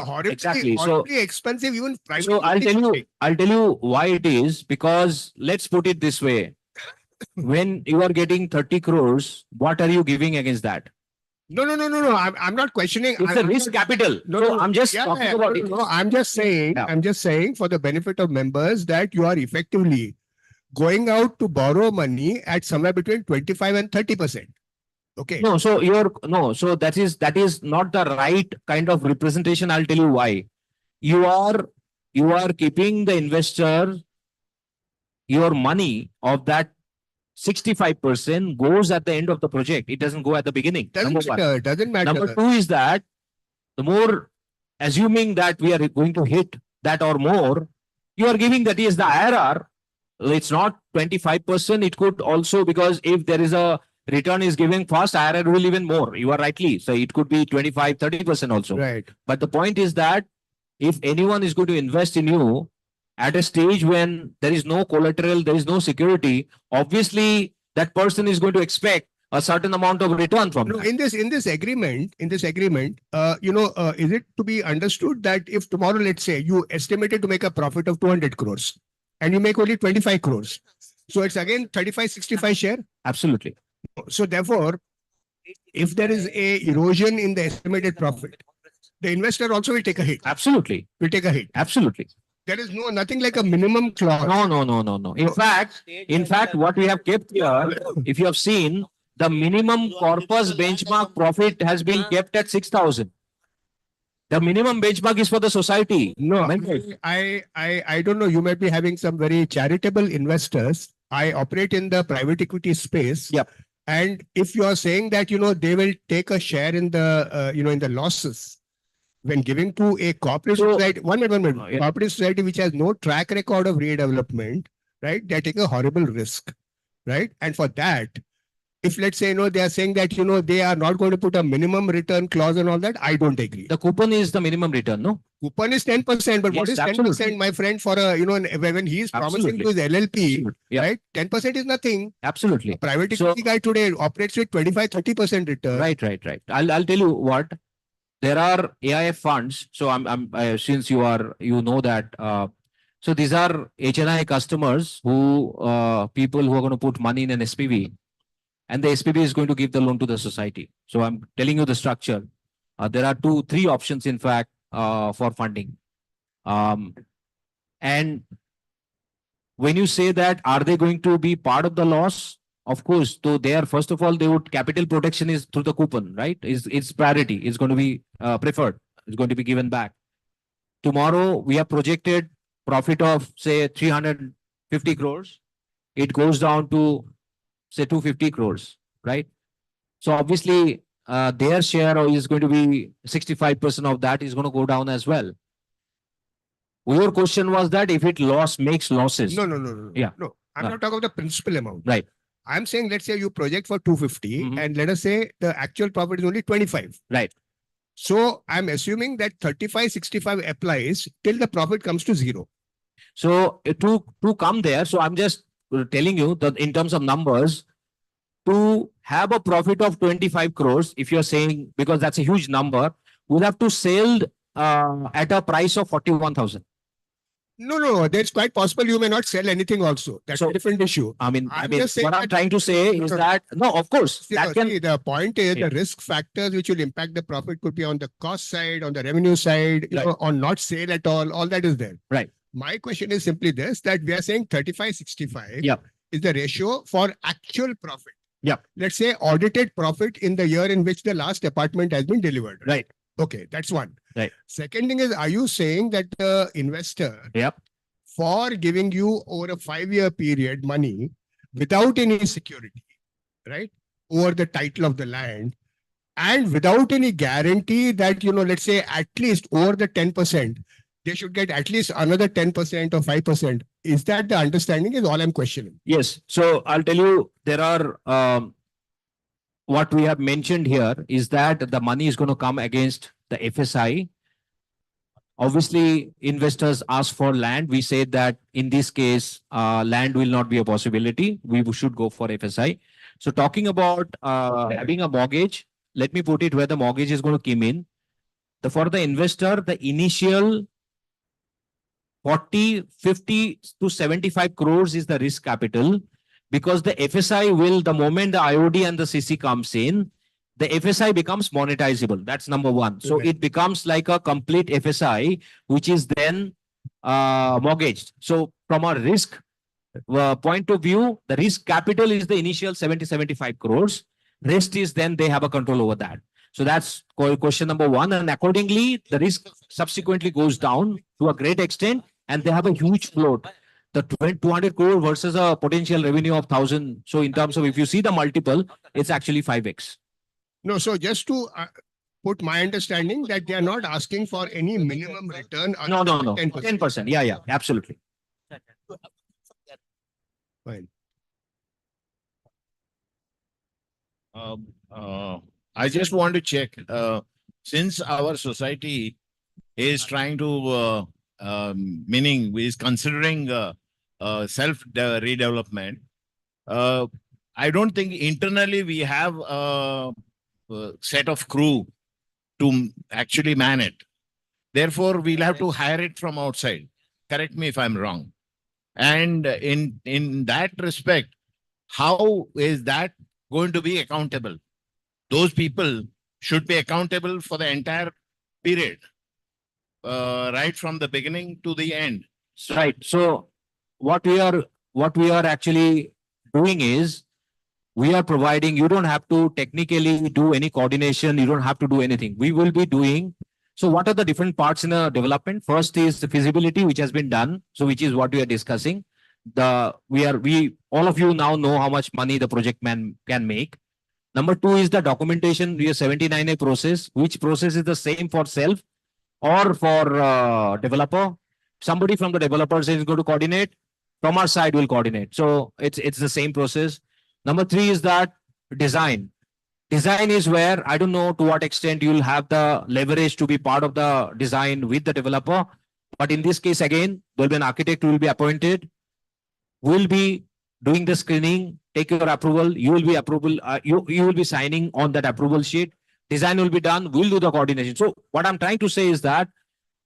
horribly expensive, even private. So I'll tell you why it is, because let's put it this way. When you are getting 30 crores, what are you giving against that? No. I'm not questioning. It's a risk capital. No, I'm just talking about it. No, I'm just saying. Yeah. I'm just saying for the benefit of members that you are effectively going out to borrow money at somewhere between 25 and 30%. Okay. No, so that is not the right kind of representation. I'll tell you why. You are keeping the investor, your money of that 65% goes at the end of the project. It doesn't go at the beginning. Doesn't matter. Number two is that the more, assuming that we are going to hit that or more, you are giving that is the IRR. It's not 25%. It could also, because if there is a return is giving fast, IRR will even more. You are rightly. So it could be 25, 30% also. Right. But the point is that if anyone is going to invest in you at a stage when there is no collateral, there is no security, obviously that person is going to expect a certain amount of return from No, that. in this agreement, is it to be understood that if tomorrow, let's say, you estimated to make a profit of 200 crores and you make only 25 crores, so it's again 35-65 share? Absolutely. So therefore, if there is a erosion in the estimated profit, the investor also will take a hit. Absolutely. Will take a hit. Absolutely. There is nothing like a minimum clause. No. In fact, what we have kept here, if you have seen, the minimum corpus benchmark profit has been kept at 6,000. The minimum benchmark is for the society. No, I don't know. You might be having some very charitable investors. I operate in the private equity space. Yep. And if you are saying that, they will take a share in the, in the losses when giving to a corporate society, one minute, Yeah. corporate society which has no track record of redevelopment, right? They're taking a horrible risk, right? And for that, if let's say, they are saying that, they are not going to put a minimum return clause and all that, I don't agree. The coupon is the minimum return, no? Coupon is 10%, but what Yes, is 10%, absolutely. my friend, for a, when he is promising to his LLP, Yeah. right? 10% is nothing. Absolutely. A private So- equity guy today operates with 25-30% return. Right. I'll tell you what. There are AIF funds. So since you know that. So these are HNI customers who people who are going to put money in an SPV, and the SPV is going to give the loan to the society. So I'm telling you the structure. There are 3 options, in fact, for funding. And when you say that, are they going to be part of the loss? Of course. So they are, first of all, capital protection is through the coupon, right? It's priority. It's going to be preferred. It's going to be given back. Tomorrow, we have projected profit of, say, 350 crores. It goes down to, say, 250 crores, right? So obviously, their share is going to be 65% of that is going to go down as well. Your question was that if it makes losses. No. Yeah. No, I'm not talking about the principal amount. Right. I'm saying, let's say you project for 250 Mhm. and let us say the actual profit is only 25. Right. So I'm assuming that 35-65 applies till the profit comes to 0. So to come there, so I'm just telling you that in terms of numbers, to have a profit of 25 crores, if you're saying, because that's a huge number, we'll have to sell at a price of 41,000. No. That's quite possible. You may not sell anything also. That's a different issue. I mean, just saying what I'm that- trying to say is that, no, of course, See, that can. the point is Yeah. the risk factors which will impact the profit could be on the cost side, on the revenue side, Right. or not sale at all that is there. Right. My question is simply this, that we are saying 35-65 Yeah. is the ratio for actual profit. Yeah. Let's say audited profit in the year in which the last apartment has been delivered. Right. Okay, that's one. Right. Second thing is, are you saying that the investor, Yep. for giving you over a 5-year period money without any security, right, over the title of the land, and without any guarantee that, let's say at least over the 10%, they should get at least another 10% or 5%. Is that the understanding is all I'm questioning? Yes. So I'll tell you, there are, what we have mentioned here is that the money is going to come against the FSI. Obviously, investors ask for land. We said that in this case, land will not be a possibility. We should go for FSI. So talking about having a mortgage, let me put it where the mortgage is going to come in. For the investor, the initial 40, 50 to 75 crores is the risk capital, because the FSI will, the moment the IOD and the CC comes in, the FSI becomes monetizable. That's number one. So it becomes like a complete FSI, which is then mortgaged. So from a risk point of view, the risk capital is the initial 75 crores. Rest is then they have a control over that. So that's question number one. And accordingly, the risk subsequently goes down to a great extent, and they have a huge float. The 200 crore versus a potential revenue of 1,000. So in terms of, if you see the multiple, it's actually 5x. No, so just to put my understanding that they are not asking for any minimum return. No. 10%. Yeah, absolutely. Fine. I just want to check, since our society is trying to, meaning is considering self redevelopment, I don't think internally we have a set of crew to actually man it. Therefore, we'll have to hire it from outside. Correct me if I'm wrong. And in that respect, how is that going to be accountable? Those people should be accountable for the entire period, right from the beginning to the end. Right. So what we are actually doing is, we are providing, you don't have to technically do any coordination. You don't have to do anything. We will be doing. So what are the different parts in a development? First is the feasibility, which has been done. So which is what we are discussing. All of you now know how much money the project man can make. Number two is the documentation. We have 79A process, which process is the same for self or for developer. Somebody from the developers is going to coordinate. From our side, will coordinate. So it's the same process. Number three is that design. Design is where I don't know to what extent you'll have the leverage to be part of the design with the developer. But in this case, again, there'll be an architect who will be appointed. We'll be doing the screening, take your approval. You will be you will be signing on that approval sheet. Design will be done. We'll do the coordination. So what I'm trying to say is that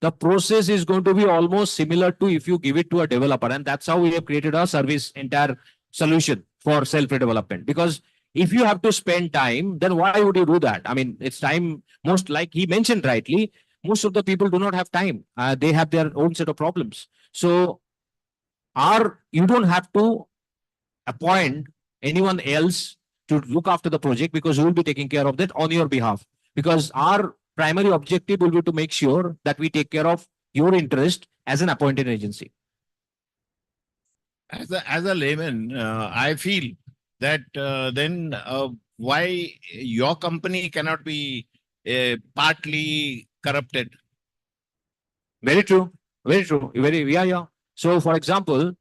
the process is going to be almost similar to if you give it to a developer. And that's how we have created a service entire solution for self-development. Because if you have to spend time, then why would you do that? I mean, it's time, most like he mentioned rightly, most of the people do not have time. They have their own set of problems. So you don't have to appoint anyone else to look after the project, because you will be taking care of that on your behalf. Because our primary objective will be to make sure that we take care of your interest as an appointed agency. As a layman, I feel that then why your company cannot be partly corrupted? Very true. Very true. Yeah. So, for example,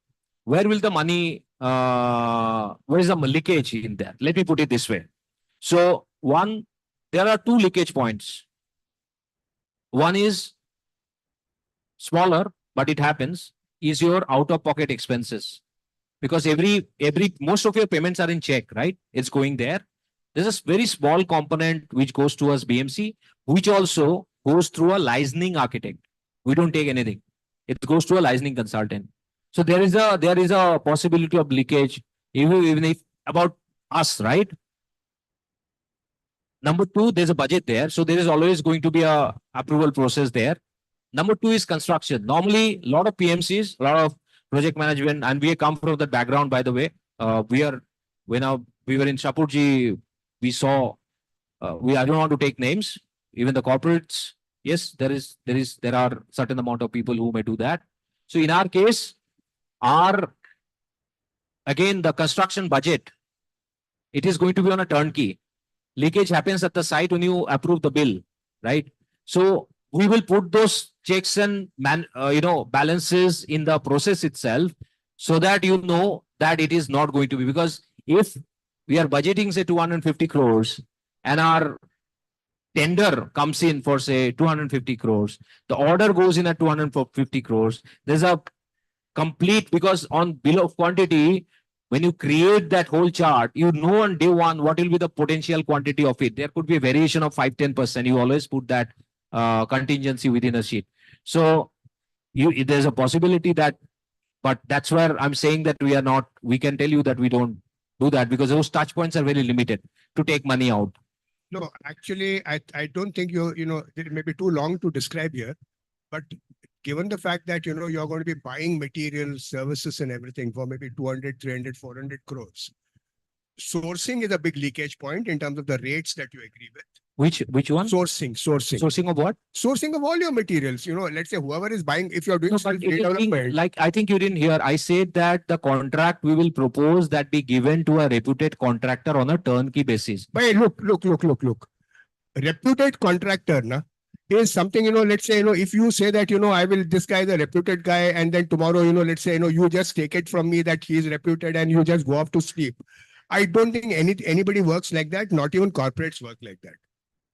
where will the money, where is the leakage in there? Let me put it this way. So, there are two leakage points. One is smaller, but it happens, is your out-of-pocket expenses. Because most of your payments are in check, right? It's going there. There's a very small component which goes towards BMC, which also goes through a licensing architect. We don't take anything. It goes to a licensing consultant. So there is a possibility of leakage, even if about us, right? Number two, there's a budget there. So there is always going to be a approval process there. Number two is construction. Normally, a lot of PMCs, a lot of project management, and we come from that background, by the way. When we were in Shapurji, we saw, I don't want to take names, even the corporates. Yes, there are certain amount of people who may do that. So in our case, again, the construction budget, it is going to be on a turnkey. Leakage happens at the site when you approve the bill, right? So we will put those checks and balances in the process itself, so that you know that it is not going to be. Because if we are budgeting say 250 crores and our tender comes in for say 250 crores, the order goes in at 250 crores, there's a complete, because on bill of quantity, when you create that whole chart, you know on day one what will be the potential quantity of it. There could be a variation of 5-10%. You always put that contingency within a sheet. So there's a possibility that, but that's where I'm saying that we can tell you that we don't do that, because those touch points are very limited to take money out. No, actually, I don't think it may be too long to describe here, but given the fact that, you're going to be buying materials, services and everything for maybe 200, 300, 400 crores, sourcing is a big leakage point in terms of the rates that you agree with. Which one? Sourcing. Sourcing of what? Sourcing of all your materials. Let's say whoever is buying, if you're doing No, but it is being, development, like, I think you didn't hear. I said that the contract we will propose that be given to a reputed contractor on a turnkey basis. but look. Reputed contractor, na, is something, let's say, if you say that, this guy is a reputed guy, and then tomorrow, let's say, you just take it from me that he is reputed and you just go off to sleep. I don't think anybody works like that. Not even corporates work like that.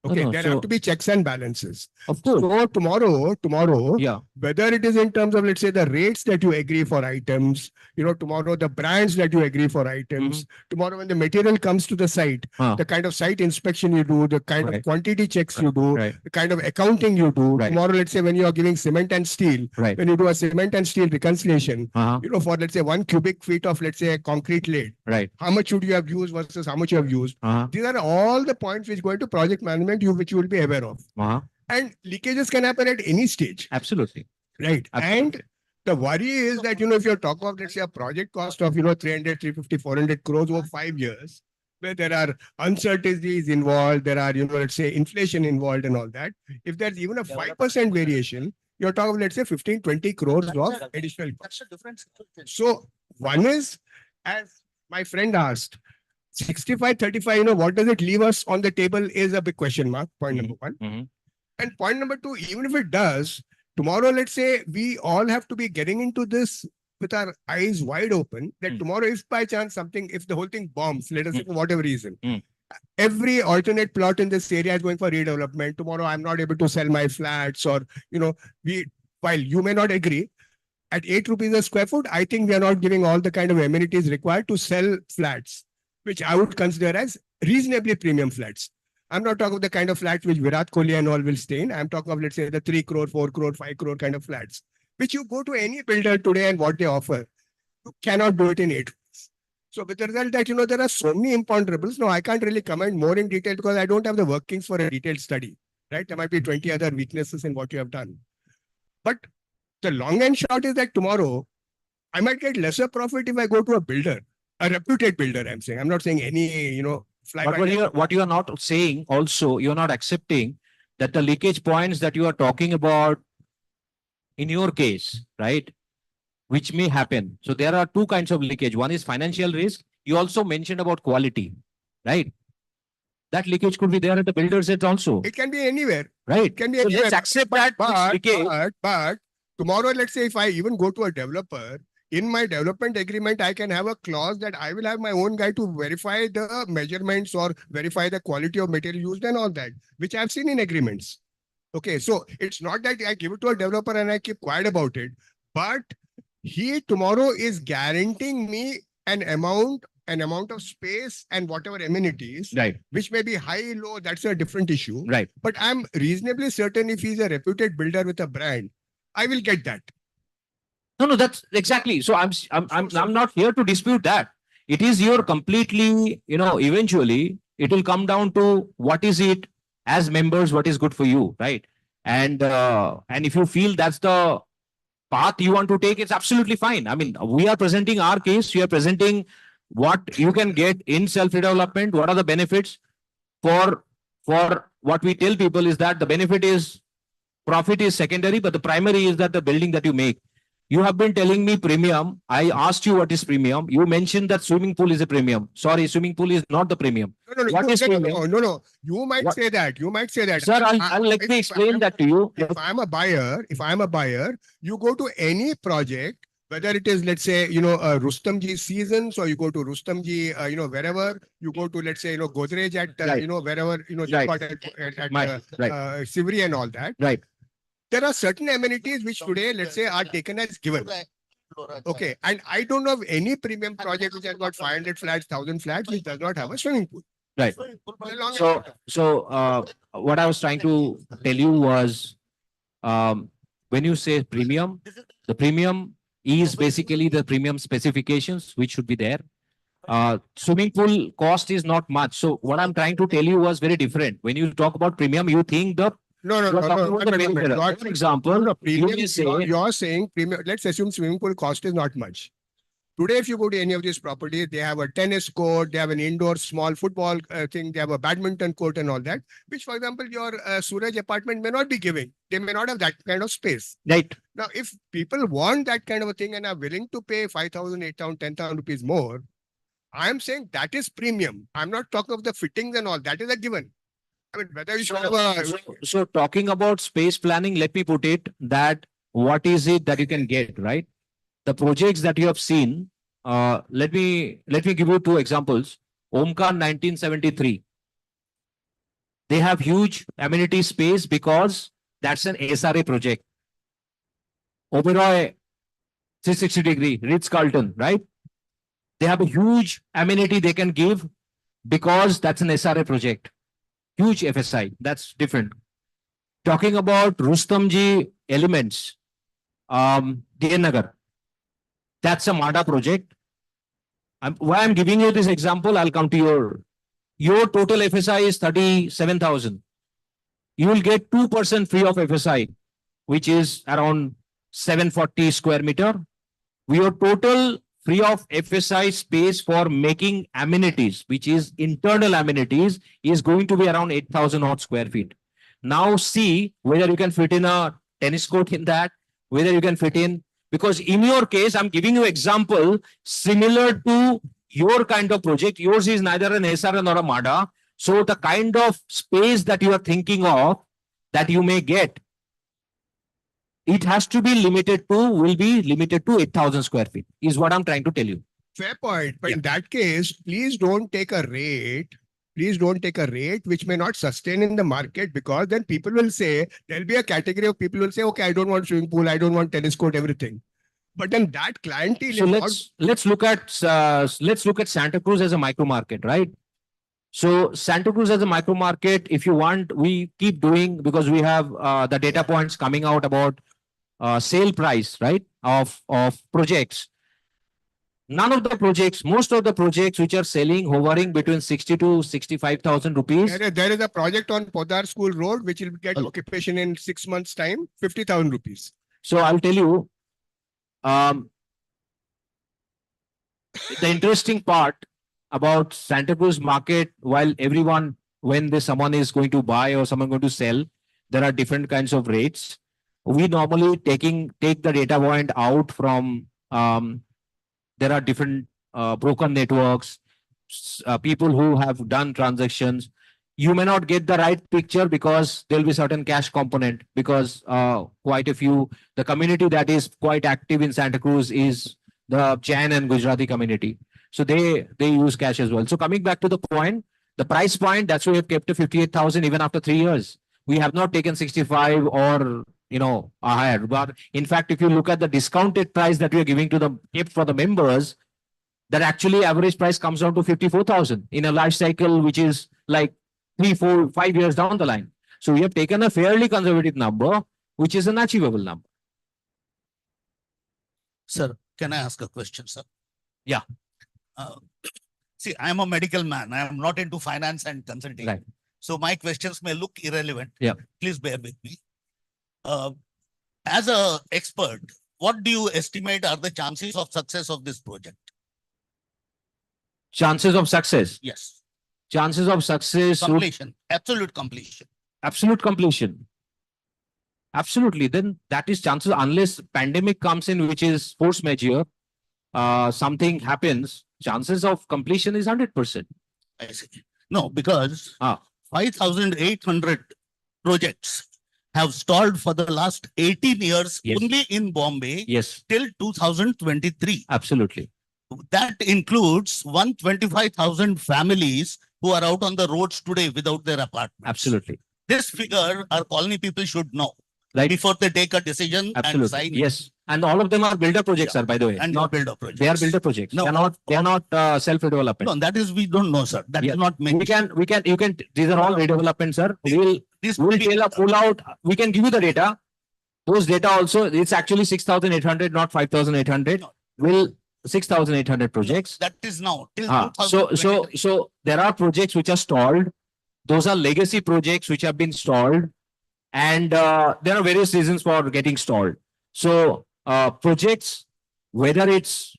Okay, No, there so- have to be checks and balances. Of course. So tomorrow, Yeah. whether it is in terms of, let's say, the rates that you agree for items, tomorrow the brands that you agree for items, tomorrow when the material comes to the site, the kind of site inspection you do, the kind of Right. quantity checks you do, Right. the kind of accounting you do. Right. Tomorrow, let's say, when you are giving cement and steel, Right. when you do a cement and steel reconciliation, Uh-huh. for, let's say, 1 cubic feet of, let's say, a concrete laid, Right. how much should you have used versus how much you have used? Uh-huh. These are all the points which go into project management, which you will be aware of. Uh-huh. And leakages can happen at any stage. Absolutely. Right. Absolutely. And the worry is that, if you're talking of, let's say, a project cost of, 300, 350, 400 crores over 5 years, where there are uncertainties involved, there are, let's say, inflation involved and all that. If there's even a 5% variation, you're talking of, let's say, 15, 20 crores of additional cost. So one is, as my friend asked, 65, 35, what does it leave us on the table is a big question mark, point number one. Mhm. And point number two, even if it does, tomorrow, let's say we all have to be getting into this with our eyes wide open, that tomorrow, if by chance if the whole thing bombs, let us say for whatever reason, every alternate plot in this area is going for redevelopment. Tomorrow, I'm not able to sell my flats, or, while you may not agree, at 8 rupees a square foot, I think we are not giving all the kind of amenities required to sell flats, which I would consider as reasonably premium flats. I'm not talking of the kind of flats which Virat Kohli and all will stay in. I'm talking of, let's say, the 3 crore, 4 crore, 5 crore kind of flats, which you go to any builder today and what they offer, you cannot do it in 8 rupees. So with the result that, there are so many imponderables. No, I can't really comment more in detail because I don't have the workings for a detailed study, right? There might be 20 other weaknesses in what you have done. But the long and short is that tomorrow, I might get lesser profit if I go to a builder, a reputed builder, I'm saying. I'm not saying any, fly But by what you are not saying also, you're not accepting that the leakage points that you are talking about in your case, right, which may happen. So there are two kinds of leakage. One is financial risk. You also mentioned about quality, right? That leakage could be there at the builder's end also, It can be anywhere. right? It can be So anywhere. let's accept that leakage. But tomorrow, let's say if I even go to a developer, in my development agreement, I can have a clause that I will have my own guy to verify the measurements or verify the quality of material used and all that, which I've seen in agreements. Okay, so it's not that I give it to a developer and I keep quiet about it, but he tomorrow is guaranteeing me an amount of space and whatever amenities, Right. which may be high, low, that's a different issue. Right. But I'm reasonably certain if he's a reputed builder with a brand, I will get that. No, that's exactly. So I'm not here to dispute that. It is your completely, eventually it will come down to what is it as members, what is good for you, right? And if you feel that's the path you want to take, it's absolutely fine. I mean, we are presenting our case. We are presenting what you can get in self-development. What are the benefits for what we tell people is that the benefit is profit is secondary, but the primary is that the building that you make. You have been telling me premium. I asked you what is premium. You mentioned that swimming pool is a premium. Sorry, swimming pool is not the premium. No. What is premium? No. You might say that. You might say that. Sir, I'll let me explain that to you. If I'm a buyer, you go to any project, whether it is, let's say, Rustomji Seasons, or you go to Rustomji, wherever you go to, let's say, Godrej at, Right. wherever, Right. at Sivri and all that. Right. There are certain amenities which today, let's say, are taken as given. Okay. And I don't know of any premium project which has got 500 flats, 1,000 flats, which does not have a swimming pool. Right. So what I was trying to tell you was, when you say premium, the premium is basically the premium specifications which should be there. Swimming pool cost is not much. So what I'm trying to tell you was very different. When you talk about premium, you think the No, no, you're no, talking no. about the peripheral. For example, no, premium, you may say, you're saying premium. Let's assume swimming pool cost is not much. Today, if you go to any of these properties, they have a tennis court, they have an indoor small football thing, they have a badminton court and all that, which, for example, your Suraj apartment may not be giving. They may not have that kind of space. right? Now, if people want that kind of a thing and are willing to pay 5,000, 8,000, 10,000 rupees more, I'm saying that is premium. I'm not talking of the fittings and all. That is a given. I mean, whether you should have a... So talking about space planning, let me put it that what is it that you can get, right? The projects that you have seen, let me give you two examples. Omkar 1973. They have huge amenity space because that's an SRA project. Oberoi 360-degree, Ritz-Carlton, right? They have a huge amenity they can give because that's an SRA project. Huge FSI, that's different. Talking about Rustamji Elements, DN Nagar, that's a MADA project. Why I'm giving you this example, I'll come to your total FSI is 37,000. You will get 2% free of FSI, which is around 740 square meter. Your total free of FSI space for making amenities, which is internal amenities, is going to be around 8,000 odd square feet. Now see whether you can fit in a tennis court in that, whether you can fit in, because in your case, I'm giving you example similar to your kind of project. Yours is neither an SRA nor a MADA. So the kind of space that you are thinking of that you may get, it has to be limited to, will be limited to 8,000 square feet, is what I'm trying to tell you. Fair point. But in that case, please don't take a rate. Please don't take a rate which may not sustain in the market, because then people will say, there'll be a category of people who will say, okay, I don't want swimming pool, I don't want tennis court, everything. But then that clientele So is let's look at Santa Cruz as a micro market, right? So Santa Cruz as a micro market, if you want, we keep doing, because we have the data points coming out about sale price, right, of projects. None of the projects, most of the projects which are selling, hovering between 60 to 65,000 rupees. There is a project on Podar School Road which will get occupation in 6 months' time, 50,000 rupees. So I'll tell you, the interesting part about Santa Cruz market, while everyone, when someone is going to buy or someone going to sell, there are different kinds of rates. We normally take the data point out from, there are different broker networks, people who have done transactions. You may not get the right picture because there will be certain cash component, because quite a few, the community that is quite active in Santa Cruz is the Jain and Gujarati community. So they use cash as well. So coming back to the point, the price point, that's why we have kept to 58,000 even after 3 years. We have not taken 65 or higher. But in fact, if you look at the discounted price that we are giving to for the members, that actually average price comes down to 54,000 in a life cycle, which is like 3, 4, 5 years down the line. So we have taken a fairly conservative number, which is an achievable number. Sir, can I ask a question, sir? Yeah. See, I am a medical man. I am not into finance and consulting. Right. So my questions may look irrelevant. Yeah. Please bear with me. As an expert, what do you estimate are the chances of success of this project? Chances of success? Yes. Chances of success? Completion. Absolute completion. Absolute completion. Absolutely. Then that is chances, unless pandemic comes in, which is force majeure, something happens, chances of completion is 100%. I see. No, because 5,800 projects have stalled for the last 18 years only in Bombay till 2023. Absolutely. That includes 125,000 families who are out on the roads today without their apartments. Absolutely. This figure our colony people should know before they take a decision and sign. Yes. And all of them are builder projects, sir, by the way. And not builder projects. They are builder projects. No, they are not self-redevelopment. No, that is, we don't know, sir. That is not mentioned. You can, these are all redevelopment, sir. We'll pull out, we can give you the data. Those data also, it's actually 6,800, not 5,800. We'll 6,800 projects. That is now till So 2023. there are projects which are stalled. Those are legacy projects which have been stalled, and there are various reasons for getting stalled. So projects, whether it's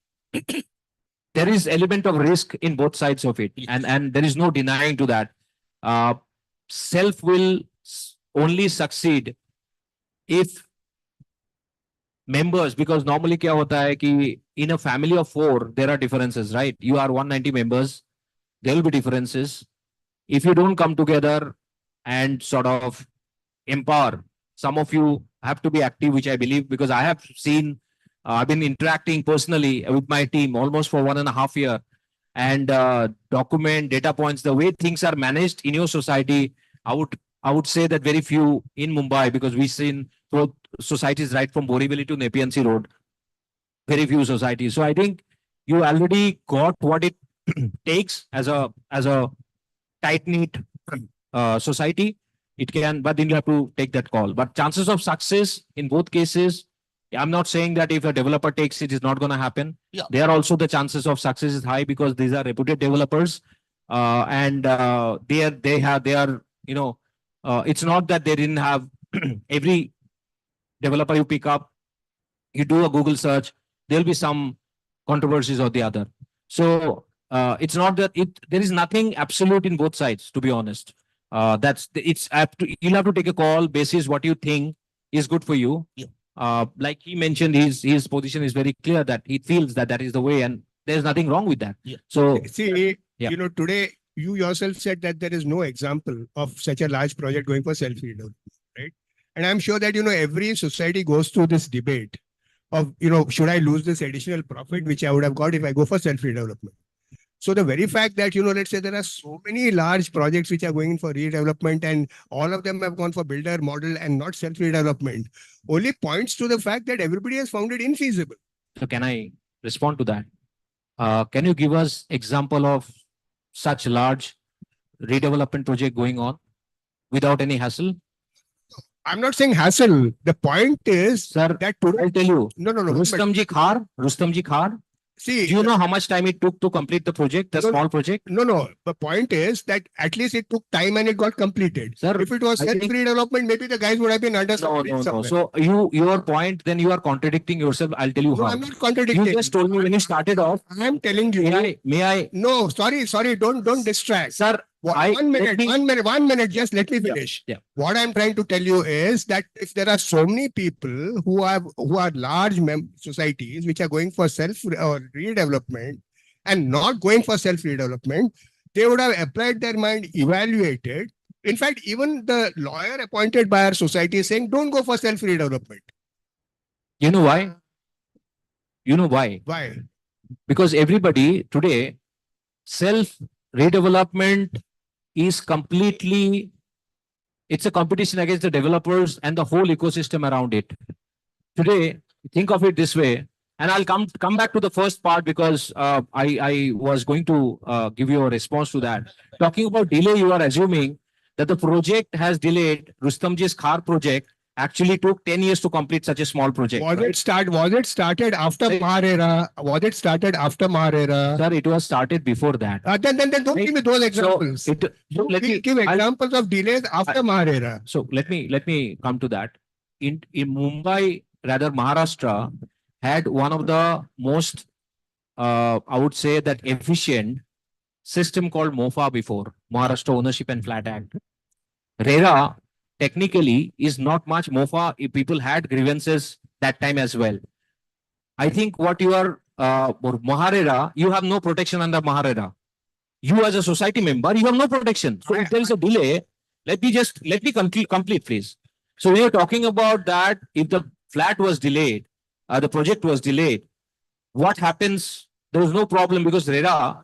there is element of risk in both sides of it, and there is no denying to that. Self will only succeed if members, because normally क्या होता है कि in a family of 4 there are differences, right? You are 190 members, there will be differences. If you don't come together and sort of empower, some of you have to be active, which I believe, because I have seen, I've been interacting personally with my team almost for 1.5 years, and document data points, the way things are managed in your society. I would say that very few in Mumbai, because we've seen both societies right from Borivali to Nepean Road, very few societies. So I think you already got what it takes as a tight-knit society. It can, but then you have to take that call. But chances of success in both cases, I'm not saying that if a developer takes it, it's not going to happen. Yeah. There also the chances of success is high because these are reputed developers, and they are, you know, it's not that they didn't have every developer you pick up, you do a Google search, there'll be some controversies or the other. So it's not that there is nothing absolute in both sides, to be honest. You'll have to take a call basis what you think is good for you. Yeah. Like he mentioned, his position is very clear that he feels that is the way, and there's nothing wrong with that. Yeah. So See, yeah. you know, today you yourself said that there is no example of such a large project going for self-redevelopment, right? And I'm sure that, you know, every society goes through this debate of, you know, should I lose this additional profit which I would have got if I go for self-redevelopment? So the very fact that, you know, let's say there are so many large projects which are going in for redevelopment and all of them have gone for builder model and not self-redevelopment only points to the fact that everybody has found it infeasible. So can I respond to that? Can you give us example of such large redevelopment project going on without any hassle? I'm not saying hassle. The point is, sir, that today, I'll tell you. No. Rustomji Khar. See, do you know how much time it took to complete the project, the small project? No. The point is that at least it took time and it got completed. Sir, if it was self-redevelopment, maybe the guys would have been under. No. So your point, then you are contradicting yourself. I'll tell you how. I'm not contradicting. You just told me when you started off. I'm telling you. May I? No, sorry. Don't distract. Sir, one minute. Just let me finish. Yeah. What I'm trying to tell you is that if there are so many people who are large societies which are going for self or redevelopment and not going for self redevelopment, they would have applied their mind, evaluated. In fact, even the lawyer appointed by our society is saying, don't go for self redevelopment. You know why? Why? Because everybody today, self redevelopment is completely, it's a competition against the developers and the whole ecosystem around it. Today, think of it this way, and I'll come back to the first part because I was going to give you a response to that. Talking about delay, you are assuming that the project has delayed. Rustomji's Khar project actually took 10 years to complete such a small project. Was it started after Maharera? Was it started after Maharera? Sir, it was started before that. Then don't give me those examples. Give examples of delays after Maharera. So let me come to that. In Mumbai, rather Maharashtra, had one of the most, I would say that efficient system called MOFA before, Maharashtra Ownership and Flat Act. RERA technically is not much MOFA. If people had grievances that time as well. I think what you are, Maharera, you have no protection under Maharera. You as a society member, you have no protection. So if there is a delay, let me complete please. So we are talking about that if the flat was delayed, the project was delayed, what happens? There is no problem because RERA,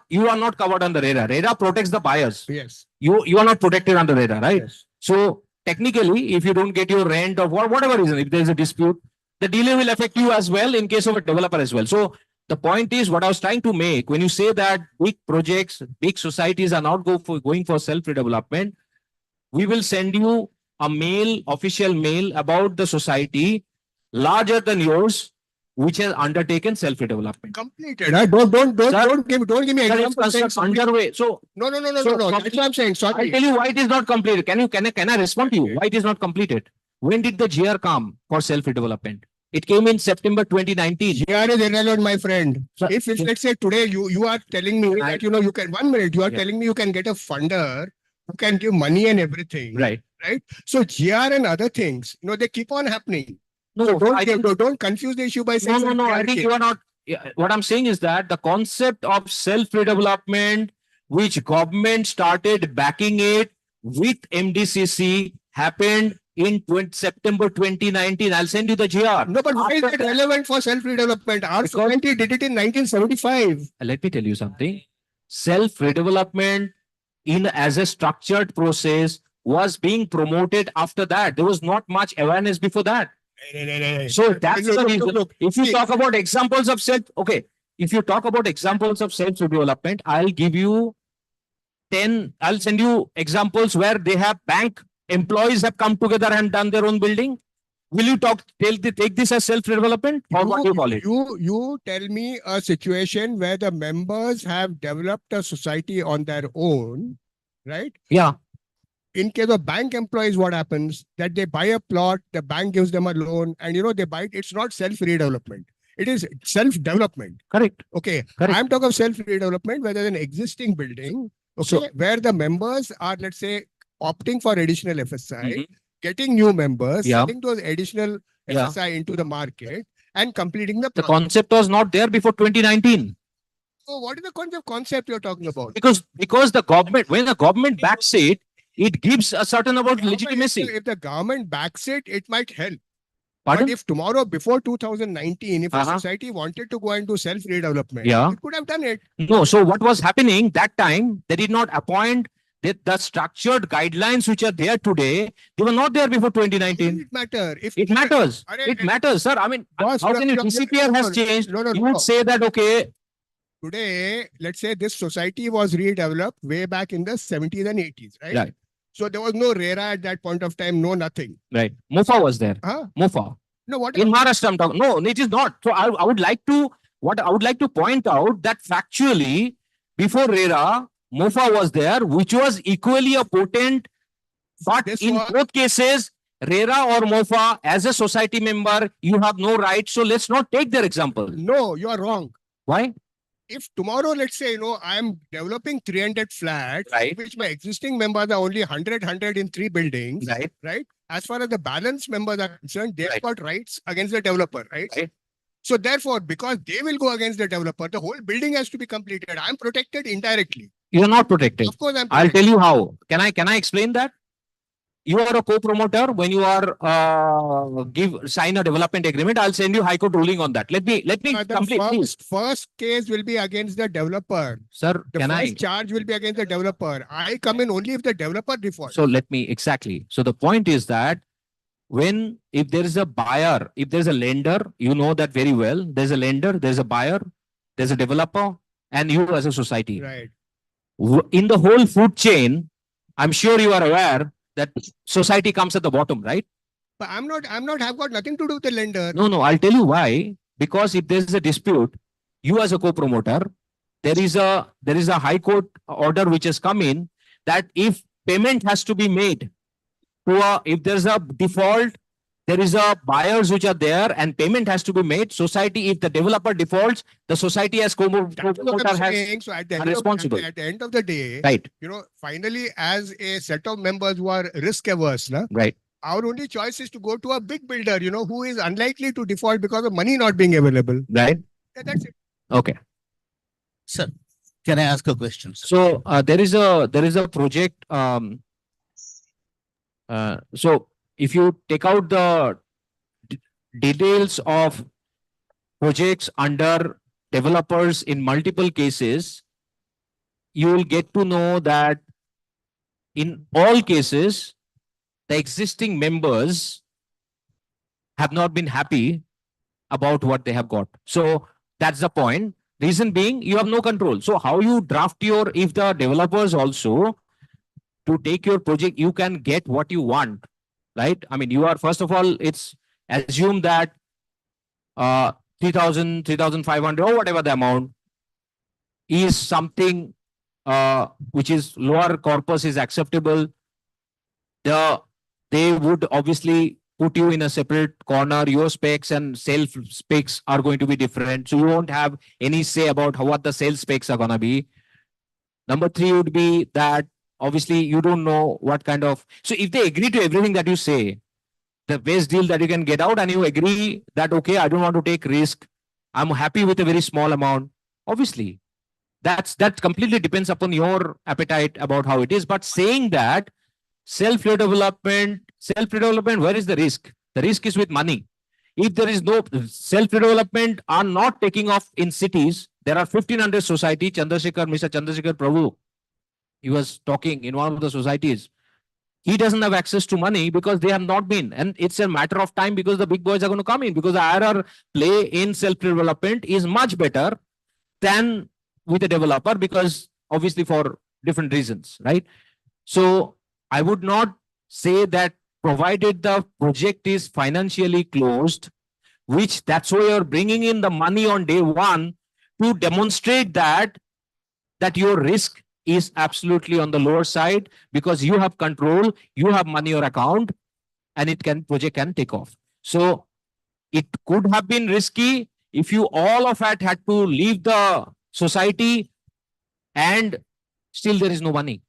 you are not covered under RERA. RERA protects the buyers. Yes. You are not protected under RERA, right? Yes. So technically, if you don't get your rent or whatever reason, if there is a dispute, the delay will affect you as well in case of a developer as well. So the point is what I was trying to make when you say that big projects, big societies are not going for self-redevelopment, we will send you a official mail about the society larger than yours which has undertaken self-redevelopment. Completed. Huh? Don't give me Sir, it's example saying construction underway. So no. So, That's what I'm saying. I'll Sorry. tell you why it is not completed. Can I respond to you? Why it is not completed? When did the GR come for self-redevelopment? It came in September 2019. GR is irrelevant, my friend. Sir, If let's say today you are telling me that you can 1 minute you are telling me you can get a funder who can give money and everything. Right. Right. So GR and other things, they keep on happening. No, So I think, don't confuse the issue by saying no. I GR think came. you are not. What I'm saying is that the concept of self-redevelopment, which government started backing it with MDCC, happened in September 2019. I'll send you the GR. No, but why is it relevant for self-redevelopment? Our society did it in 1975. Let me tell you something. Self-redevelopment as a structured process was being promoted after that. There was not much awareness before that. So that's the reason. If you talk about examples of if you talk about examples of self-development, I'll give you 10, I'll send you examples where they have bank employees have come together and done their own building. Will you take this as self-development or what do you call it? You tell me a situation where the members have developed a society on their own, right? Yeah. In case of bank employees, what happens? That they buy a plot, the bank gives them a loan, and they buy it. It's not self-redevelopment. It is self-development. Correct. Okay. Correct. I'm talking of self-redevelopment, where there's an existing building, where the members are, let's say, opting for additional FSI, getting new members, selling those additional FSI into the market, and completing the project. The concept was not there before 2019. So what is the concept you're talking about? Because the government, when the government backs it, it gives a certain amount of legitimacy. If the government backs it, it might help. Pardon? But if tomorrow, before 2019, if a society wanted to go and do self-redevelopment, it could have done it. No, so what was happening that time, they did not appoint the structured guidelines which are there today. They were not there before 2019. It matter. It matters. It matters, sir. I mean, how can you DCPR has changed? You would say that, okay. Today, let's say this society was redeveloped way back in the 70s and 80s, right? Right. So there was no RERA at that point of time, no nothing. Right. MOFA was there. Huh? MOFA. No, what in Maharashtra I'm talking. No, it is not. So I would like to point out that factually before RERA, MOFA was there, which was equally a potent, but in both cases, RERA or MOFA, as a society member, you have no right. So let's not take their example. No, you are wrong. Why? If tomorrow, let's say, I am developing 300 flats, right, which my existing members are only 100 in 3 buildings, right? As far as the balance members are concerned, they've got rights against the developer, right? So therefore, because they will go against the developer, the whole building has to be completed. I'm protected indirectly. You're not protected. Of course, I'll tell you how. Can I explain that? You are a co-promoter when you are sign a development agreement. I'll send you High Court ruling on that. Let me complete. Please. First case will be against the developer. Sir, the first charge will be against the developer. I come in only if the developer defaults. So let me exactly. So the point is that if there is a buyer, if there's a lender, you know that very well. There's a lender, there's a buyer, there's a developer, and you as a society. Right. In the whole food chain, I'm sure you are aware that society comes at the bottom, right? But I've got nothing to do with the lender. No, I'll tell you why. Because if there's a dispute, you as a co-promoter, there is a High Court order which has come in that if payment has to be made if there's a default, there is a buyers which are there and payment has to be made. Society, if the developer defaults, the society as co-promoter has so at the responsible. At the end of the day, right? Finally, as a set of members who are risk averse, right? Our only choice is to go to a big builder, who is unlikely to default because of money not being available. Right. That's it. Okay. Sir, can I ask a question? Sir? So there is a project. So if you take out the details of projects under developers in multiple cases, you will get to know that in all cases, the existing members have not been happy about what they have got. So that's the point. Reason being, you have no control. So how you draft if the developers also to take your project, you can get what you want, right? I mean, you are, first of all, it's assumed that 3,000, 3,500 or whatever the amount is something which is lower corpus is acceptable, they would obviously put you in a separate corner. Your specs and sales specs are going to be different. So you won't have any say about what the sales specs are going to be. Number three would be that obviously you don't know what kind of, so if they agree to everything that you say, the best deal that you can get out, and you agree that, okay, I don't want to take risk, I'm happy with a very small amount. Obviously, that completely depends upon your appetite about how it is. But saying that self-development, where is the risk? The risk is with money. If there is no self-development are not taking off in cities, there are 1,500 society. Mr. Chandrasekhar Prabhu, he was talking in one of the societies. He doesn't have access to money because they have not been. And it's a matter of time because the big boys are going to come in, because the IRR play in self-development is much better than with a developer, because obviously for different reasons, right? So I would not say that, provided the project is financially closed, which that's why you're bringing in the money on day one to demonstrate that your risk is absolutely on the lower side, because you have control, you have money in your account, and project can take off. So it could have been risky if you all of that had to leave the society and still there is no money.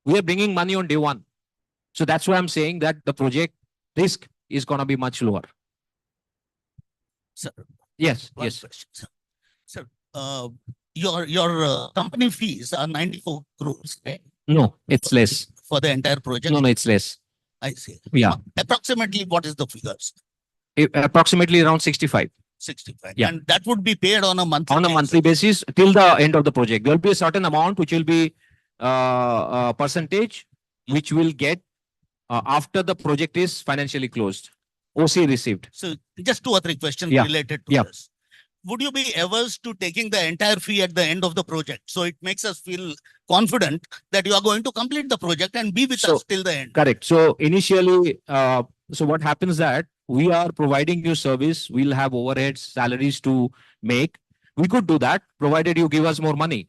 We are bringing money on day one. So that's why I'm saying that the project risk is going to be much lower. Sir, yes, one yes. question, sir. Sir, your company fees are 94 crores, right? No, it's less. For the entire project? No, it's less. I see. Yeah. Approximately, what is the figures? Approximately around 65. 65. Yeah. And that would be paid on a monthly basis till the end of the project. There will be a certain amount which will be percentage which will get after the project is financially closed. OC received. So just 2 or 3 questions Yeah. related to this. Would you be averse to taking the entire fee at the end of the project? So it makes us feel confident that you are going to complete the project and be with us till the end. Correct. So initially, so what happens that we are providing you service, we'll have overheads, salaries to make. We could do that, provided you give us more money.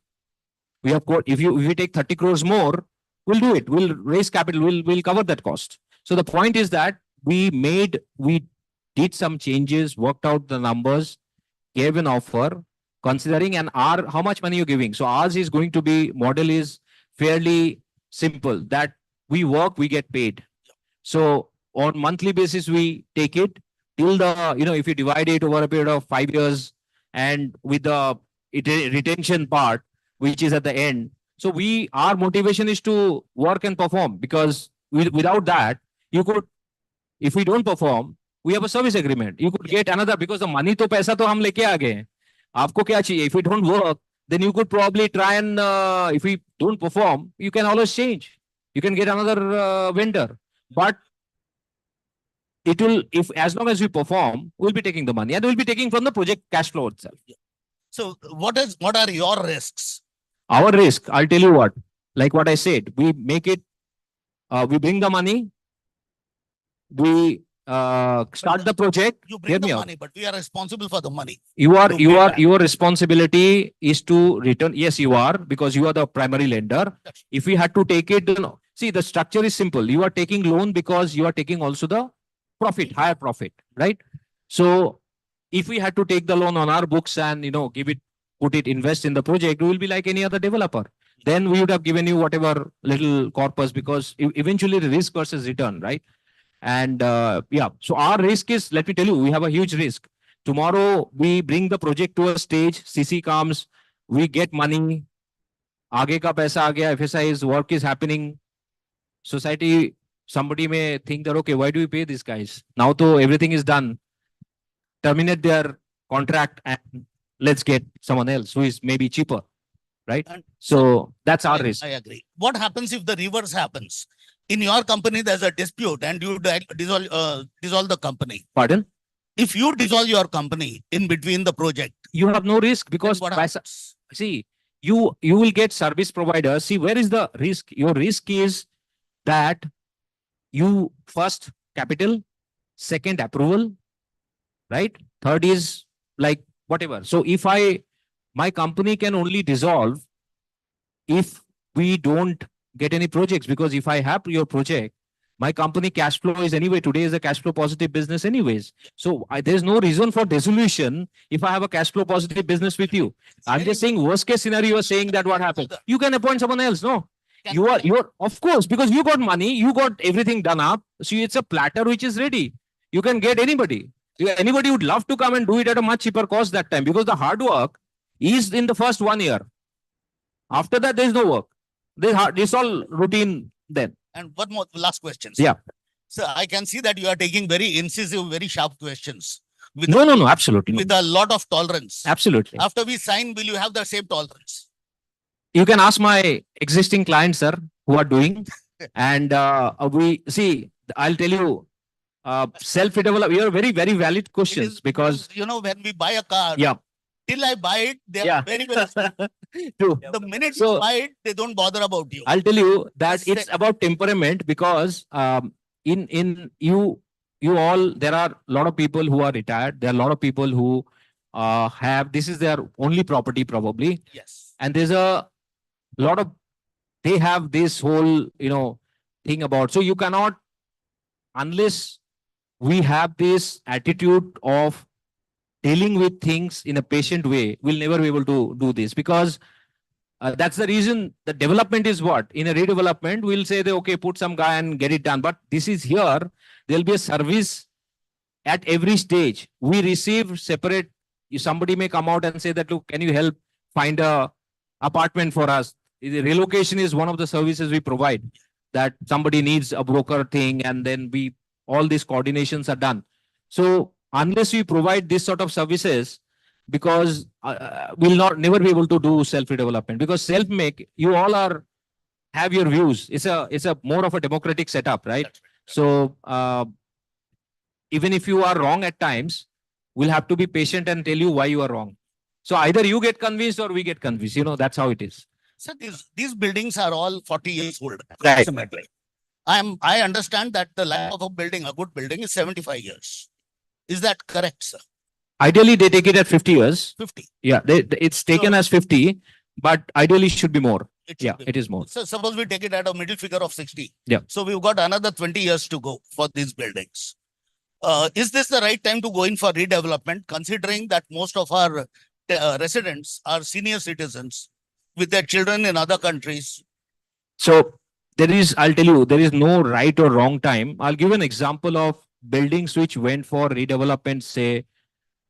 We have got, if we take 30 crores more, we'll do it. We'll raise capital, we'll cover that cost. So the point is that we did some changes, worked out the numbers, gave an offer, considering how much money you're giving. So ours is going to be, model is fairly simple, that we work, we get paid. So on monthly basis, we take it till the, if you divide it over a period of 5 years, and with the retention part, which is at the end. So our motivation is to work and perform, because without that, if we don't perform, we have a service agreement. You could get another, because the money to paisa to hum leke aa gaye. Aapko kya chahiye? If we don't work, then you could probably try and, if we don't perform, you can always change. You can get another vendor. But it will, as long as we perform, we'll be taking the money, and we'll be taking from the project cash flow itself. So what are your risks? Our risk, I'll tell you what, like what I said, we make it, we bring the money, we start the project. You bring the money, but we are responsible for the money. Your responsibility is to return. Yes, you are, because you are the primary lender. If we had to take it, see, the structure is simple. You are taking loan because you are taking also the profit, higher profit, right? So if we had to take the loan on our books and, invest in the project, we will be like any other developer. Then we would have given you whatever little corpus, because eventually the risk versus return, right? And so our risk is, let me tell you, we have a huge risk. Tomorrow we bring the project to a stage, CC comes, we get money, aage ka paisa aa gaya, FSI's work is happening. Society, somebody may think that, okay, why do we pay these guys? Now to everything is done. Terminate their contract and let's get someone else who is maybe cheaper, right? So that's our risk. I agree. What happens if the reverse happens? In your company, there's a dispute and you dissolve the company. Pardon? If you dissolve your company in between the project, you have no risk, because see, you will get service providers. See, where is the risk? Your risk is that you first capital, second approval, right? Third is like whatever. So if my company can only dissolve if we don't get any projects, because if I have your project, my company cash flow is anyway, today is a cash flow positive business anyways. So there's no reason for dissolution if I have a cash flow positive business with you. I'm just saying worst case scenario, you are saying that what happens? You can appoint someone else, no? You're of course, because you got money, you got everything done up. So it's a platter which is ready. You can get anybody. Anybody would love to come and do it at a much cheaper cost that time, because the hard work is in the first 1 year. After that, there is no work. This all routine then. And one more last question. Yeah. So I can see that you are taking very incisive, very sharp questions. No, absolutely. With a lot of tolerance. Absolutely. After we sign, will you have the same tolerance? You can ask my existing clients, sir, who are doing. And we see, I'll tell you, self-develop, you are very, very valid questions because, you know, when we buy a car, yeah, till I buy it, they are very, very true. The minute you buy it, they don't bother about you. I'll tell you that it's about temperament, because in you all, there are a lot of people who are retired. There are a lot of people who this is their only property probably. Yes. And there's a lot of, they have this whole, thing about, so you cannot, unless we have this attitude of dealing with things in a patient way, we'll never be able to do this, because that's the reason the development is what? In a redevelopment, we'll say that, okay, put some guy and get it done. But this is here, there'll be a service at every stage. We receive separate, somebody may come out and say that, look, can you help find a apartment for us? The relocation is one of the services we provide, that somebody needs a broker thing, and then all these coordinations are done. So unless we provide this sort of services, because we'll never be able to do self-development, because self-make, you all have your views. It's a more of a democratic setup, right? So even if you are wrong at times, we'll have to be patient and tell you why you are wrong. So either you get convinced or we get convinced. That's how it is. So these buildings are all 40 years old. Right. I understand that the life of a building, a good building, is 75 years. Is that correct, sir? Ideally, they take it at 50 years. 50. Yeah, it's taken as 50, but ideally it should be more. It is more. So suppose we take it at a middle figure of 60. Yeah. So we've got another 20 years to go for these buildings. Is this the right time to go in for redevelopment, considering that most of our residents are senior citizens with their children in other countries? So I'll tell you, there is no right or wrong time. I'll give an example of buildings which went for redevelopment, say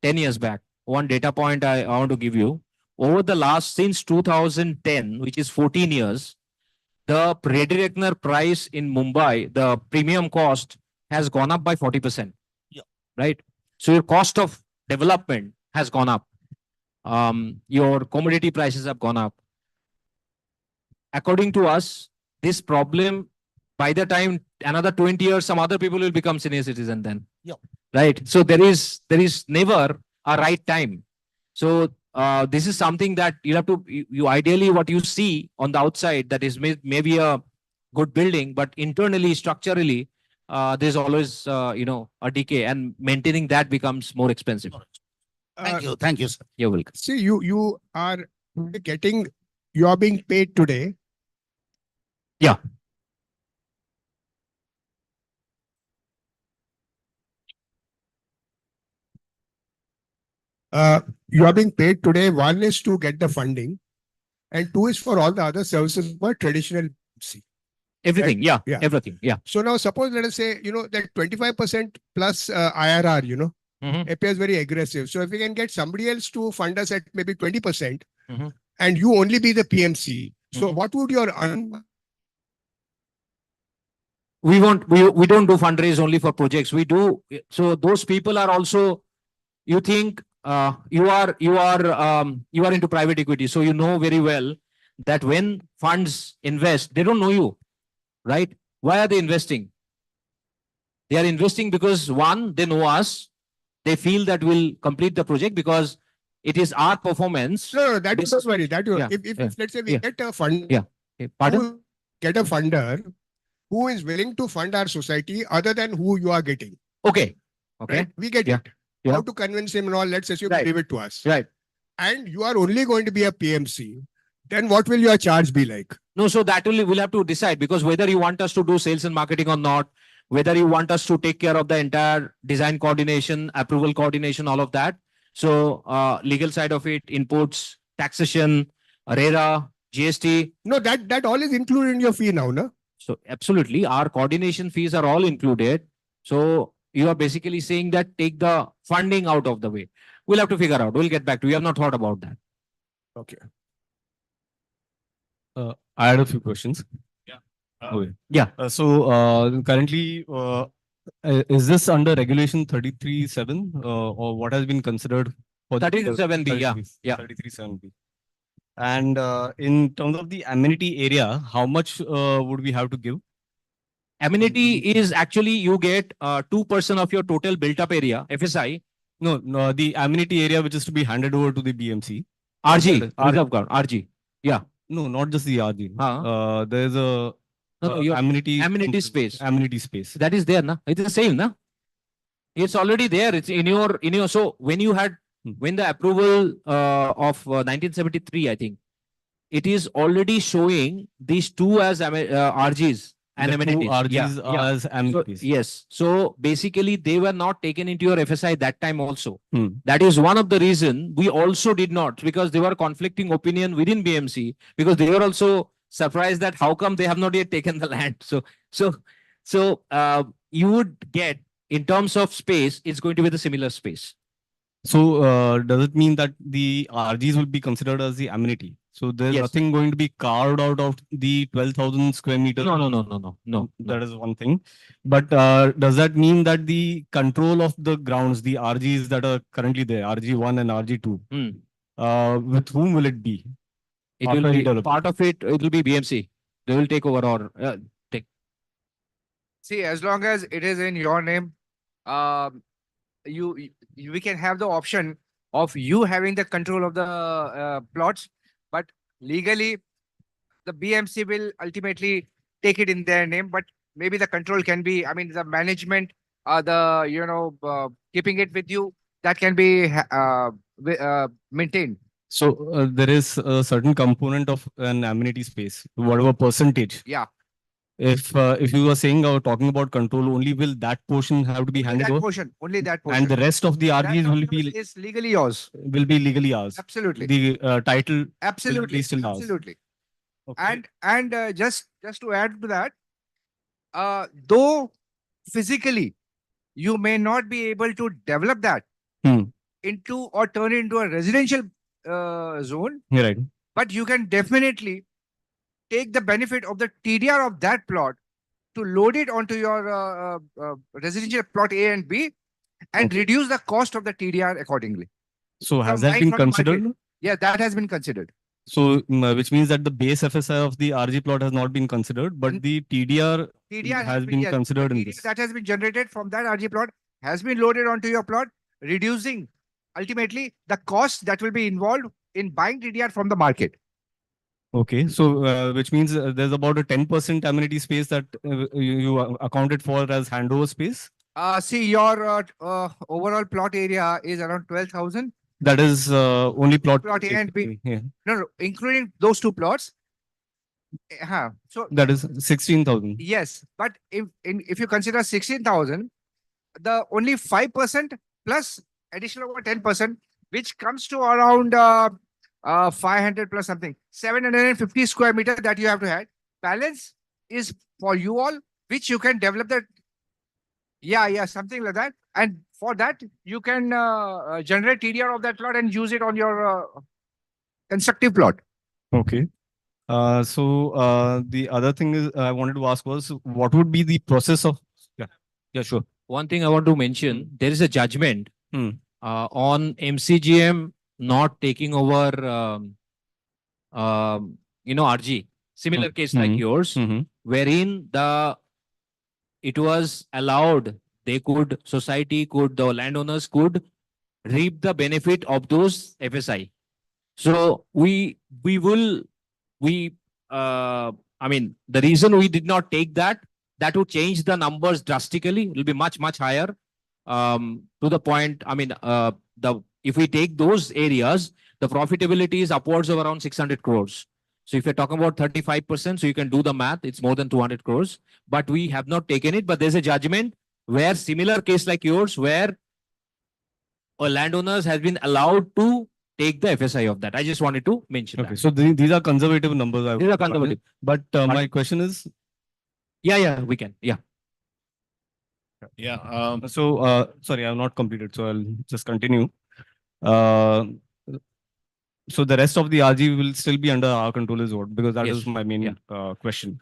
10 years back. One data point I want to give you. Over the since 2010, which is 14 years, the Redirectioner price in Mumbai, the premium cost has gone up by 40%. Yeah. Right? So your cost of development has gone up. Your commodity prices have gone up. According to us, this problem, by the time another 20 years, some other people will become senior citizen then. Yeah. Right. So there is never a right time. So this is something that you have to, you ideally what you see on the outside, that is maybe a good building, but internally, structurally, there's always, a decay, and maintaining that becomes more expensive. Thank you. Thank you, sir. You're welcome. See, you are being paid today. Yeah. You are being paid today. One is to get the funding, and two is for all the other services for traditional. Everything, right? yeah, everything, yeah. So now suppose, let us say, that 25% plus IRR, appears very aggressive. So if we can get somebody else to fund us at maybe 20%, and you only be the PMC, so what would your we don't do fundraise only for projects. We do, so those people are also, you think you are into private equity, so you know very well that when funds invest, they don't know you, right? Why are they investing? They are investing because, one, they know us. They feel that we'll complete the project because it is our performance. No, that is sorry. If let's say we get a fund, pardon? Get a funder who is willing to fund our society other than who you are getting. Okay. Right? We get it. how to convince him and all, let's assume Right. you leave it to us. Right. And you are only going to be a PMC, then what will your charge be like? No, so that we'll have to decide, because whether you want us to do sales and marketing or not, whether you want us to take care of the entire design coordination, approval coordination, all of that. So legal side of it, inputs, taxation, RERA, GST. No, that all is included in your fee now, no? So absolutely, our coordination fees are all included. So you are basically saying that take the funding out of the way. We'll have to figure out. We'll get back to you. We have not thought about that. Okay. I had a few questions. Yeah. Okay. Yeah. Currently, is this under regulation 33(7) or what has been considered for 33(7)(b), yeah. Yeah. 33(7)(b). And in terms of the amenity area, how much would we have to give? Amenity is actually you get 2% of your total built up area, FSI. No, the amenity area which is to be handed over to the BMC. RG, reserve ground, RG. Yeah. No, not just the RG. There's a your amenity space. Amenity space. That is there, na? It is the same, na? It's already there. It's in your so when you had when the approval of 1973, I think, it is already showing these two as RGs and The two amenities. RGs as amenities. So, yes. So basically, they were not taken into your FSI that time also. Hmm. That is one of the reason we also did not, because there were conflicting opinion within BMC, because they were also surprised that how come they have not yet taken the land. So you would get, in terms of space, it's going to be the similar space. So does it mean that the RGs will be considered as the amenity? So there's nothing going to be carved out of the 12,000 square meters? No. That is one thing. But does that mean that the control of the grounds, the RGs that are currently there, RG1 and RG2, with whom will it be? It will be part of it. It will be BMC. They will take over or take. See, as long as it is in your name, we can have the option of you having the control of the plots, but legally the BMC will ultimately take it in their name, but maybe the control can be, I mean, the management, keeping it with you, that can be maintained. So there is a certain component of an amenity space, whatever percentage. Yeah. If you are saying or talking about control, only will that portion have to be handed over? Only that portion. And the rest of the That RGs will be is legally yours. Will be legally ours. Absolutely. The title Absolutely. will be still ours. Absolutely. Okay. And just to add to that, though physically you may not be able to develop that into or turn it into a residential zone, right, but you can definitely take the benefit of the TDR of that plot to load it onto your residential plot A and B and reduce the cost of the TDR accordingly. So has that been considered? Yeah, that has been considered. So which means that the base FSI of the RG plot has not been considered, but the TDR has been considered in this. That has been generated from that RG plot, has been loaded onto your plot, reducing ultimately the cost that will be involved in buying TDR from the market. Okay, so which means there's about a 10% amenity space that you accounted for as handover space? See, your overall plot area is around 12,000. That is only plot A and B. Yeah. No, including those two plots. So that is 16,000. Yes, but if you consider 16,000, the only 5% plus additional over 10%, which comes to around 500 plus something, 750 square meter that you have to have. Balance is for you all, which you can develop that. Yeah, something like that. And for that, you can generate TDR of that plot and use it on your constructive plot. Okay. So the other thing is I wanted to ask was, what would be the process of? Yeah, sure. One thing I want to mention, there is a judgment on MCGM not taking over, RG, similar case like yours, wherein it was allowed, society could, the landowners could reap the benefit of those FSI. So the reason we did not take that would change the numbers drastically. It will be much, much higher. to the point, I mean, if we take those areas, the profitability is upwards of around 600 crores. So if you're talking about 35%, so you can do the math, it's more than 200 crores. But we have not taken it. But there's a judgment where similar case like yours, where a landowners has been allowed to take the FSI of that. I just wanted to mention Okay, that. so these are conservative numbers. These are conservative. But my question is, Yeah, we can. Yeah. Yeah. Sorry, I have not completed, so I'll just continue. Uh, so the rest of the RG will still be under our control is what? Because that Yes. is my main question,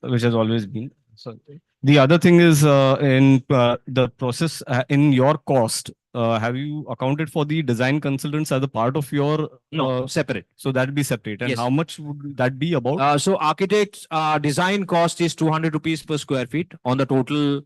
which has always been. So the other thing is in the process, in your cost, have you accounted for the design consultants as a part of your? No, separate. So that will be separate. And Yes. how much would that be about? So architects design cost is 200 rupees per square feet on the total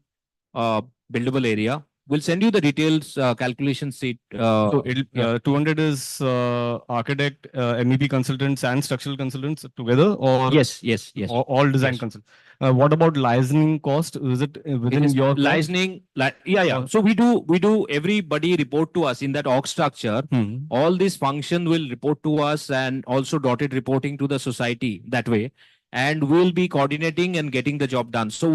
buildable area. We'll send you the details calculation sheet. So 200 is architect, MEP consultants and structural consultants together, or Yes. all design Yes. consultants. What about licensing cost? Is it within It is your cost? licensing, yeah. So we do everybody report to us in that org structure. All these function will report to us and also dotted reporting to the society that way. And we'll be coordinating and getting the job done. So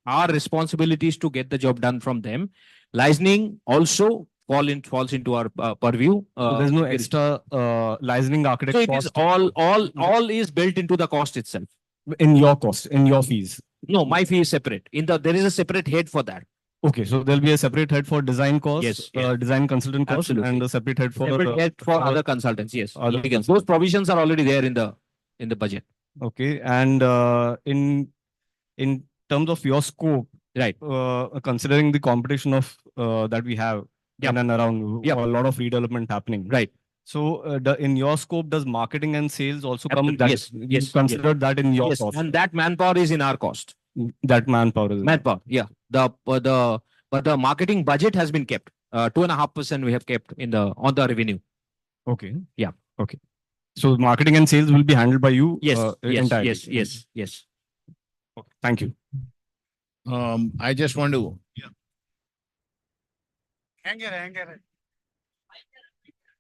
our responsibilities to get the job done from them. Licensing also falls into our purview. So there's no extra licensing architect So it cost is all is built into the cost itself. in your cost, in your fees. No, my fee is separate. There is a separate head for that. Okay, so there'll be a separate head for design cost, Yes. Design consultant cost, Absolutely. and a separate head for Other consultants. Yes, other those provisions are already there in the budget. Okay, and in terms of your scope, right? Considering the competition of that we have in and around, a lot of redevelopment happening, right? So, in your scope, does marketing and sales also come? Yes. You consider that in your cost. And that manpower is in our cost. That manpower is Yeah. But the marketing budget has been kept. 2.5% we have kept on the revenue. Okay. Yeah. Okay. So marketing and sales will be handled by you. Entirely. Yes. Okay. Thank you. I just want to.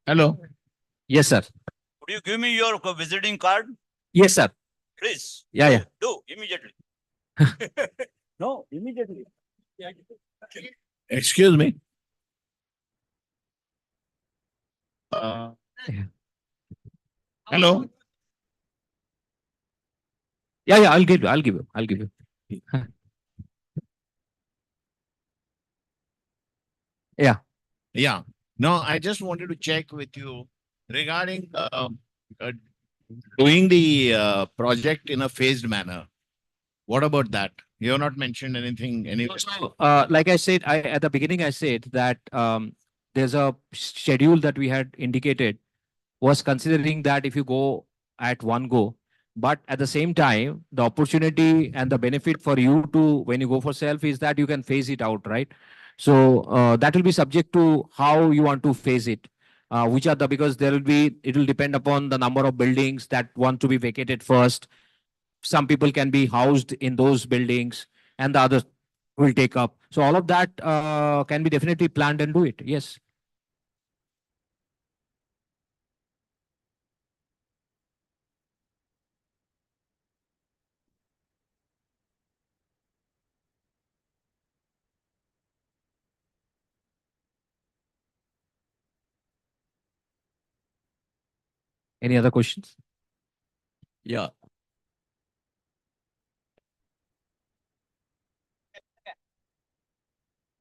Hello. Yes, sir. Could you give me your visiting card? Yes, sir. Please. Yeah. Do immediately. No, immediately. Excuse me. Hello. Yeah. I'll give you. Yeah. Yeah. No, I just wanted to check with you regarding doing the project in a phased manner. What about that? You have not mentioned anything. Like I said, at the beginning, I said that there's a schedule that we had indicated was considering that if you go at one go, but at the same time, the opportunity and the benefit for you to, when you go for self, is that you can phase it out, right? So that will be subject to how you want to phase it. Because it will depend upon the number of buildings that want to be vacated first. Some people can be housed in those buildings and the others will take up. So all of that can be definitely planned and do it. Yes. Any other questions? Yeah.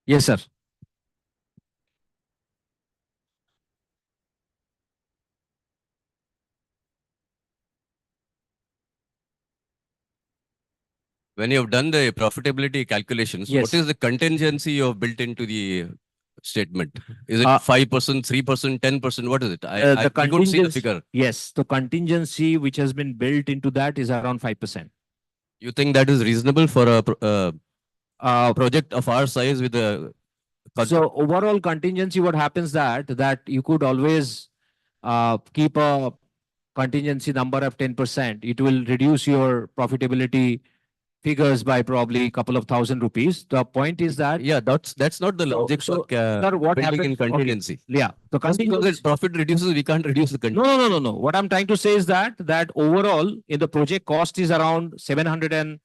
Yes, sir. When you have done the profitability calculations, Yes. what is the contingency you have built into the statement? Is it 5%, 3%, 10%? What is it? I couldn't see the figure. Yes, the contingency which has been built into that is around 5%. You think that is reasonable for a project of our size with a... So overall contingency, what happens that you could always keep a contingency number of 10%. It will reduce your profitability figures by probably a couple of thousand rupees. The point is that Yeah, that's not the logic so, for sir, what building happens? in contingency. Okay. Yeah. The Just because contingency. the profit reduces, we can't reduce the No, contingency. no, no, no, no. What I'm trying to say is that overall in the project cost is around 700 and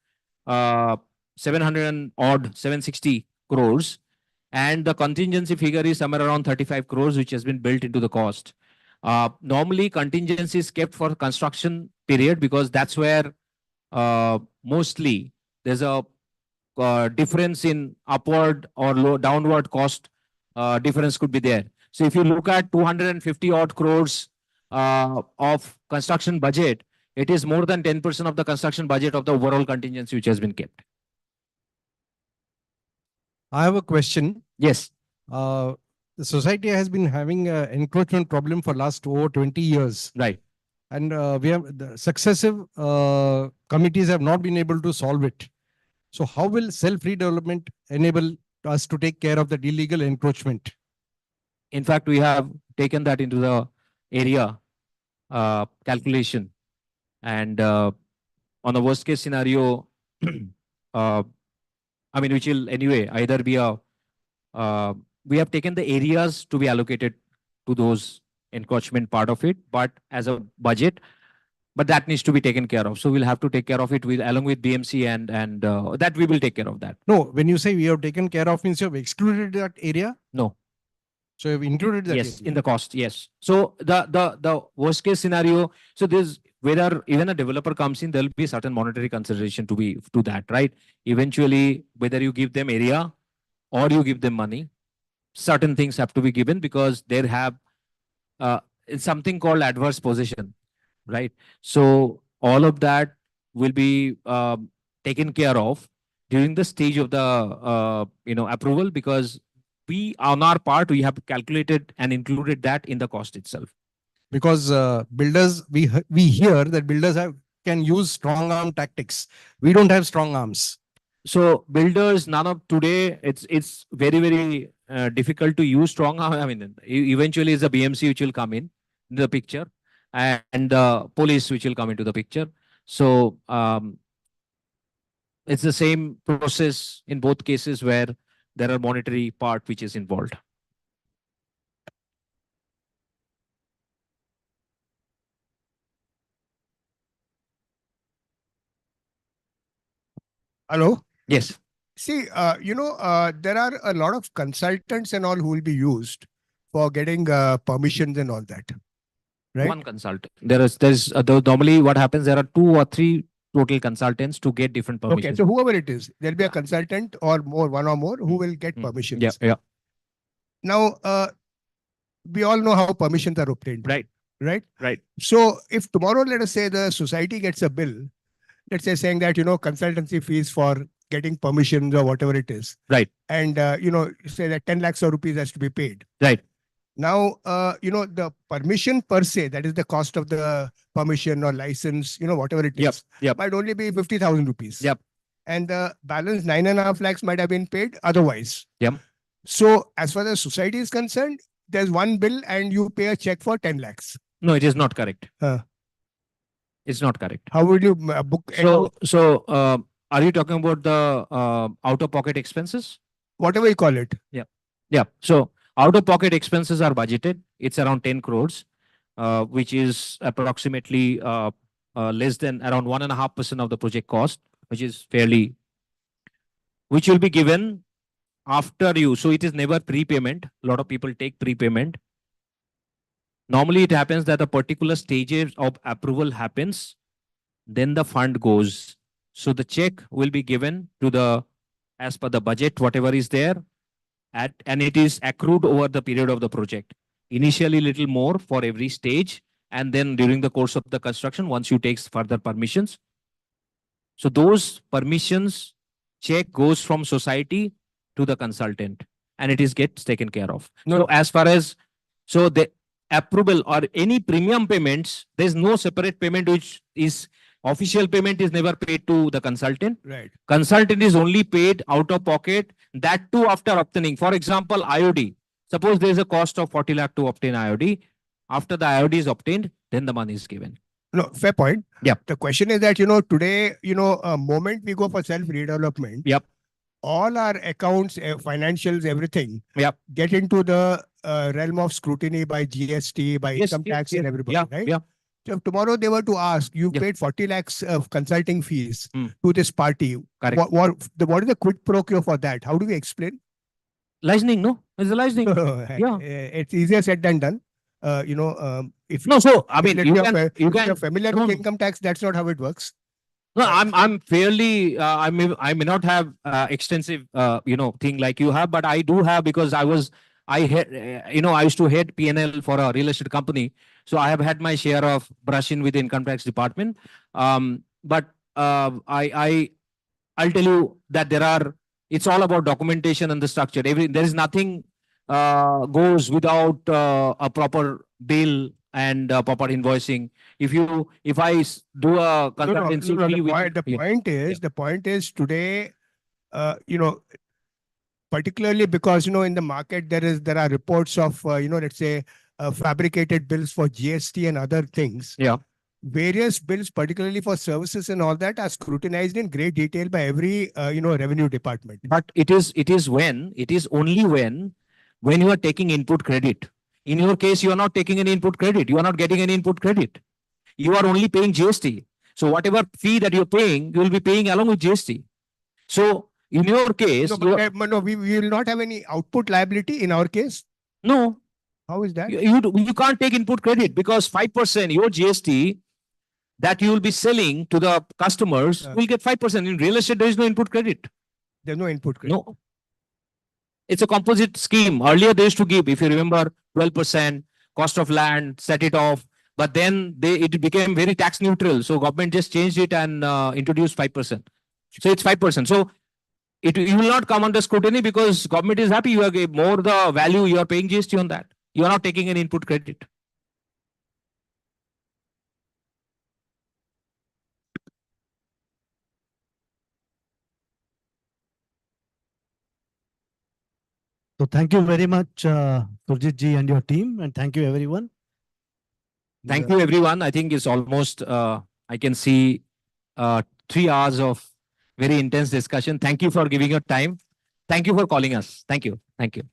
odd 760 crores, and the contingency figure is somewhere around 35 crores, which has been built into the cost. Normally, contingency is kept for construction period because that's where mostly there's a difference in upward or downward cost difference could be there. So if you look at 250 odd crores of construction budget, it is more than 10% of the construction budget of the overall contingency which has been kept. I have a question. Yes. The society has been having an encroachment problem for last over 20 years. Right. And we have the successive committees have not been able to solve it. So how will self-redevelopment enable us to take care of that illegal encroachment? In fact, we have taken that into the area calculation. And on a worst case scenario, I mean, which will anyway either be we have taken the areas to be allocated to those encroachment part of it, but as a budget, but that needs to be taken care of. So we'll have to take care of it with along with BMC and that we will take care of that. No, when you say we have taken care of, means you have excluded that area? No. So you have included that Yes, area? in the cost, yes. So the worst case scenario, so there's whether even a developer comes in, there'll be certain monetary consideration to that, right? Eventually, whether you give them area or you give them money, certain things have to be given because they have it's something called adverse possession, right? So all of that will be taken care of during the stage of the approval, because we on our part we have calculated and included that in the cost itself. Because builders, we hear that builders can use strong arm tactics. We don't have strong arms. So builders, none of today, it's very, very difficult to use strong arm. I mean, eventually it's the BMC which will come in the picture and the police which will come into the picture. So it's the same process in both cases where there are monetary part which is involved. Hello? Yes. See, there are a lot of consultants and all who will be used for getting permissions and all that. Right? One consultant. There's normally what happens, there are 2 or 3 total consultants to get different permissions. Okay, so whoever it is, there'll be a consultant or more, one or more, who will get permissions. Yeah, yeah. Now, we all know how permissions are obtained. Right. Right? Right. So if tomorrow, let us say the society gets a bill, let's say saying that, consultancy fees for getting permissions or whatever it is. Right. And, say that 10 lakhs of rupees has to be paid. Right. Now, the permission per se, that is the cost of the permission or license, whatever it is, might only be 50,000 rupees. Yep. And the balance 9.5 lakhs might have been paid otherwise. Yep. So as far as society is concerned, there's one bill and you pay a check for 10 lakhs. No, it is not correct. It's not correct. How would you book? So, are you talking about the out-of-pocket expenses? Whatever you call it. Yeah. Yeah. So out-of-pocket expenses are budgeted. It's around 10 crores, which is approximately less than around 1.5% of the project cost, which is fairly, which will be given after you. So it is never prepayment. A lot of people take prepayment. Normally it happens that a particular stages of approval happens, then the fund goes. So the check will be given to as per the budget, whatever is there, and it is accrued over the period of the project. Initially little more for every stage, and then during the course of the construction, once you take further permissions. So those permissions check goes from society to the consultant, and it gets taken care of. So as far as, so the approval or any premium payments, there's no separate payment which is official payment is never paid to the consultant. Right. Consultant is only paid out of pocket, that too after obtaining. For example, IOD. Suppose there is a cost of 40 lakh to obtain IOD. After the IOD is obtained, then the money is given. No, fair point. Yeah. The question is that, today, moment we go for self-redevelopment, Yep. all our accounts, financials, everything, Yep. get into the realm of scrutiny by GST, by Yes, income yes, tax yes. and everybody, Yeah, right? yeah. So if tomorrow they were to ask, you Yeah. paid 40 lakhs of consulting fees Hmm. to this party. Correct. What is the quid pro quo for that? How do we explain? Licensing, no? It's a licensing. Yeah. It's easier said than done. If No, so, I mean, if you you're can, you if you're can, familiar no, with no. income tax, that's not how it works. No, I'm fairly, I may not have extensive, thing like you have, but I do have because I used to head P&L for a real estate company. So I have had my share of brushing with the income tax department. But I'll tell you that it's all about documentation and the structure. There is nothing goes without a proper bill and proper invoicing. If I do a consultancy fee, The point is today, particularly because, in the market, there are reports of, let's say, fabricated bills for GST and other things. Yeah. Various bills, particularly for services and all that, are scrutinized in great detail by every, revenue department. But it is only when you are taking input credit. In your case, you are not taking any input credit. You are not getting any input credit. You are only paying GST. So whatever fee that you're paying, you will be paying along with GST. So in your case, we will not have any output liability in our case. No. How is that? You can't take input credit because 5% your GST that you will be selling to the customers will get 5%. In real estate, there is no input credit. There's no input credit. No. It's a composite scheme. Earlier, they used to give, if you remember, 12% cost of land, set it off. But then it became very tax neutral. So government just changed it and introduced 5%. So it's 5%. So you will not come under scrutiny because government is happy. You are more the value you are paying GST on that. You are not taking an input credit. So thank you very much, Surjit ji and your team, and thank you everyone. Thank you everyone. I think it's almost, I can see 3 hours of very intense discussion. Thank you for giving your time. Thank you for calling us. Thank you. Thank you.